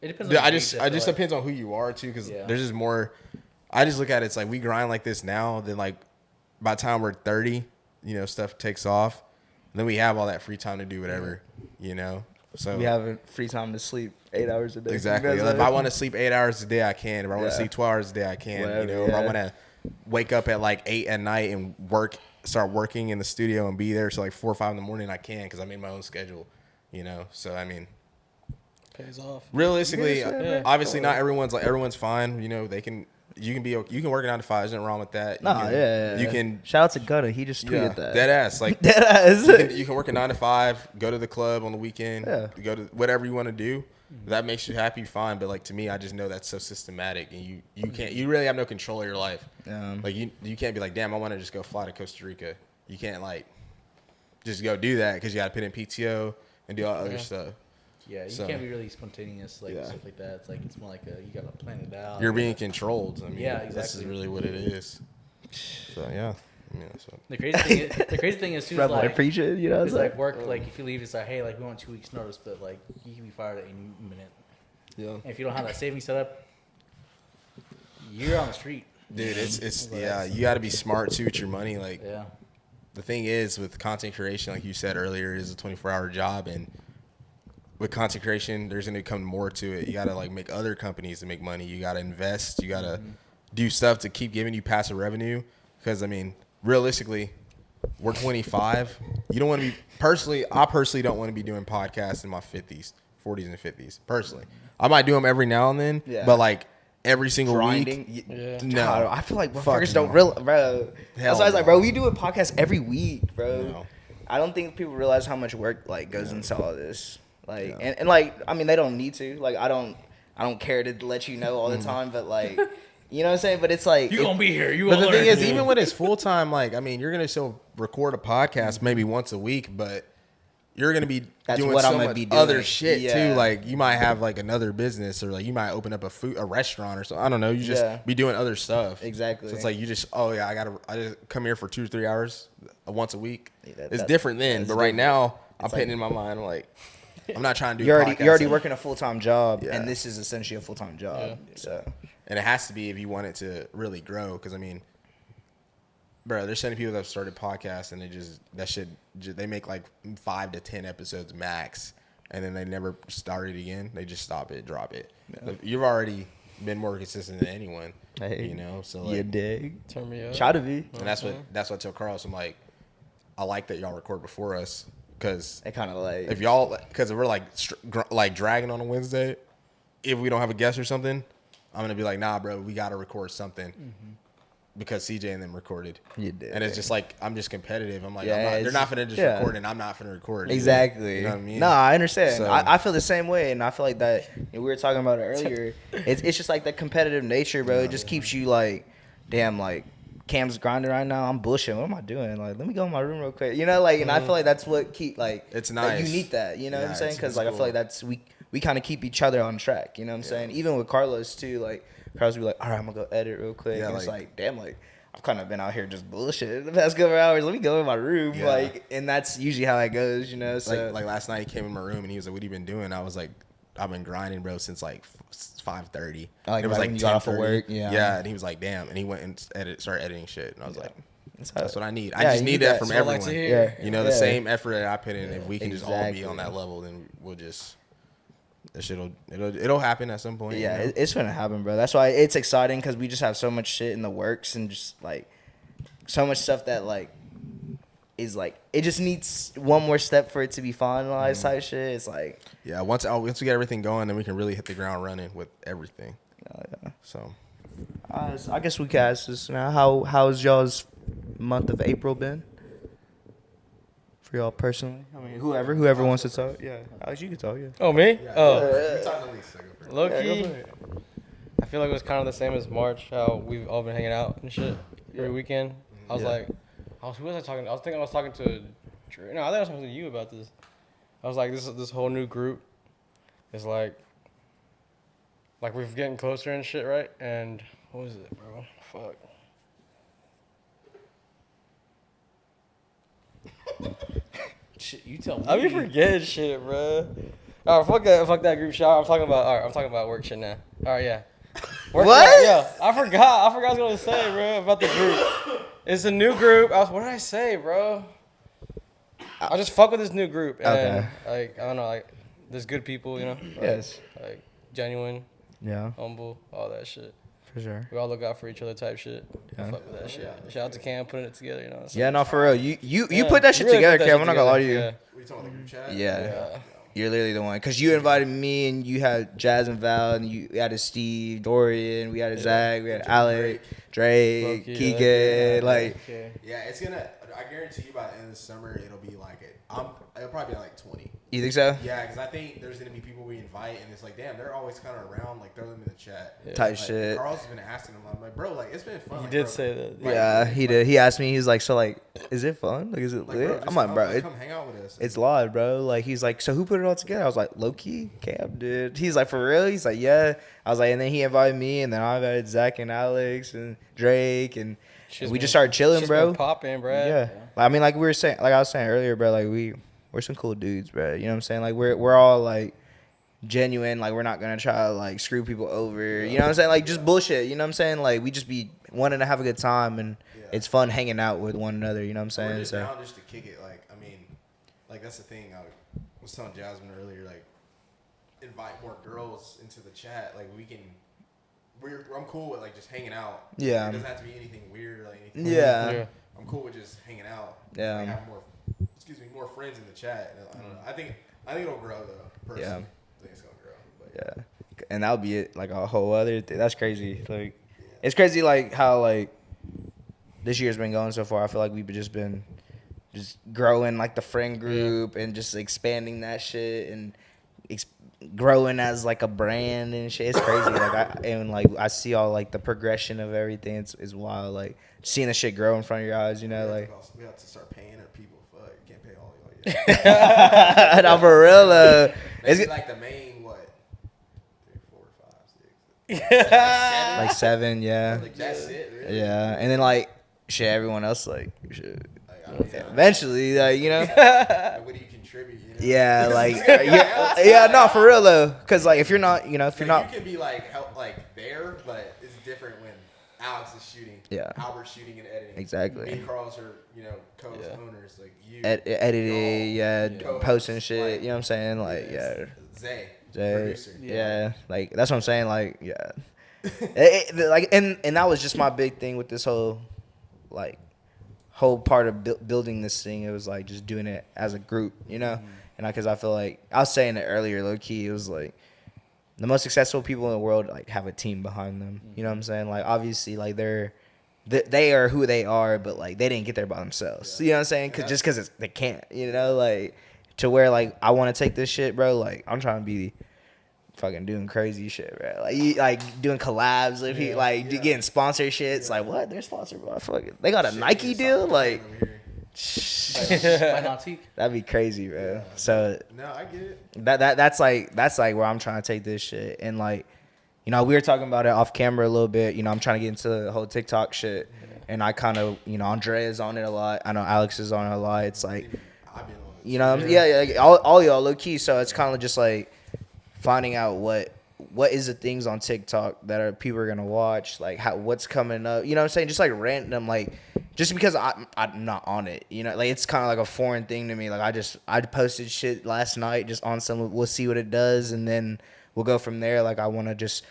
It depends Yeah, on I the just age, I feel like. depends on who you are too, because Yeah. there's just more. I just look at it, it's like we grind like this now, then like by the time we're 30, you know, stuff takes off, then we have all that free time to do whatever, you know. So We have free time to sleep 8 hours a day. exactly. You guys If I want to sleep 8 hours a day, I can. If I want to Yeah. sleep 12 hours a day, I can. Whatever, you know, if I yeah. want to wake up at like 8 at night and start working in the studio and be there till like 4 or 5 in the morning, I can because I made my own schedule. You know, so I mean, Pays off. realistically, Yeah. obviously not everyone's fine. You know, you can work 9 to 5. There's nothing wrong with that. Nah, you can, yeah. You can. Shout out to Gunna. He just tweeted that. Dead ass. Like Dead ass. you can work a 9 to 5, go to the club on the weekend, Yeah. go to whatever you want to do. That makes you happy, fine. But like to me, I just know that's so systematic, and you really have no control of your life. Like you can't be like, damn, I want to just go fly to Costa Rica. You can't like just go do that because you got to put in PTO and do all that other stuff. Yeah, you So- can't be really spontaneous, like, Yeah. stuff like that. It's like, it's more like you got to plan it out. You're being controlled. I mean, Yeah, This is exactly. really what it is. So yeah, I mean, that's what. The crazy thing is, too, is Red light like, preaching, you know what I'm it's saying? like work, like, if you leave, it's like, hey, like, we want 2 weeks notice, but, like, you can be fired at any minute. Yeah. And if you don't have that savings set up, you're on the street. Dude, it's yeah. You got to be smart too with your money. Like Yeah. the thing is with content creation, like you said earlier, it is a 24-hour job, and with content creation, there's gonna come more to it. You gotta like make other companies to make money. You gotta invest. You gotta do stuff to keep giving you passive revenue. Because I mean, realistically, we're 25. You don't want to be personally. I personally don't want to be doing podcasts in my 50s, 40s, and 50s. Personally, I might do them every now and then, Yeah. but like every single Grinding. week. Yeah. No, God, I feel like Fuck motherfuckers no. don't realize, bro. That's Hell why I was like, no. bro, we do a podcast every week, bro. No. I don't think people realize how much work like goes into all this. Like, and like, I mean, they don't need to. Like, I don't care to let you know all the time, but like, you know what I'm saying? But it's like, You gonna be here. You But gonna the thing learn. is, even when it's full time, like I mean, you're gonna still record a podcast maybe once a week, but you're gonna be That's doing what so I'm gonna much be doing. other shit Yeah. too. Like you might have like another business, or like you might open up a restaurant or something. I don't know. You just Yeah. be doing other stuff. Exactly. So it's like you just I just come here for 2 or 3 hours once a week. Yeah, It's that's- different then, that's but right different. now I'm It's putting like- in my mind like I'm not trying to do. you're podcasts already every- working a full time job, Yeah. and this is essentially a full time job. Yeah. So And it has to be if you want it to really grow. Because I mean, bro, there's so many people that have started podcasts and they make like 5 to 10 episodes max, and then they never start it again. They just stop it, drop it. But you've already been more consistent than anyone, hey, you know. So you like, dig? Turn me up. Try to be. and that's what I tell Carlos. I'm like, I like that y'all record before us because It kind of like if y'all, because if we're like dragging on a Wednesday, if we don't have a guest or something, I'm gonna be like, nah, bro, we gotta record something because CJ and them recorded. You did. And it's just like I'm just competitive. I'm like, Yeah, they're it's- not gonna just yeah. record, and I'm not gonna record. Exactly. You know what I mean? No, I understand. So- I feel the same way, and I feel like that. We were talking about it earlier. It's just like that competitive nature, bro. It just keeps you like, damn, like Cam's grinding right now. I'm bullshitting. What am I doing? Like, let me go in my room real quick. You know, like, and I feel like that's what keep like. It's like, nice. you need that. You know what Yeah, I'm saying? it's Because like I cool. feel like that's we kind of keep each other on track. You know what I'm saying? Even with Carlos too. Like Carlos will be like, all right, I'm gonna go edit real quick. Yeah, and it's like- like, damn, like. I've kind of been out here just bullshitting the past couple hours. Let me go in my room, Yeah. like, and that's usually how it goes, you know. So like last night he came in my room and he was like, "What have you been doing?" I was like, "I've been grinding, bro, since like 5:30." Like, it was right like when you got off of 10:30. work, yeah. Yeah, and he was like, "Damn," and he went and started editing shit, and I was like, "That's what I need. I Yeah, just you need need that that. from That's what I everyone. like to hear. Yeah. You know, the Yeah. same effort that I put in. If we can just all be Exactly. on that level, then we'll just the it'll happen at some point. Yeah, you know? it's gonna happen, bro. That's why it's exciting because we just have so much shit in the works and just like so much stuff that like is like it just needs one more step for it to be finalized type shit. It's like Yeah, once we get everything going, then we can really hit the ground running with everything. yeah. So I guess we can ask this now. How's y'all's month of April been for y'all personally? I mean, whoever wants to talk. Yeah, Alex, you can talk. Yeah. Oh, me? Oh, low Yeah, go key. for it. I feel like it was kind of the same as March, how we've all been hanging out and shit every weekend. I was like, who was I talking to? I was talking to Dre. No, I think I was talking to you about this. I was like, this whole new group is like we're getting closer and shit, right? And what was it, bro? Fuck. Shit, you tell me. I be forgetting shit, bro. All right, fuck that group shot. I'm talking about work shit now. All right, yeah. Work What? shit, yeah, I forgot what I was gonna say, bro, about the group. It's a new group. What did I say, bro? I just fuck with this new group, and Okay. like I don't know, like there's good people, you know. Like, Yes. Like genuine, Yeah, humble, all that shit. for sure. We all look out for each other, type shit. I Yeah. fuck with that shit. Shout out to Cam putting it together, you know. So, Yeah, no, for real. You yeah, put that shit really together, put that Cam. shit I'm not gonna lie to you. together, we talking about the group chat? Yeah. Yeah. You're literally the one. Because you invited me, and you had Jazz and Val, and you added Steve, Dorian, we had Zach, we had Alec, Drake, Low-key, Keegan. Like, Okay. Yeah, it's gonna. I guarantee you by the end of the summer, it'll be like it. It'll probably be like 20. you think so? Yeah, because I think there's gonna be people we invite, and it's like, damn, they're always kind of around. Like, throw them in the chat. Type Like, shit. Carl's been asking them. I'm like, bro, like it's been fun. He Like, did bro, say that. like, Yeah, he did. He asked me, he's like, so, like, is it fun? Like, is it Like, lit? bro, just I'm like, come, bro, like, come hang out with us. it's live, bro. Like, he's like, so who put it all together? I was like, low key, Cam, dude. He's like, for real? He's like, yeah. I was like, and then he invited me, and then I invited Zach and Alex and Drake, and She's we been- just started chilling, she's bro. been popping, bro. Yeah. Like, I mean, like we were saying, like I was saying earlier, bro. Like we're some cool dudes, bro. You know what I'm saying? Like we're all like genuine. Like we're not gonna try to like screw people over. You know what I'm saying? Like just bullshit. You know what I'm saying? Like we just be wanting to have a good time, and it's fun hanging out with one another. You know what I'm We're saying? just So down just to kick it. Like, I mean, like that's the thing. I was telling Jasmine earlier. Like, invite more girls into the chat. Like, we can. I'm cool with like just hanging out. Yeah. It doesn't have to be anything weird or like anything. yeah. I'm cool with just hanging out. Yeah. Like, have more friends in the chat. I don't know. I think it'll grow though. Personally. Yeah. I think it's gonna grow. But Yeah, and that'll be it. Like a whole other thing. That's crazy. Like, it's crazy. Like how like this year's been going so far. I feel like we've just been just growing like the friend group and just expanding that shit and growing as like a brand and shit. It's crazy. Like I see all like the progression of everything. It's wild. Like seeing the shit grow in front of your eyes. You know, like. We have to start paying our people. Fuck, you can't pay all y'all yet. No, for real. It's like the main what? 3, 4, 5, 6. Like 7, yeah. Like that's it. Really? Yeah, and then like shit, everyone else like shit. Like, I don't know. Eventually, like you know. Like, what do you contribute? You know? Yeah, like yeah, no, for real though, because like if you're not, you know, if you're not, you can be like help like there, but it's different when Alex is shooting. Yeah. Albert's shooting and editing. Exactly. Me and Carl's are co-owners like you. editing, yeah, co-hosts, posting shit. like, You know what I'm saying? Like Zay, Jay, producer. yeah, like that's what I'm saying. Like like and that was just my big thing with this whole part of building this thing. It was like just doing it as a group, you know. And because I feel like I was saying it earlier, low key, it was like the most successful people in the world like have a team behind them. You know what I'm saying? Like obviously, like they are who they are, but like they didn't get there by themselves. You know what I'm saying? Just because they can't. You know, like to where like I want to take this shit, bro. Like I'm trying to be fucking doing crazy shit, bro. Like doing collabs with people, getting sponsorships. Like what? They're sponsored by fucking. They got a Nike deal, like. By Nautique. That'd be crazy, bro. Yeah. So No, I get it. that's like where I'm trying to take this shit. And like, you know, we were talking about it off camera a little bit. You know, I'm trying to get into the whole TikTok shit. And I kind of, you know, Andrea's on it a lot. I know Alex is on it a lot. It's like, I've been on it. you know, like all y'all low key. So it's kind of just like finding out what is the things on TikTok that people are gonna watch, like what's coming up. You know what I'm saying? Just like random, like just because I'm not on it. You know, like it's kind of like a foreign thing to me. Like I posted shit last night just on some. We'll see what it does, and then we'll go from there. Like I want to just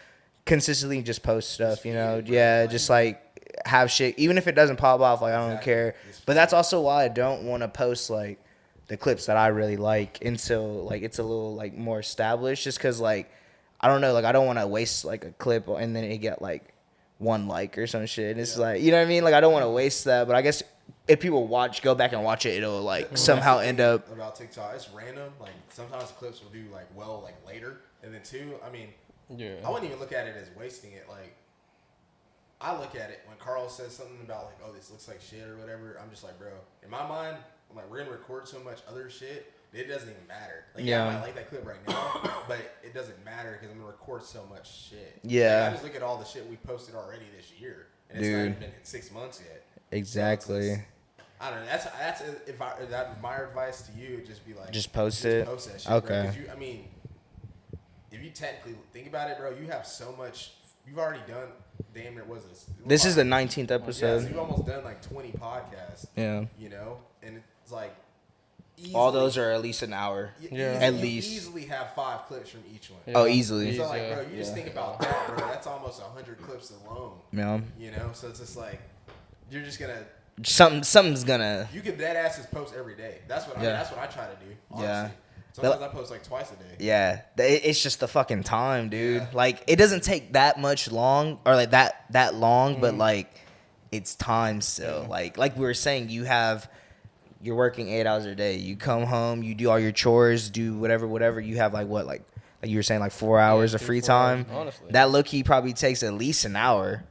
consistently just post stuff. You know, just like have shit, even if it doesn't pop off. Like I don't care. But that's also why I don't want to post like the clips that I really like until like it's a little like more established. Just because like I don't know, like I don't want to waste like a clip and then it get like 1 like or some shit. And it's like, you know what I mean? Like I don't want to waste that. But I guess if people go back and watch it, it'll like somehow end up. About TikTok, it's random. Like sometimes clips will do like later, and then 2. I mean, I wouldn't even look at it as wasting it. Like I look at it when Carl says something about like, oh, this looks like shit or whatever. I'm just like, bro, in my mind, I'm like, we're gonna record so much other shit. It doesn't even matter. Like, I might like that clip right now, but it doesn't matter because I'm gonna record so much shit. Yeah. Like, I just look at all the shit we posted already this year, and it's not even been 6 months yet. Exactly. So I don't know. That's my advice to you. Just be like, just post it. Post that shit, okay. Bro, I mean, if you technically think about it, bro, you have so much. You've already done. Damn, it was this. This is the 19th episode. Yeah, so you've almost done like 20 podcasts. Yeah. You know, and it's like. Easily, all those are at least an hour. At least. You easily have 5 clips from each one. Yeah. Oh, easily. So like, bro, you just think about that, bro. That's almost 100 clips alone. Yeah. You know, so it's just like you're just gonna. Something's gonna. You could dead ass just post every day. That's what that's what I try to do. Honestly. Yeah. Sometimes I post like twice a day. Yeah, it's just the fucking time, dude. Yeah. Like it doesn't take that much long or like that long, but like it's time still. Yeah. Like we were saying, you're working 8 hours a day. You come home, you do all your chores, do whatever. You have like you were saying, like 4 hours of free time. Honestly, that low key probably takes at least an hour.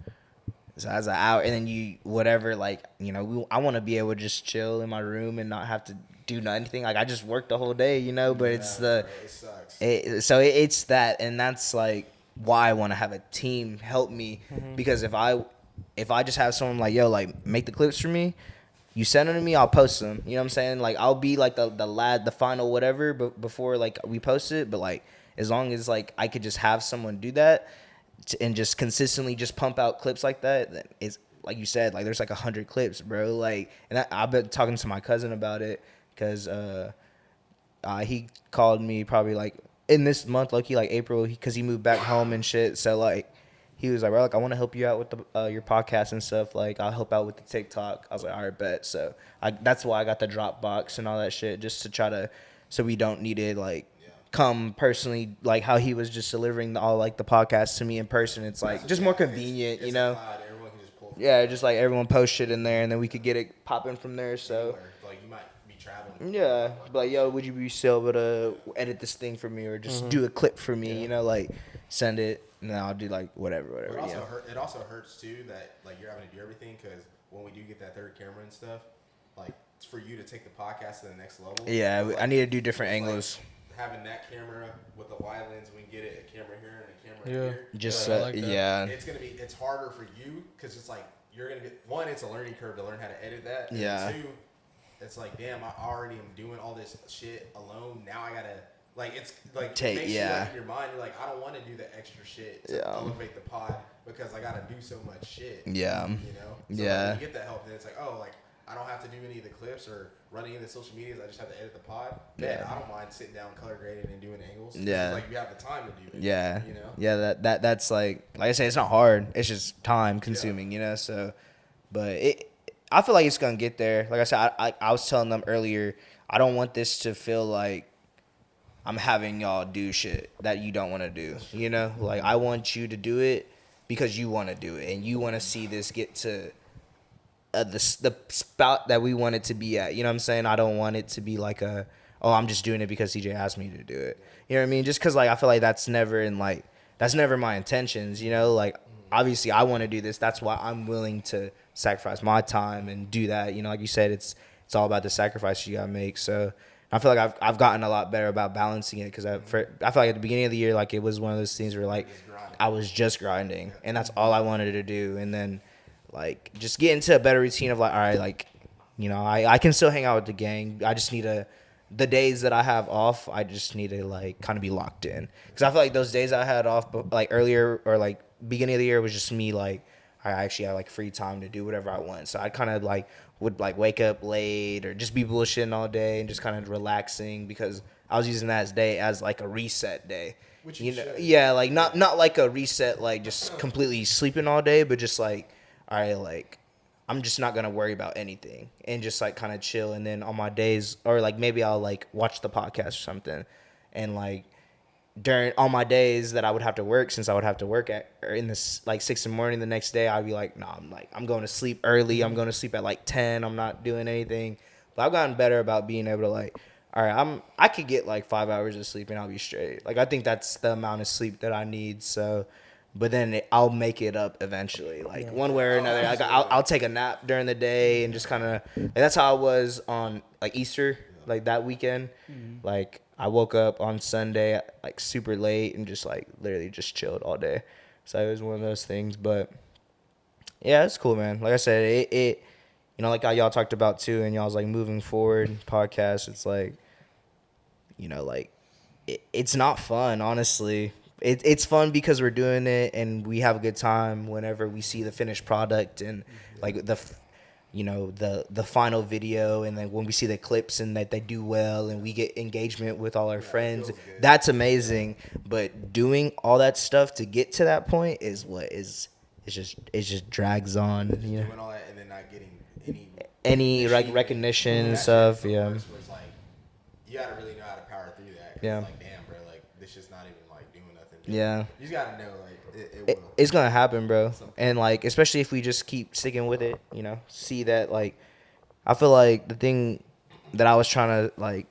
So that's an hour, and then you whatever. Like I want to be able to just chill in my room and not have to do anything. Like I just worked the whole day, but it's it sucks. It's that, and that's like why I want to have a team help me because if I just have someone like like make the clips for me. You send them to me, I'll post them. You know what I'm saying? Like I'll be like the final whatever, but before like we post it. But like as long as like I could just have someone do that and just consistently just pump out clips like that, then it's like you said, like there's like 100 clips, bro. Like, and I've been talking to my cousin about it because he called me probably like in this month, like April, because he moved back home and shit. So like he was like, bro, like, I want to help you out with the your podcast and stuff. Like, I'll help out with the TikTok. I was like, all right, bet. So that's why I got the Dropbox and all that shit, just to try to, so we don't need to like come personally, like how he was just delivering all like the podcast to me in person. It's like just more convenient, you know. Everyone can just pull from Yeah, just like everyone post shit in there, and then we could get it popping from there. So. anywhere. Like you might be traveling. Yeah, like, yo, would you be still able to edit this thing for me or just do a clip for me, you know, like send it and then I'll do like whatever. But You know? it also hurts too that like you're having to do everything because when we do get that third camera and stuff, like it's for you to take the podcast to the next level. Yeah, like, I need to do different like, angles. having that camera with the wide lens, we can get it a camera here and a camera here. Just I like that. yeah, It's harder for you because it's like you're gonna get one. It's a learning curve to learn how to edit that. And Yeah. two, it's like damn, I already am doing all this shit alone. Now I gotta like it's like Take- it makes yeah. you like in your mind. You're like I don't want to do the extra shit to elevate the pod because I gotta do so much shit. Yeah. You know. So Yeah. Like, when you get that help, then it's like oh like. I don't have to do any of the clips or running any of the social medias. I just have to edit the pod. Yeah. I don't mind sitting down, color grading, and doing angles. Yeah. It's like you have the time to do it. yeah, You know. yeah. That's like I say, it's not hard. It's just time consuming, you know. So, but I feel like it's gonna get there. Like I said, I was telling them earlier, I don't want this to feel like I'm having y'all do shit that you don't want to do. You know, like I want you to do it because you want to do it and you want to see this get to the spot that we want it to be at. You know what I'm saying? I don't want it to be like I'm just doing it because CJ asked me to do it. You know what I mean? Just because like I feel like that's never my intentions. You know, like obviously I want to do this. That's why I'm willing to sacrifice my time and do that. You know, like you said, it's all about the sacrifice you gotta make. So I feel like I've gotten a lot better about balancing it because I feel like at the beginning of the year, like it was one of those things where like I was just grinding and that's all I wanted to do. And then like just get into a better routine of like, all right, like, you know, I can still hang out with the gang. I just need the days that I have off, I just need to like kind of be locked in. Because I feel like those days I had off like earlier or like beginning of the year was just me like, I actually had like free time to do whatever I want. So I kind of like would like wake up late or just be bullshitting all day and just kind of relaxing because I was using that day as like a reset day. Which you should. Yeah, like not like a reset like just completely sleeping all day, but just like, all right, like I'm just not gonna worry about anything and just like kind of chill. And then on my days, or like maybe I'll like watch the podcast or something, and like on my days that I would have to work, since I would have to work in this like 6 in the morning the next day, I'd be like, nah, I'm going to sleep early. I'm going to sleep at like 10. I'm not doing anything. But I've gotten better about being able to like, all right, I could get like 5 hours of sleep and I'll be straight. Like I think that's the amount of sleep that I need. So. But then I'll make it up eventually, like one way or another. Like I'll take a nap during the day and just kind of. Like, that's how I was on like Easter, like that weekend. Mm-hmm. Like I woke up on Sunday like super late and just like literally just chilled all day. So it was one of those things. But yeah, it's cool, man. Like I said, it you know, like how y'all talked about too, and y'all was like moving forward podcast. It's like, you know, like it's not fun, honestly. It's fun because we're doing it and we have a good time whenever we see the finished product and like the final video, and then when we see the clips and that they do well and we get engagement with all our friends, that's amazing. But doing all that stuff to get to that point is what is it just drags on, you know. Doing all that and then not getting any like recognition and stuff, yeah. Was like, you gotta really know how to power through that. Yeah. Like, damn, bro, like this shit's not even like doing nothing. Yeah. You just gotta know, like it will. It's gonna happen, bro. And like, especially if we just keep sticking with it, you know, see that like, I feel like the thing that I was trying to like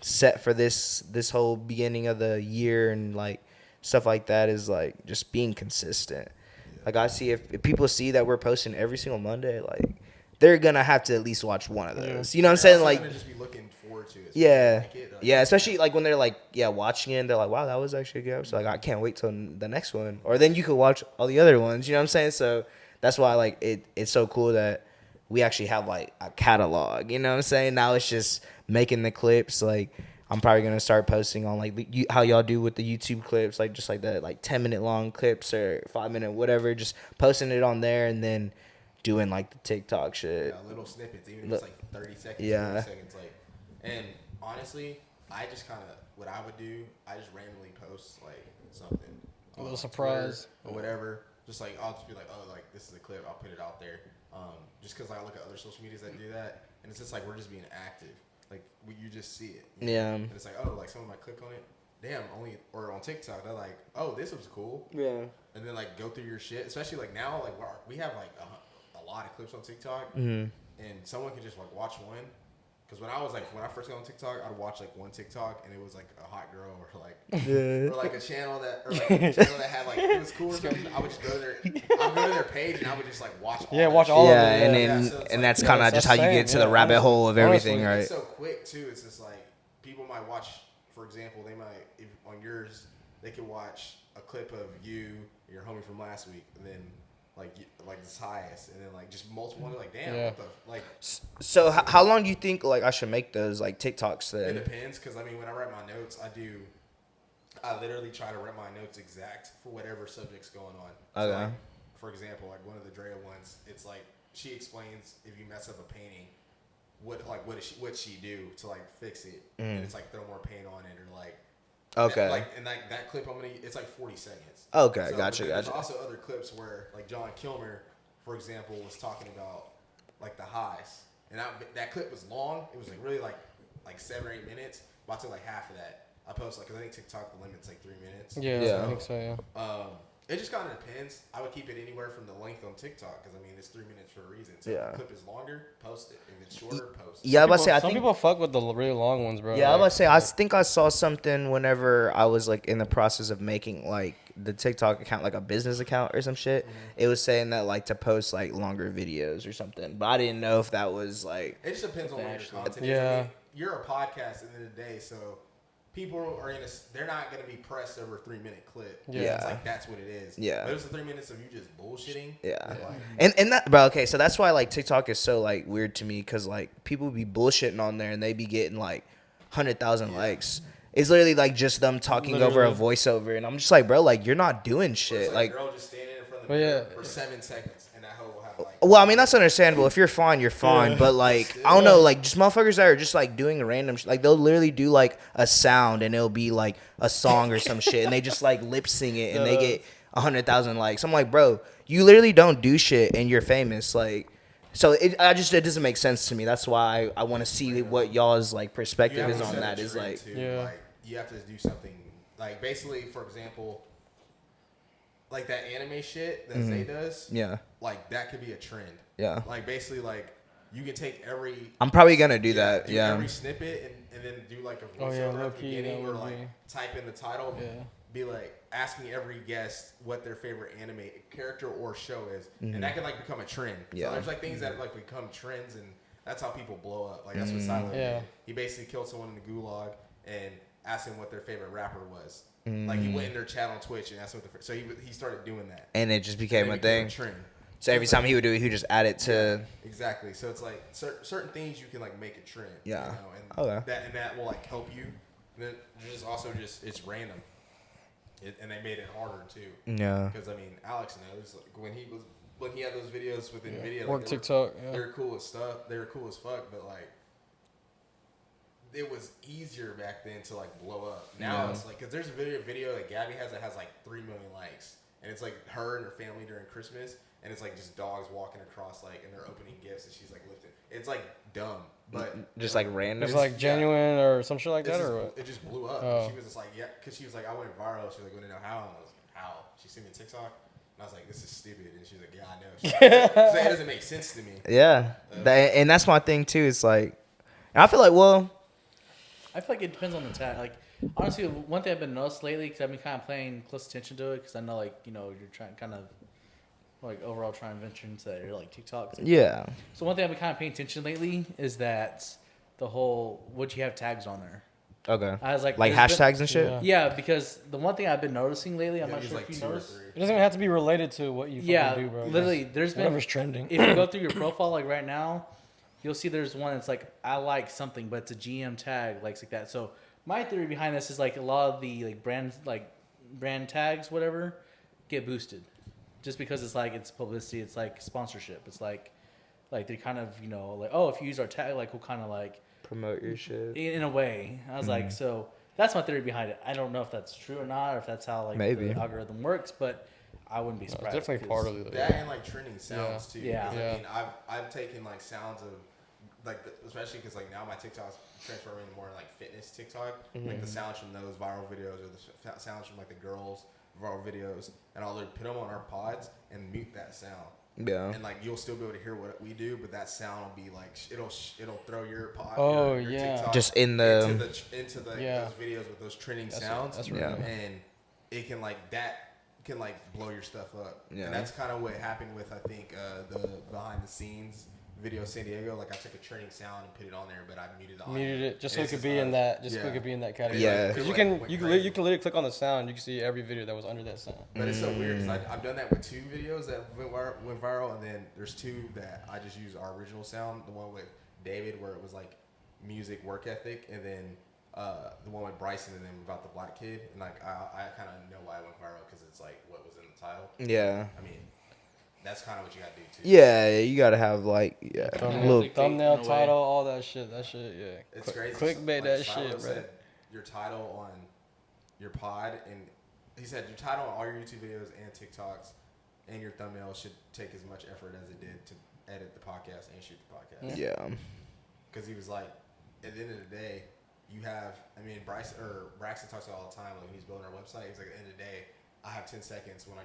set for this whole beginning of the year and like stuff like that is like just being consistent. Yeah. Like I see if people see that we're posting every single Monday, like they're gonna have to at least watch one of those. You know what I'm saying? Like, just be looking forward to it. Yeah, yeah. Especially like when they're like, watching it, and they're like, wow, that was actually a good episode. Like, I can't wait till the next one. Or then you could watch all the other ones. You know what I'm saying? So that's why like it's so cool that we actually have like a catalog. You know what I'm saying? Now it's just making the clips. Like I'm probably gonna start posting on like how y'all do with the YouTube clips, like just like the like 10-minute long clips or 5-minute whatever. Just posting it on there and then doing like the TikTok shit. Yeah, little snippets, even if it's like 30 seconds, yeah. 40 seconds. Like, and honestly, I just kind of, what I would do, I just randomly post like something. A little surprise. Twitter or whatever. just like I'll just be like, oh, like this is a clip, I'll put it out there. Just because I look at other social medias that do that, and it's just like we're just being active. Like you just see it. Yeah. And it's like, oh, like someone might click on it. Damn, or on TikTok, they're like, oh, this was cool. Yeah. And then like go through your shit, especially like now, like we have like a lot of clips on TikTok, Mm-hmm. and someone can just like watch one. Because when I first got on TikTok, I'd watch like one TikTok, and it was like a hot girl or like a channel that had like it was cool or something. I would just go there, I'd go to their page, and I would just like watch. Yeah, all watch their all shit. of Yeah, it. and Yeah. then So it's and like- that's kind of that's just how you same, get to yeah, the rabbit honestly. hole of everything, Honestly, right? It's so quick too. It's just like people might watch. For example, they might on yours they could watch a clip of you, your homie from last week, and then like this highest, and then like just multiple ones. Like damn, Yeah. what the like. So how long do you think like I should make those like TikToks It then? depends, because I mean, when I write my notes, I literally try to write my notes exact for whatever subject's going on. So, Okay. like, for example, like one of the Drea ones, it's like she explains if you mess up a painting, what she do to like fix it, and it's like throw more paint on it or like. Okay. That clip it's like 40 seconds. Okay, So, gotcha, but there's gotcha. also other clips where like John Kilmer, for example, was talking about like the highs, and that clip was long. It was like really like 7 or 8 minutes. But I took like half of that. I post like, cause I think TikTok the limit's like 3 minutes. Yeah, Yeah. I think so. Yeah. It just kind of depends. I would keep it anywhere from the length on TikTok, because I mean it's 3 minutes for a reason. So Yeah. if the clip is longer, post it. If it's shorter, post it. Yeah, I was about to say I Some think. people fuck with the really long ones, bro. Yeah, I Like, was about to say I think I saw something whenever I was like in the process of making like the TikTok account like a business account or some shit. It was saying that like to post like longer videos or something, but I didn't know if that was like. It just depends on what your content is. Yeah. I mean, you're a podcast at the end of the day, so people are they're not gonna be pressed over a 3-minute clip. Yeah. It's like that's what it is. Yeah. But if it's 3 minutes of you just bullshitting. Yeah, then, like, and that, bro. Okay, so that's why like TikTok is so like weird to me, because like people be bullshitting on there and they be getting like 100,000 likes. It's literally like just them talking over a Literally. voiceover, and I'm just like, bro, like you're not doing it's shit. like Like, a girl just standing in front of the Well, mirror yeah. for 7 seconds, and that hoe will have like. well, I mean that's understandable. If you're fine, you're fine. But like, I don't know, like just motherfuckers that are just like doing random like they'll literally do like a sound and it'll be like a song or some shit, and they just like lip sing it and they get 100,000 likes. I'm like, bro, you literally don't do shit and you're famous. Like, so it doesn't make sense to me. That's why I want to see what y'all's like You perspective have is to on set that. a Is trend, like, too. Yeah. Like you have to do something. Like basically, for example, like that anime shit that Zay does. yeah, Like that could be a trend. yeah. Like basically, like you can take every. I'm probably gonna do that. Yeah. Every snippet and then do like a Oh, yeah, voiceover at the low-key, beginning, that or would like be- type in the title. Yeah. Be like asking every guest what their favorite anime character or show is, and that can like become a trend. Yeah. So there's like things that like become trends, and that's how people blow up. Like that's what Silent Yeah. did. He basically killed someone in the gulag and asked him what their favorite rapper was. Like he went in their chat on Twitch and asked what so he started doing that. And it just became And a it became thing. trend. So every time he would do it, he would just add it to. Exactly. So it's like certain things you can like make a trend. Yeah. You know, and Okay. that will like help you. And then there's also just it's random. And they made it harder too. Yeah. Because I mean, Alex knows like when he had those videos with NVIDIA. Or Like, TikTok. They Yeah. were cool as stuff. They were cool as fuck, but like. It was easier back then to like blow up. Now it's like, because there's a video that Gabby has that has like 3 million likes, and it's like her and her family during Christmas, and it's like just dogs walking across like, and they're opening gifts, and she's like lifting. It's like dumb, but Just like random. It's like genuine or some shit like that, or what? it just blew up. Oh. She was just like, yeah, because she was like, I went viral. She was like, want to know how? And I was like, how? She sent me a TikTok, and I was like, this is stupid. And she was like, yeah, I know. She's like, it doesn't make sense to me. Yeah. And that's my thing too. It's like, and I feel like, well, I feel like it depends on the tag. Like, honestly, one thing I've been noticed lately, because I've been kind of paying close attention to it, because I know, like, you know, you're trying kind of, like, overall trying to venture into that, like, TikTok. yeah. So one thing I've been kind of paying attention lately is that the whole, would you have tags on there? Okay. I was like Like there's hashtags and shit. Yeah. Yeah, because the one thing I've been noticing lately, I'm Yeah, not use sure like if you 2 or noticed. 3. It doesn't even have to be related to what you fucking Yeah, do, bro. literally, Just there's been, whatever's trending. if you go through your profile, like right now, you'll see there's one that's like, I like something, but it's a GM tag, like that. So my theory behind this is like a lot of the like brand tags, whatever, get boosted. Just because it's like, it's publicity, it's like sponsorship. It's like they kind of, you know, like, oh, if you use our tag, like we'll kind of like, Promote your shit. in a way. I was like, so that's my theory behind it. I don't know if that's true or not, or if that's how like Maybe. the algorithm works, but I wouldn't be It's surprised. definitely 'cause- part of it. That and like trending sounds too. Yeah. 'Cause, Yeah. I mean, I've taken like sounds of like especially because like now my TikTok's transforming more like fitness TikTok. Like the sounds from those viral videos or the sounds from like the girls viral videos, and I'll put them on our pods and mute that sound. Yeah. And like you'll still be able to hear what we do, but that sound will be like it'll throw your pod. Oh, your yeah. TikTok Just in the- into the Yeah. those videos with those trending That's sounds. That's really Yeah. good. And it can like blow your stuff up. Yeah. And that's kind of what happened with I think the behind the scenes video San Diego. Like I took a trending sound and put it on there, but I muted the audio. Muted it just so And it could it's be just in us. that. Just so Yeah. it could be in that category. Yeah. Because you It can went you crazy. can literally click on the sound. You can see every video that was under that sound. But it's so weird because I've done that with 2 videos that went viral, and then there's 2 that I just use our original sound. The one with David where it was like music work ethic, and then the one with Bryson and them about the black kid. And like I kind of know why it went viral because it's like what was in the title. Yeah. I mean, that's kind of what you gotta do too. Yeah, you gotta have like Thumbnail, look. thumbnail in a way. title, all that shit. That shit, yeah. It's crazy. Clickbait Like, that Silo shit, bro. said your title on your pod, and he said your title on all your YouTube videos and TikToks and your thumbnail should take as much effort as it did to edit the podcast and shoot the podcast. Yeah. Because he was like, at the end of the day, you have. I mean, Braxton talks about it all the time. Like when he's building our website, he's like, at the end of the day, I have 10 seconds when I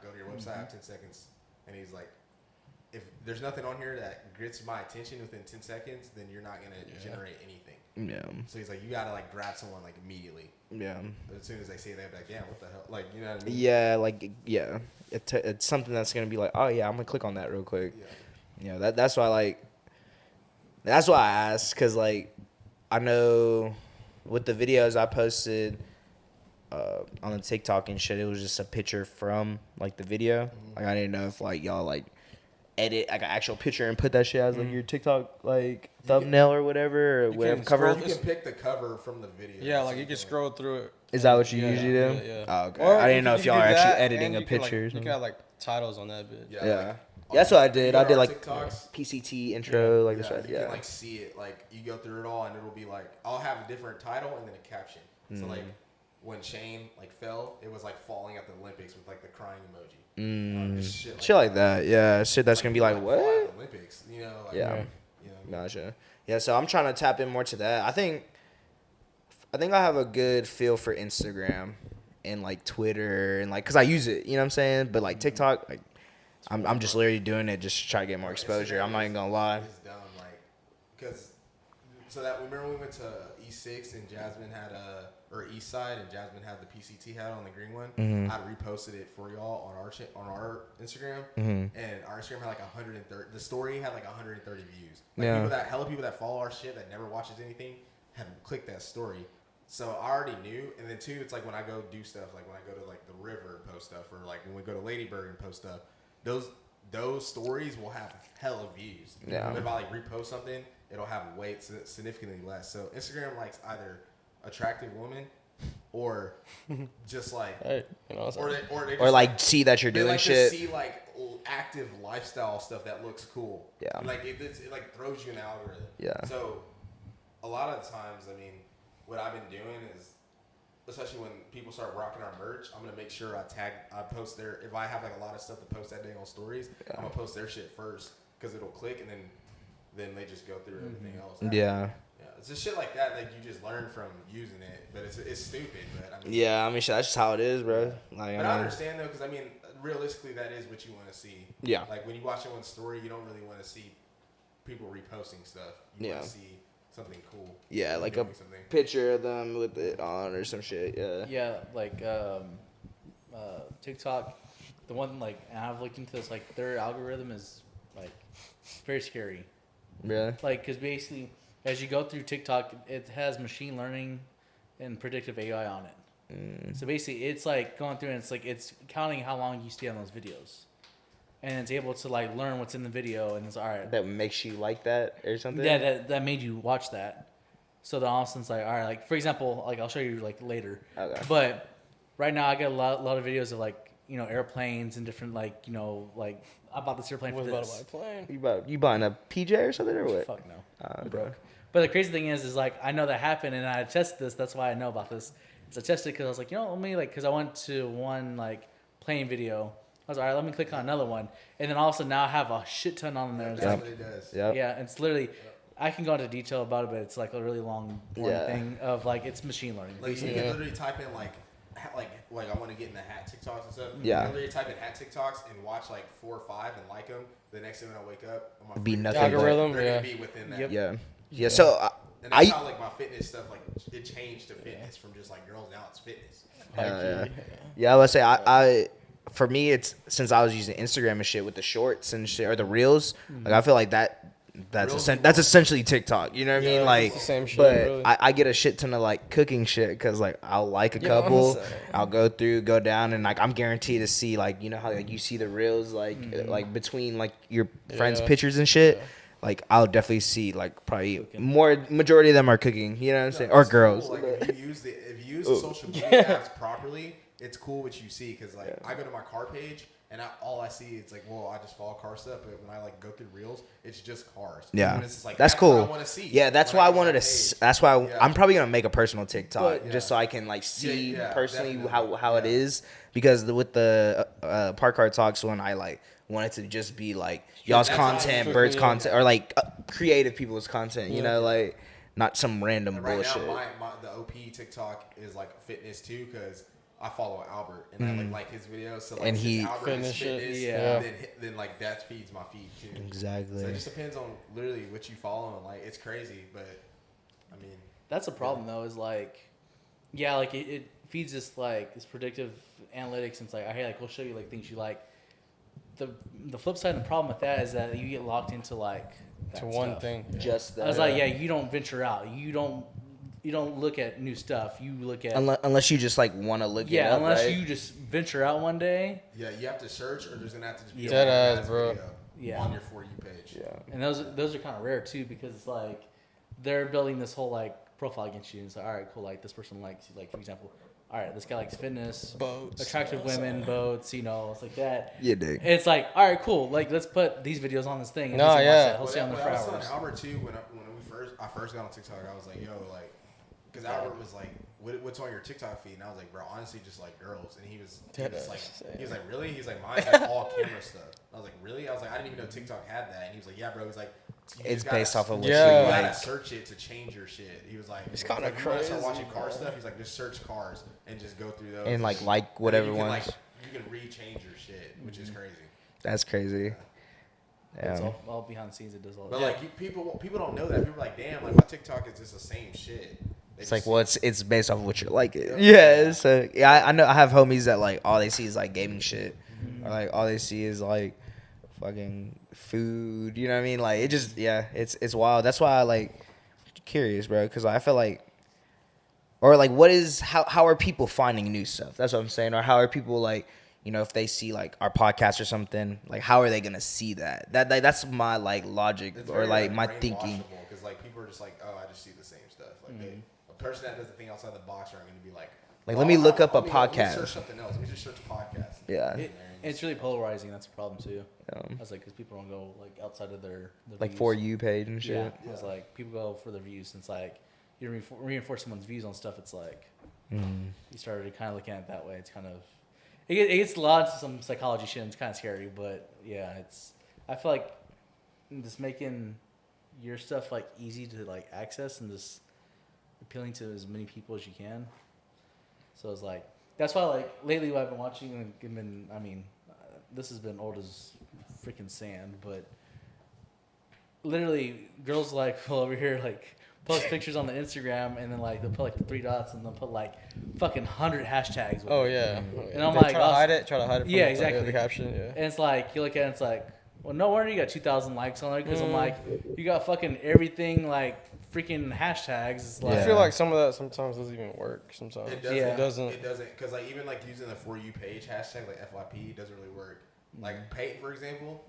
go to your website. I have 10 seconds, and he's like, if there's nothing on here that gets my attention within 10 seconds, then you're not gonna generate anything. Yeah. So he's like, you gotta like grab someone like immediately. Yeah. As soon as they see it, they're like, yeah, what the hell? Like, you know what I mean? Yeah, like yeah. It's something that's gonna be like, oh yeah, I'm gonna click on that real quick. Yeah. Yeah, that's why that's why I asked, cause like I know with the videos I posted on the TikTok and shit, it was just a picture from like the video. Like I didn't know if like y'all like edit like an actual picture and put that shit as like your TikTok like thumbnail or whatever or you whatever can cover. scroll- You can pick the cover from the video. Yeah, So like you can scroll through it. Is that what you Yeah, usually do? yeah. Oh, okay. Or I you didn't know can- if you y'all are can do actually that, editing and a you can, picture. or Like, you something. can have like titles on that bitch. Yeah. Yeah. Like, That's what I did. I our did like TikToks. PCT intro, like this. Yeah, Right? you Yeah. can like see it. Like you go through it all, and it'll be like I'll have a different title and then a caption. So like when Shane like fell, it was like falling at the Olympics with like the crying emoji. Just Shit like that. Yeah. Shit that's gonna be like fall at what? the Olympics, you know? Like, Yeah. You know, Gotcha. Yeah. So I'm trying to tap in more to that. I think I have a good feel for Instagram and like Twitter and like, cause I use it. You know what I'm saying? But like TikTok, like I'm just literally doing it just to try to get more exposure. I'm not even gonna lie. It's dumb, like, cause so that remember we went to E6 and Jasmine had or East Side and Jasmine had the PCT hat on the green one. I reposted it for y'all on our Instagram, and our Instagram had like 130. The story had like 130 views. Like Yeah. people that follow our shit that never watches anything have clicked that story. So I already knew, and then too, it's like when I go do stuff, like when I go to like the river and post stuff, or like when we go to Ladybird and post stuff, those stories will have hella views. Yeah. But if I like repost something, it'll have significantly less. So Instagram likes either attractive women or just like Hey, you know, it's or they Or just like see that you're they doing like shit. to see like active lifestyle stuff that looks cool. Yeah. Like it like throws you in the algorithm. Yeah. So a lot of the times, I mean, what I've been doing is, especially when people start rocking our merch, I'm gonna make sure I post their, if I have like a lot of stuff to post that day on stories, I'm gonna post their shit first because it'll click, and then they just go through everything else. Yeah. Yeah, it's just shit like that you just learn from using it, but it's stupid. But I mean, Yeah. I mean, shit, that's just how it is, bro. Like, But I understand though, because I mean, realistically, that is what you want to see. Yeah. Like when you watch someone's story, you don't really want to see people reposting stuff. You Yeah. want to see something cool. Yeah, like a doing something. picture of them with it on or some shit. Yeah. Yeah, like TikTok, the one like and I've looked into this, like their algorithm is like very scary. Really? Like, because basically, as you go through TikTok, it has machine learning and predictive AI on it. So basically, it's like going through and it's like it's counting how long you stay on those videos, and it's able to like learn what's in the video, and it's all right. That makes you like that or something? Yeah, that made you watch that. So the Austin's like, all right, like for example, like I'll show you like later. Okay. But right now I get a lot of videos of like airplanes and different like like I bought this airplane for was about this. to buy a plane. You buying a PJ or something or what? Fuck no. I'm broke. But the crazy thing is like I know that happened and I tested this. That's why I know about this. Is I tested because I was like, let me like because I went to one like playing video. I was like, all right, let me click on another one, and then all of a sudden now I have a shit ton on there. It's That's like, what it does. Yep. yeah, it's literally. I can go into detail about it, but it's like a really long, boring Yeah. thing of like it's machine learning. Like you basically. can literally type in like I want to get in the hat TikToks and stuff. Yeah. You literally type in hat TikToks and watch like 4 or 5 and like them. The next thing when I wake up, on my Be free nothing time, but- Algorithm, they're yeah. gonna be within that. Yep. Yeah. Yeah. So And that's I how like my fitness stuff like it changed to fitness from just like girls. Now it's fitness. yeah, I would say I for me it's since I was using Instagram and shit with the shorts and shit or the reels, like I feel like that's essentially TikTok. You know what I mean? Like, it's the same shit, but really. I get a shit ton of like cooking shit because like I'll like a Yeah, couple, honestly. I'll go down, and like I'm guaranteed to see like you know how like you see the reels like between like your friends' Yeah. pictures and shit. Like I'll definitely see like probably majority of them are cooking. You know what I'm saying? Or It's cool, girls. like if you use the social media apps properly, it's cool what you see because like I go to my car page and all I see it's like I just follow car stuff, but when I like go through reels, it's just cars. Yeah, And it's just, like, that's what cool. I want to see. Yeah, that's when why I go to wanted my to. page. That's why Yeah. I'm probably gonna make a personal TikTok But- just so I can like see Yeah, personally definitely. how it Yeah. is because with the Park Car Talks one, I like wanted to just be like y'all's that's how content, it birds should be, content, or like creative people's content. You know, like not some random And right bullshit. now, the OP TikTok is like fitness too because I follow Albert and I like his videos. So like And since he- Albert Fitness is shit, fitness, yeah. then like that feeds my feed too. Exactly. So it just depends on literally what you follow and like it's crazy, but I mean That's the problem though, is like, yeah, like it feeds this like this predictive analytics and it's like, hey, like we'll show you like things you like. The flip side and the problem with that is that you get locked into like that To one stuff. thing. Just I was that. like, yeah, you don't venture out. You don't look at new stuff. You look at Unless you just like want to look it up, unless right? you just venture out one day. yeah, you have to search or there's gonna have to just be Yeah. a Deadass, guy's bro. video Yeah. on your For You page. Yeah. And those are kind of rare too because it's like they're building this whole like profile against you. And it's like, all right, cool. Like this person likes, like for example, all right, this guy likes fitness, Boats. attractive women, boats, it's like that. Yeah, dude. It's like, all right, cool. Like let's put these videos on this thing. And No, he's gonna watch yeah. that. He'll stay on there But for I was telling hours. Albert too when I first got on TikTok, I was like, yo, like, because Albert was like, what's on your TikTok feed? And I was like, bro, honestly, just like girls. And he was like, really? He's like, mine's like all camera stuff. I was like, really? I was like, I didn't even know TikTok had that. And he was like, yeah, bro. He's like, you It's just gotta- based off of what Yeah. you you gotta like. search it to change your shit. He was like, It's kinda if you wanna start crazy, watching car bro. stuff. He's like, just search cars and just go through those And like And whatever then you can, ones. like, you can rechange your shit, which is crazy. That's crazy. It's Yeah. all behind the scenes. It does all But that. like people don't know that. People are like, damn, like my TikTok is just the same shit. They It's just like, well, it's based off of what you like it. Yeah, so I know I have homies that like all they see is like gaming shit, or like all they see is like fucking food. You know what I mean? Like it just it's wild. That's why I like curious, bro, because I feel like, or like how are people finding new stuff? That's what I'm saying. Or how are people like, if they see like our podcast or something, like how are they gonna see that? That's my like logic It's or very, like my thinking. because like people are just like, oh, I just see the same stuff. Like a person that does the thing outside the box aren't going to be like, Let me look up a let me podcast. search something else. Let me just search podcast. Yeah. It's really polarizing. That's a problem too. Um, I was like, because people don't go like outside of their like views. For You page and shit. Yeah, I was like, people go for the views. And it's like you reinforce someone's views on stuff. It's like you started kind of looking at it that way. It's kind of it gets a lot of some psychology shit. And it's kind of scary, but yeah, I feel like just making your stuff like easy to like access and just appealing to as many people as you can. So it's like that's why like lately what I've been watching this has been old as freaking sand, but literally girls like over here like post pictures on the Instagram and then like they'll put like the 3 dots and they'll put like fucking 100 hashtags with Oh it. yeah. And I'm They like, try to hide it. From Yeah, the, exactly. The caption. Yeah. And it's like you look at it, it's like, well, no wonder you got 2,000 likes on there because I'm like, you got fucking everything like freaking hashtags. It's like, I feel like some of that sometimes doesn't even work. Sometimes It doesn't. Yeah. It doesn't. doesn't. Because like even like using the For You page hashtag like FYP doesn't really work. Like Peyton, for example,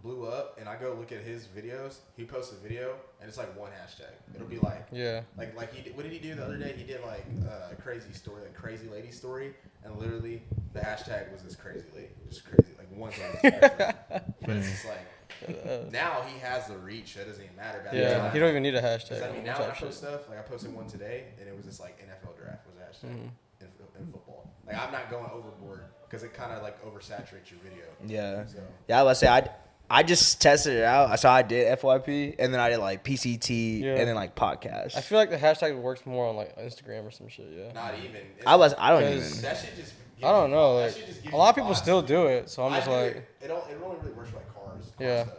blew up, and I go look at his videos. He posts a video, and it's like one hashtag. It'll be like Yeah. like he did, what did he do the other day? He did like a crazy story, like crazy lady story, and literally the hashtag was this crazy lady, just crazy, like one thing. But it's just like now he has the reach. That doesn't even matter. Back Yeah. then, He don't even need a hashtag. because I mean now type I post shit. stuff like I posted one today, and it was just like NFL draft was the hashtag. in football. Like I'm not going overboard because it kind of like oversaturates your video. Yeah. So Yeah, I was say I just tested it out. So I did FYP, and then I did like PCT, Yeah. and then like podcast. I feel like the hashtag works more on like Instagram or some shit. Yeah. not even. I don't even. That shit just. I don't know. That Like shit just gives a lot of you people vibes. still do it, so I'm just I do like, it only really works for like cars. Car Yeah. Stuff.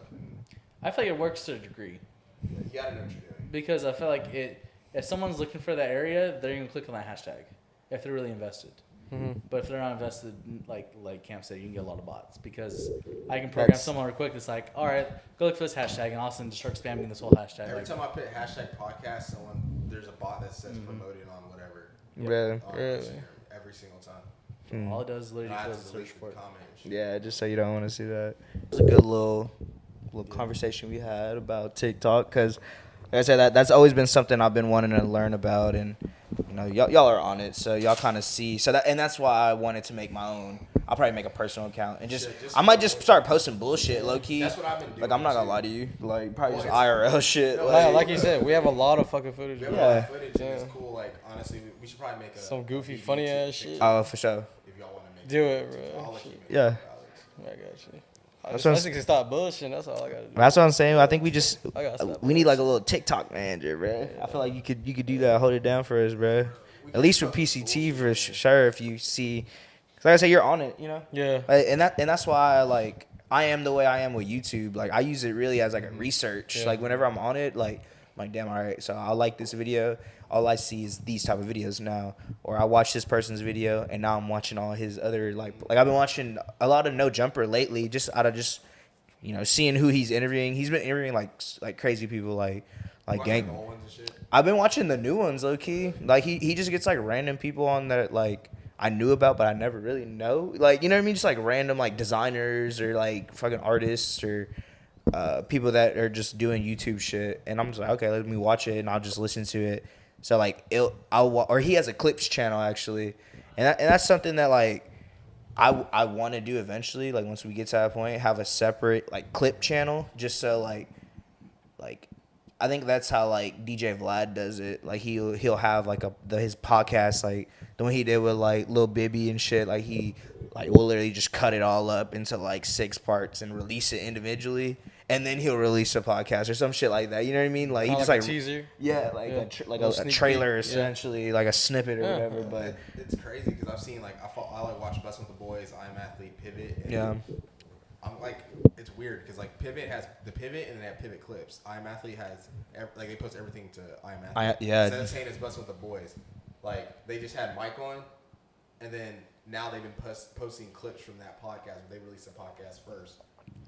I feel like it works to a degree You gotta know what you're doing. because I feel like if someone's looking for that area, they're gonna click on that hashtag if they're really invested. mhm. But if they're not invested, like Cam said, you can get a lot of bots because I can program someone real quick that's like, all right, go look for this hashtag, and all of a sudden just start spamming this whole hashtag. Every like, time I put hashtag podcast, there's a bot that says promoted on whatever. Really? On Really? Instagram every single time. all it does is And literally I have goes to search delete for the it. comment and shit. Yeah, just so you don't want to see that. It was a good little conversation we had about TikTok because, like I said, that's always been something I've been wanting to learn about, and you know, y'all are on it, so y'all kind of see. So that's why I wanted to make my own. I'll probably make a personal account and I might just start posting bullshit, low key. That's what I've been doing. Like I'm not gonna too. lie to you, like probably just Well, IRL shit. No, Like you said, we have a lot of fucking footage. We have bro. a lot Yeah. of footage and it's Yeah. cool. Like honestly, we should probably make Some goofy, a funny YouTube ass shit. TikTok For sure. if y'all want to make Do it, bro. I'll let you make Yeah. it, Alex. I got you. I That's just, what I I'm just need to stop bullshitting. That's all I gotta do. That's what I'm saying. I think we just I gotta stop we need like a little TikTok manager, bro. I feel like you could do that, hold it down for us, bro. At least with PCT for sure. If you see, 'cause like I said, you're on it, you know. Yeah. Like, and that's why I am the way I am with YouTube. Like I use it really as like a research. Yeah. Like whenever I'm on it, like I'm like damn, all right. So I like this video. All I see is these type of videos now, or I watch this person's video, and now I'm watching all his other like I've been watching a lot of No Jumper lately, just out of just you know seeing who he's interviewing. He's been interviewing like crazy people like Watching gang. the old ones and shit. I've been watching the new ones, low key. Like he just gets like random people on that like I knew about, but I never really know. Like you know what I mean? Just like random like designers or like fucking artists or people that are just doing YouTube shit. And I'm just like, okay, let me watch it, and I'll just listen to it. So like or he has a clips channel actually, and that's something that like I want to do eventually. Like once we get to that point, have a separate like clip channel, just so like. I think that's how like DJ Vlad does it. Like he'll have like his podcast like the one he did with like Lil Bibby and shit. Like he like will literally just cut it all up into like 6 parts and release it individually, and then he'll release a podcast or some shit like that. You know what I mean? Like he Kinda just like like a teaser. yeah, like Yeah. a Little a sneak trailer peek, yeah. essentially, like a snippet or Yeah. whatever. But It's crazy because I've seen like I like watch Bust with the Boys, I'm Athlete, Pivot. And yeah, I'm like it's weird because like Pivot has the Pivot and then they have Pivot clips. I'm Athlete has like they post everything to I'm Athlete. yeah. Instead of saying it's Bust with the Boys, like they just had Mike on, and then now they've been posting clips from that podcast. They released the podcast first,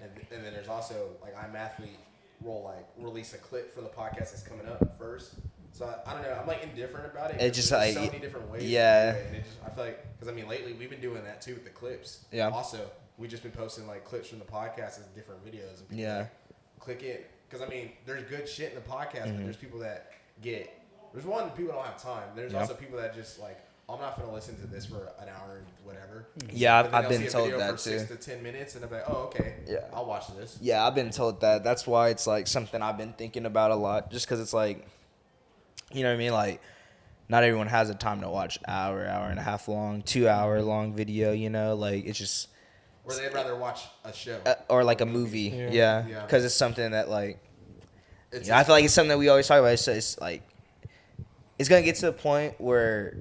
and then there's also like I'm Athlete will like release a clip for the podcast that's coming up first. So I don't know. I'm like indifferent about it. It just, there's like, so many different ways. yeah. To do it, and it just I feel like because I mean lately we've been doing that too with the clips. Yeah. Also, we just been posting like clips from the podcast as different videos. And people Yeah. like, click it because I mean there's good shit in the podcast, Mm-hmm. but there's people that there's one people don't have time. There's Yeah. also people that just like I'm not gonna listen to this for an hour and whatever. Yeah, But then I've they'll been see a told video that for too. 6 to 10 minutes, and I'm like, oh okay, Yeah. I'll watch this. Yeah, I've been told that. That's why it's like something I've been thinking about a lot. Just because it's like, you know what I mean? Like, not everyone has the time to watch hour and a half long, 2 hour long video. You know, like it's just Or they'd rather watch a show. or like a movie. Yeah. Yeah, Yeah. because it's something that like It's I feel like it's something that we always talk about. It's like it's gonna get to the point where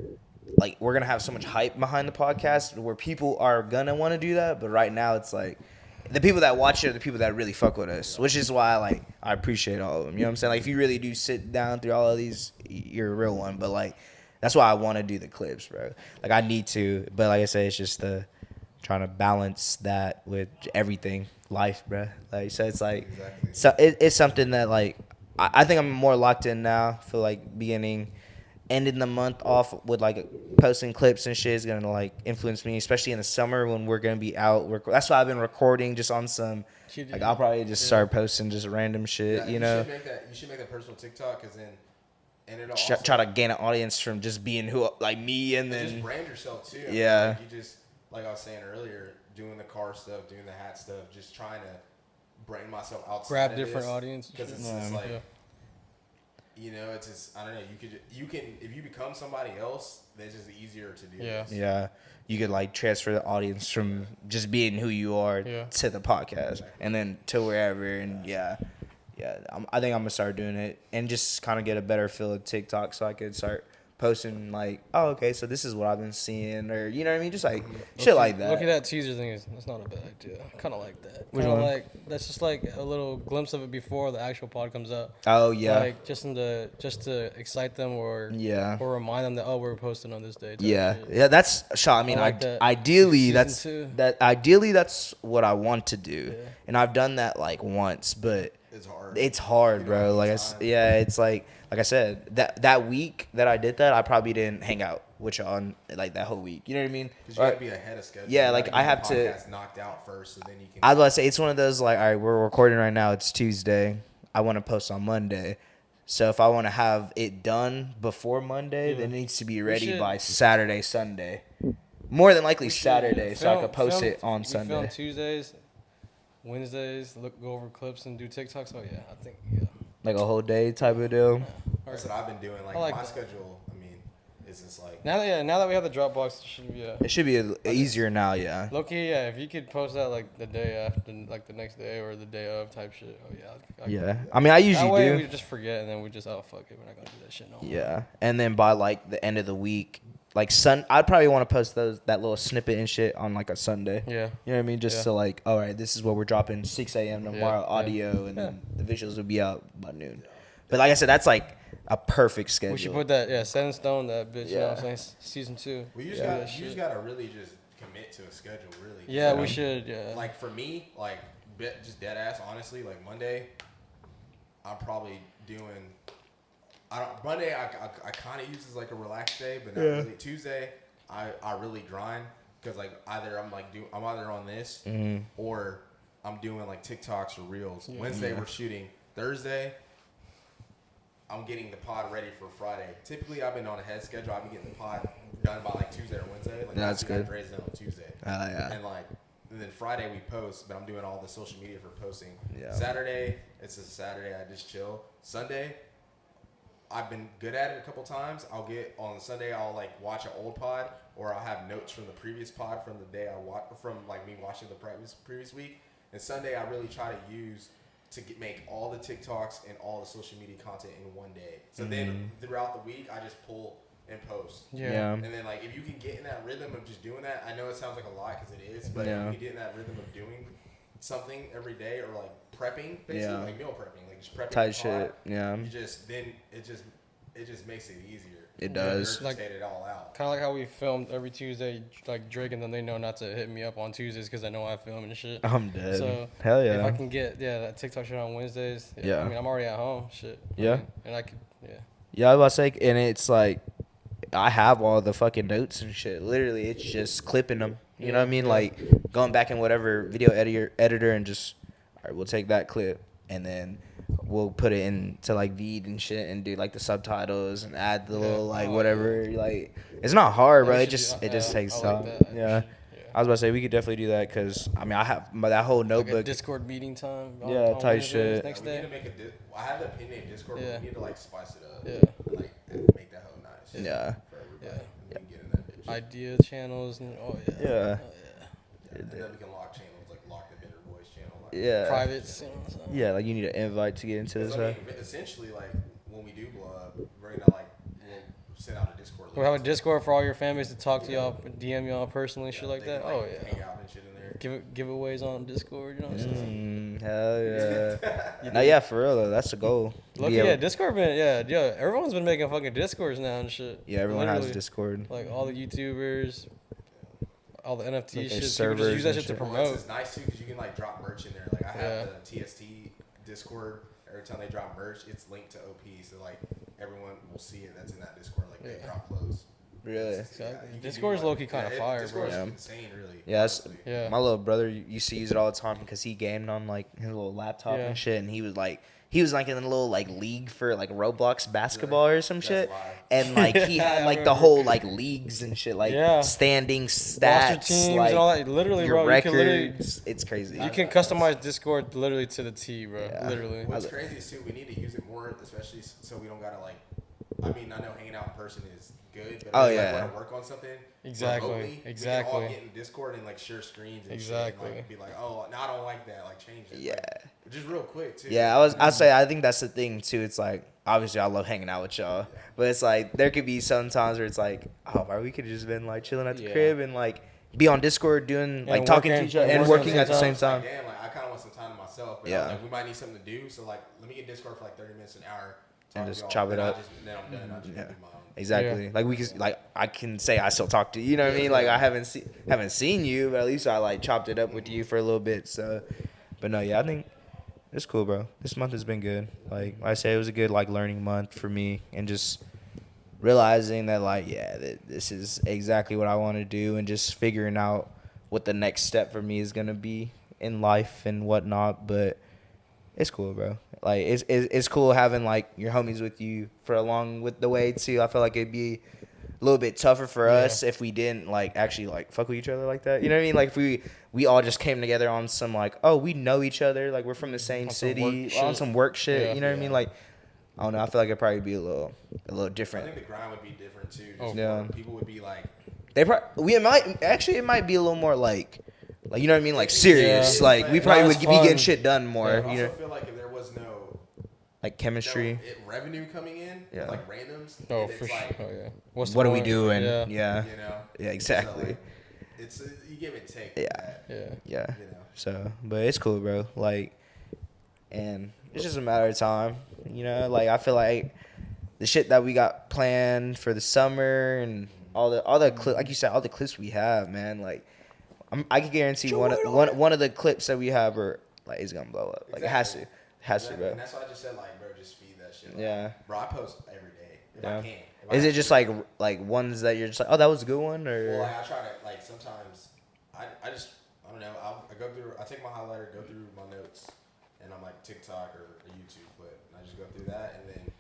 like we're gonna have so much hype behind the podcast where people are gonna want to do that. But right now, it's like the people that watch it are the people that really fuck with us, which is why like I appreciate all of them. You know what I'm saying? Like if you really do sit down through all of these, you're a real one. But like that's why I want to do the clips, bro. Like I need to, but like I say, it's just trying to balance that with everything, life, bro. Like so, it's like Exactly. so it's something that like I think I'm more locked in now. For like ending the month off with like posting clips and shit is gonna like influence me, especially in the summer when we're gonna be out. That's why I've been recording just on some. Like I'll probably just start posting just random shit, Yeah, you know. You should make that personal TikTok because then and it'll Try to gain an audience from just being who like me, and just then brand yourself too. Yeah. Like you just like I was saying earlier, doing the car stuff, doing the hat stuff, just trying to brand myself outside. Grab of different this, audience. because it's Yeah. just like Yeah. you know, it's just, I don't know. You can if you become somebody else, that's just easier to do. Yeah. this. Yeah, you could like transfer the audience from just being who you are Yeah. to the podcast, and then to wherever. And I think I'm gonna start doing it and just kind of get a better feel of TikTok, so I could start posting like, oh, okay, so this is what I've been seeing, or you know what I mean, just like shit like that. Look at that teaser thing. That's not a bad idea. I kind of like that. Which Kind of one? like that's just like a little glimpse of it before the actual pod comes out. Oh yeah, Like just to excite them or Yeah. or remind them that we're posting on this day. type yeah, shit. yeah. That's shot. I mean, I like that. ideally, Season ideally that's what I want to do, Yeah. and I've done that like once, but It's hard. it's hard, You don't bro. have Like, time. it's like I said, that week that I did that, I probably didn't hang out with y'all on like that whole week. You know what I mean? Because you gotta be ahead of schedule. Yeah, You like, gotta I get have the to- podcast knocked out first, so then you can. I was about to say, it's one of those like, all right, we're recording right now. It's Tuesday. I want to post on Monday. So if I want to have it done before Monday, Yeah. then it needs to be ready should- by Saturday, Sunday. More than likely Saturday, so I Film- could post film- it on we Sunday. film Tuesdays, Wednesdays. Go over clips and do TikToks. Oh yeah, I think yeah. Like a whole day type of deal. That's what I've been doing. Like, I like my that. schedule, I mean, is just like. Now that we have the Dropbox, it should be It should be easier now, yeah. low key. Yeah, if you could post that like the day after, like the next day or the day of type shit. Oh yeah. Yeah. I mean, I That usually way do. we just forget and then we just fuck it. We're not gonna do that shit no more. Yeah, and then by like the end of the week, like I'd probably want to post that little snippet and shit on like a Sunday. Yeah. You know what I mean? Just Yeah. so like, all right, this is what we're dropping 6 a.m. tomorrow, Yeah. audio, and Yeah. then the visuals will be out by noon. But like I said, that's like a perfect schedule. We should put that set in stone. That bitch. You know what I'm Yeah. saying? Season 2. Well, you just, Yeah. gotta, That you shit. just gotta really just commit to a schedule, really. Yeah, Yeah. we should. Yeah. Like, for me, like, just dead ass, honestly, like, Monday, I'm probably doing. Monday, I kind of use as like a relaxed day, but not really. Tuesday, I really grind because like either I'm either on this or I'm doing like TikToks or reels. Wednesday we're shooting. Thursday, I'm getting the pod ready for Friday. Typically, I've been on a head schedule. I've been getting the pod done by like Tuesday or Wednesday. Like That's last week, good. Dre's done on Tuesday. Yeah. And then Friday we post, but I'm doing all the social media for posting. Yeah. Saturday, it's a Saturday, I just chill. Sunday, I've been good at it a couple times. I'll get on Sunday, I'll like watch an old pod, or I'll have notes from the previous pod from the day from like me watching the previous week. And Sunday, I really try to use to make all the TikToks and all the social media content in one day. So then throughout the week, I just pull and post. Yeah. And then, like, if you can get in that rhythm of just doing that, I know it sounds like a lot because it is, but Yeah. if you can get in that rhythm of doing something every day or, like, prepping, basically, Yeah. like meal prepping, like just prepping Tight the shit. pot, Yeah. you just, then it just makes it easier. It does. Like, it all out. Kind of like how we filmed every Tuesday, like Drake, and then they know not to hit me up on Tuesdays because I know I film and shit. I'm dead. So Hell if I yeah. can get that TikTok shit on Wednesdays, Yeah. I mean I'm already at home, shit. Yeah. And I could, Yeah, I was about to say, and it's like, I have all the fucking notes and shit. Literally, it's just clipping them. You know what I mean? Yeah. Like, going back in whatever video editor and just, all right, we'll take that clip and then we'll put it into like Veed and shit and do like the subtitles and add the little like Oh, whatever. Like, it's not hard, Yeah, bro. we It should do- just takes I like time. that. Yeah. I was about to say we could definitely do that because I mean I have that whole Like a notebook. Discord meeting time. Yeah, tight Wednesdays, shit. Next We need day. to make I have the opinion of Discord, but Yeah. we need to, like, spice it up. Yeah. Like, make that whole nice. Yeah. For everybody. Yeah. And we can get in that bitch. Idea channels and Yeah. yeah. And then we can lock channels, like lock the Bitter Boys channel. Like, Yeah. Privates. You know, so. Yeah, like you need an invite to get into this. 'cause, I Huh? mean, essentially, like, when we do blow up, we're gonna, like, we'll send out a Discord link. We'll have a Discord for all your families to talk to y'all, DM y'all personally, shit like They that. can, Oh like, hang yeah. out and shit in there. Giveaways on Discord. You know what I'm saying? Hell yeah. No, yeah, for real though. That's the goal. Look, Be yeah, able- Discord been, everyone's been making fucking Discords now and shit. Yeah, everyone has Literally. Discord. Like all the YouTubers, all the NFT Like their shit. People just servers use that and shit to shit. Well, promote. it's nice too because you can, like, drop merch in there. Like, I have the TST Discord. Every time they drop merch, it's linked to OP, so, like, everyone will see it that's in that Discord. Like, they Yeah. drop clothes. Really? Exactly. you can Discord's do, low-key kinda fire, Discord's bro. insane, really. Yeah, that's, honestly. Yeah. my little brother used to use it all the time because he gamed on like his little laptop Yeah. and shit, and he was like in a little like league for like Roblox basketball or some That's shit, wild. and like he had I like the remember. whole like leagues and shit, like Yeah. standing Roster stats, teams like and all that. Literally, your bro. You can literally records. It's crazy. you can customize Discord literally to the T, bro. Yeah. Literally. What's crazy is too, we need to use it more, especially so we don't gotta like. I mean, I know hanging out in person is good, but Oh, if yeah. you want to work on something Exactly, remotely, exactly. we can all get in Discord and like share screens and Exactly. shit, and, like, be like, oh, no, I don't like that, like change it. Yeah. Like, just real quick too. Yeah, I say I think that's the thing too. It's like obviously I love hanging out with y'all, but it's like there could be some times where it's like, oh, why we could have just been like chilling at the Yeah. crib and like be on Discord doing like And talking to working- each other and and working working at the same It's like, time. damn, like I kind of want some time to myself, but Yeah. like we might need something to do, so like let me get Discord for like 30 minutes, an hour, And talk to just y'all, chop it then up. Then I'm done. I just Yeah. do my own. Exactly. Yeah. Like we could like I can say I still talk to you. You know what I mean? Like I haven't seen you, but at least I like chopped it up with you for a little bit. So, but no, yeah, I think it's cool, bro. This month has been good. Like I say, it was a good like learning month for me, and just realizing that like this is exactly what I want to do, and just figuring out what the next step for me is gonna be in life and whatnot. But it's cool, bro. Like it's cool having like your homies with you for along with the way too. I feel like it'd be a little bit tougher for us if we didn't like actually like fuck with each other like that. You know what I mean? Like if we all just came together on some like, oh, we know each other, like we're from the same On some city, work on shit. some work shit. Yeah. You know what I mean? Like I don't know. I feel like it'd probably be a little I different. think the grind would be different too. Just Oh, yeah. People would be like, It might be a little more like you know what I mean? Like serious. Yeah. Like we Not probably as would be getting fun. shit done more. I You also know, feel like if there was no like chemistry. revenue coming in, Yeah. like randoms, Oh, and it's for sure. like, Oh, yeah. What's the What are we point? doing? Yeah. Yeah. you know, Yeah, exactly. So, like, it's you give and take. Yeah. That, Yeah. Yeah. you know. So, but it's cool, bro. Like, and it's just a matter of time. You know, like I feel like the shit that we got planned for the summer and all the clip, like you said, all the clips we have, man. Like, I can guarantee one of the clips that we have are like is gonna blow up. Like it has to, Exactly. bro. And that's why I just said, like, bro, just feed that shit. Like, Yeah. Bro, I post every day if Yeah. I can. If I Is it can. just like ones that you're just like, oh, that was a good one, or? Well, like, I try to like sometimes I don't know. I go through. I take my highlighter, go through my notes, and I'm like TikTok or a YouTube clip, and I just go through that, and then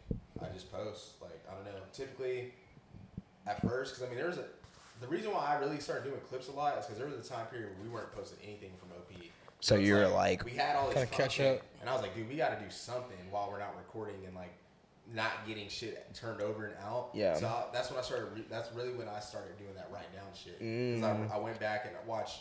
I just post. Like I don't know. Typically, at first, because I mean, the reason why I really started doing clips a lot is because there was a time period where we weren't posting anything from OP. So it's you were like, we had all this Kinda catch content, up. and I was like, dude, we got to do something while we're not recording and like not getting shit turned over and out. Yeah. So that's when I started. That's really when I started doing that write down shit. Mm. Because I went back and I watched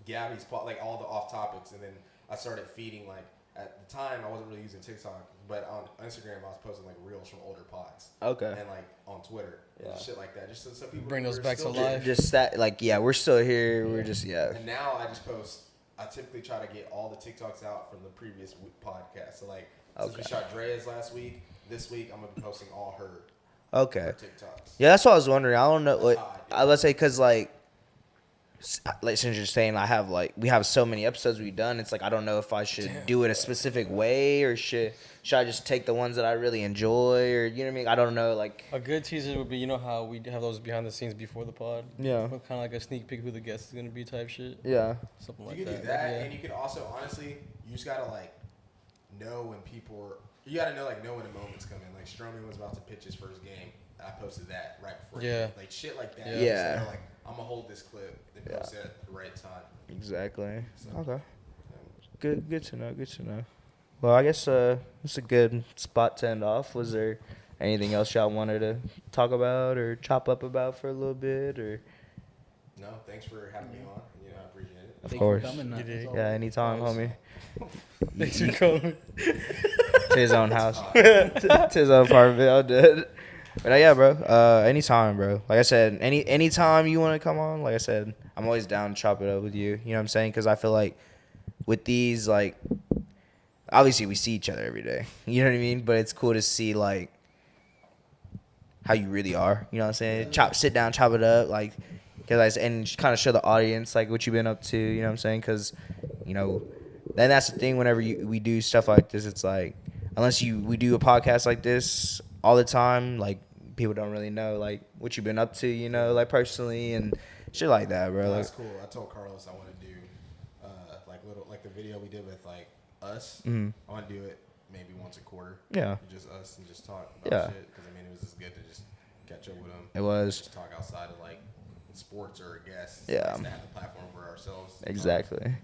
Gabby's like all the off topics, and then I started feeding like at the time I wasn't really using TikTok, but on Instagram I was posting like reels from older pods. okay. And like on Twitter, Yeah. and shit like that, just so people Bring those were back still to there. life. Just that, like, yeah, we're still here. We're just, yeah. And now I just post. I typically try to get all the TikToks out from the previous podcast. So like, since we Okay. shot Drea's last week, this week I'm gonna be posting all her Okay. TikToks. Yeah, that's what I was wondering. I don't know. That's Like, how I do I would say, because, like since you're saying we have so many episodes we've done, it's like I don't know if I should do it a specific way or should I just take the ones that I really enjoy, or you know what I mean? I don't know, like A good teaser would be, you know how we have those behind the scenes before the pod? Yeah. Kind of like a sneak peek who the guest is going to be type shit. yeah, Something You like can that. do that, Yeah. and you can also honestly, you just gotta like know when people are. You gotta know when a moment's coming. Like Stroman was about to pitch his first game, and I posted that right before. Yeah. Like shit like that. Yeah. Yeah. So, like I'm gonna hold this clip and post it at the right time. exactly. So, Okay, good to know. Good to know. Well, I guess it's a good spot to end off. Was there anything else y'all wanted to talk about or chop up about for a little bit, or? No, thanks for having me on. You know, I appreciate it. Of Thank course. you for coming. You did. Yeah, anytime, Always. homie. Thanks for coming. To his own house, to his own apartment. I'm dead. But yeah, bro. Anytime, bro. Like I said, anytime you want to come on, like I said, I'm always down to chop it up with you. You know what I'm saying? Because I feel like with these, like, obviously we see each other every day. You know what I mean? But it's cool to see like how you really are. You know what I'm saying? Sit down, chop it up, like, and kind of show the audience like what you've been up to. You know what I'm saying? Because you know, then that's the thing. Whenever we do stuff like this, it's like unless we do a podcast like this all the time, like people don't really know like what you've been up to, you know, like personally and shit like that, bro. No, Like, that's cool. I told Carlos I want to do like the video we did with like us. mm-hmm. I want to do it maybe once a quarter. Yeah. Just us and just talk about Yeah. shit. Because I mean, it was just good to just catch up with them. It was. Just talk outside of like sports or guests. Yeah. Nice to have the platform for ourselves. Exactly.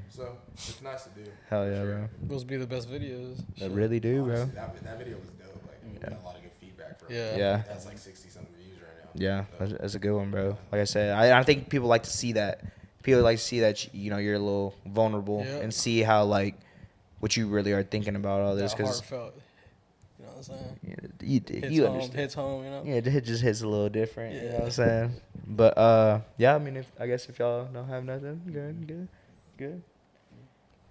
So it's nice to do. Hell for yeah, sure. bro. Those be the best videos. They really do, bro. Honestly, that video was dope. Like, we got a lot of good feedback from it. Yeah. It has like 60-something views right now. Yeah, So, that's a good one, bro. Like I said, I think people like to see that. People like to see that you know you're a little vulnerable Yeah. and see how like what you really are thinking about all this That because heartfelt. You know what I'm saying? you home, understand. hits home, you know? Yeah, it just hits a little different. You know what Yeah. I'm saying? But yeah, I mean, I guess if y'all don't have nothing, good.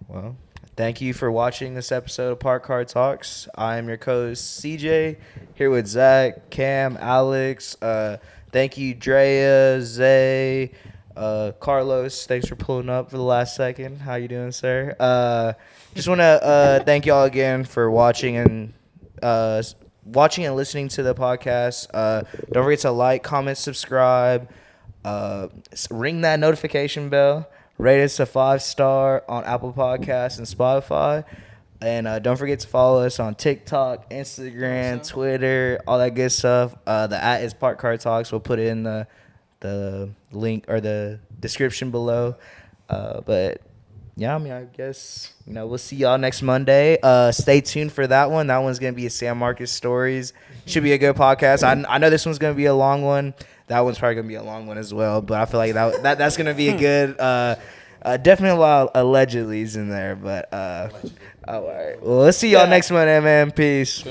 Well, thank you for watching this episode of Park Car Talks. I am your co-host CJ, here with Zach, Cam, Alex. Thank you, Drea, Zay, Carlos. Thanks for pulling up for the last second. How you doing, sir? Just want to thank y'all again for watching and listening to the podcast. Don't forget to like, comment, subscribe, ring that notification bell. Rate us a 5-star on Apple Podcasts and Spotify. And don't forget to follow us on TikTok, Instagram, Twitter, all that good stuff. The @ is Park Car Talks. We'll put it in the link or the description below. But yeah, I mean, I guess, you know, we'll see y'all next Monday. Stay tuned for that one. That one's going to be a San Marcos Stories. Should be a good podcast. I know this one's going to be a long one. That one's probably going to be a long one as well. But I feel like that's going to be a good, definitely a lot of allegedly's in there. But, all right. Well, let's see y'all next Monday, man. Peace.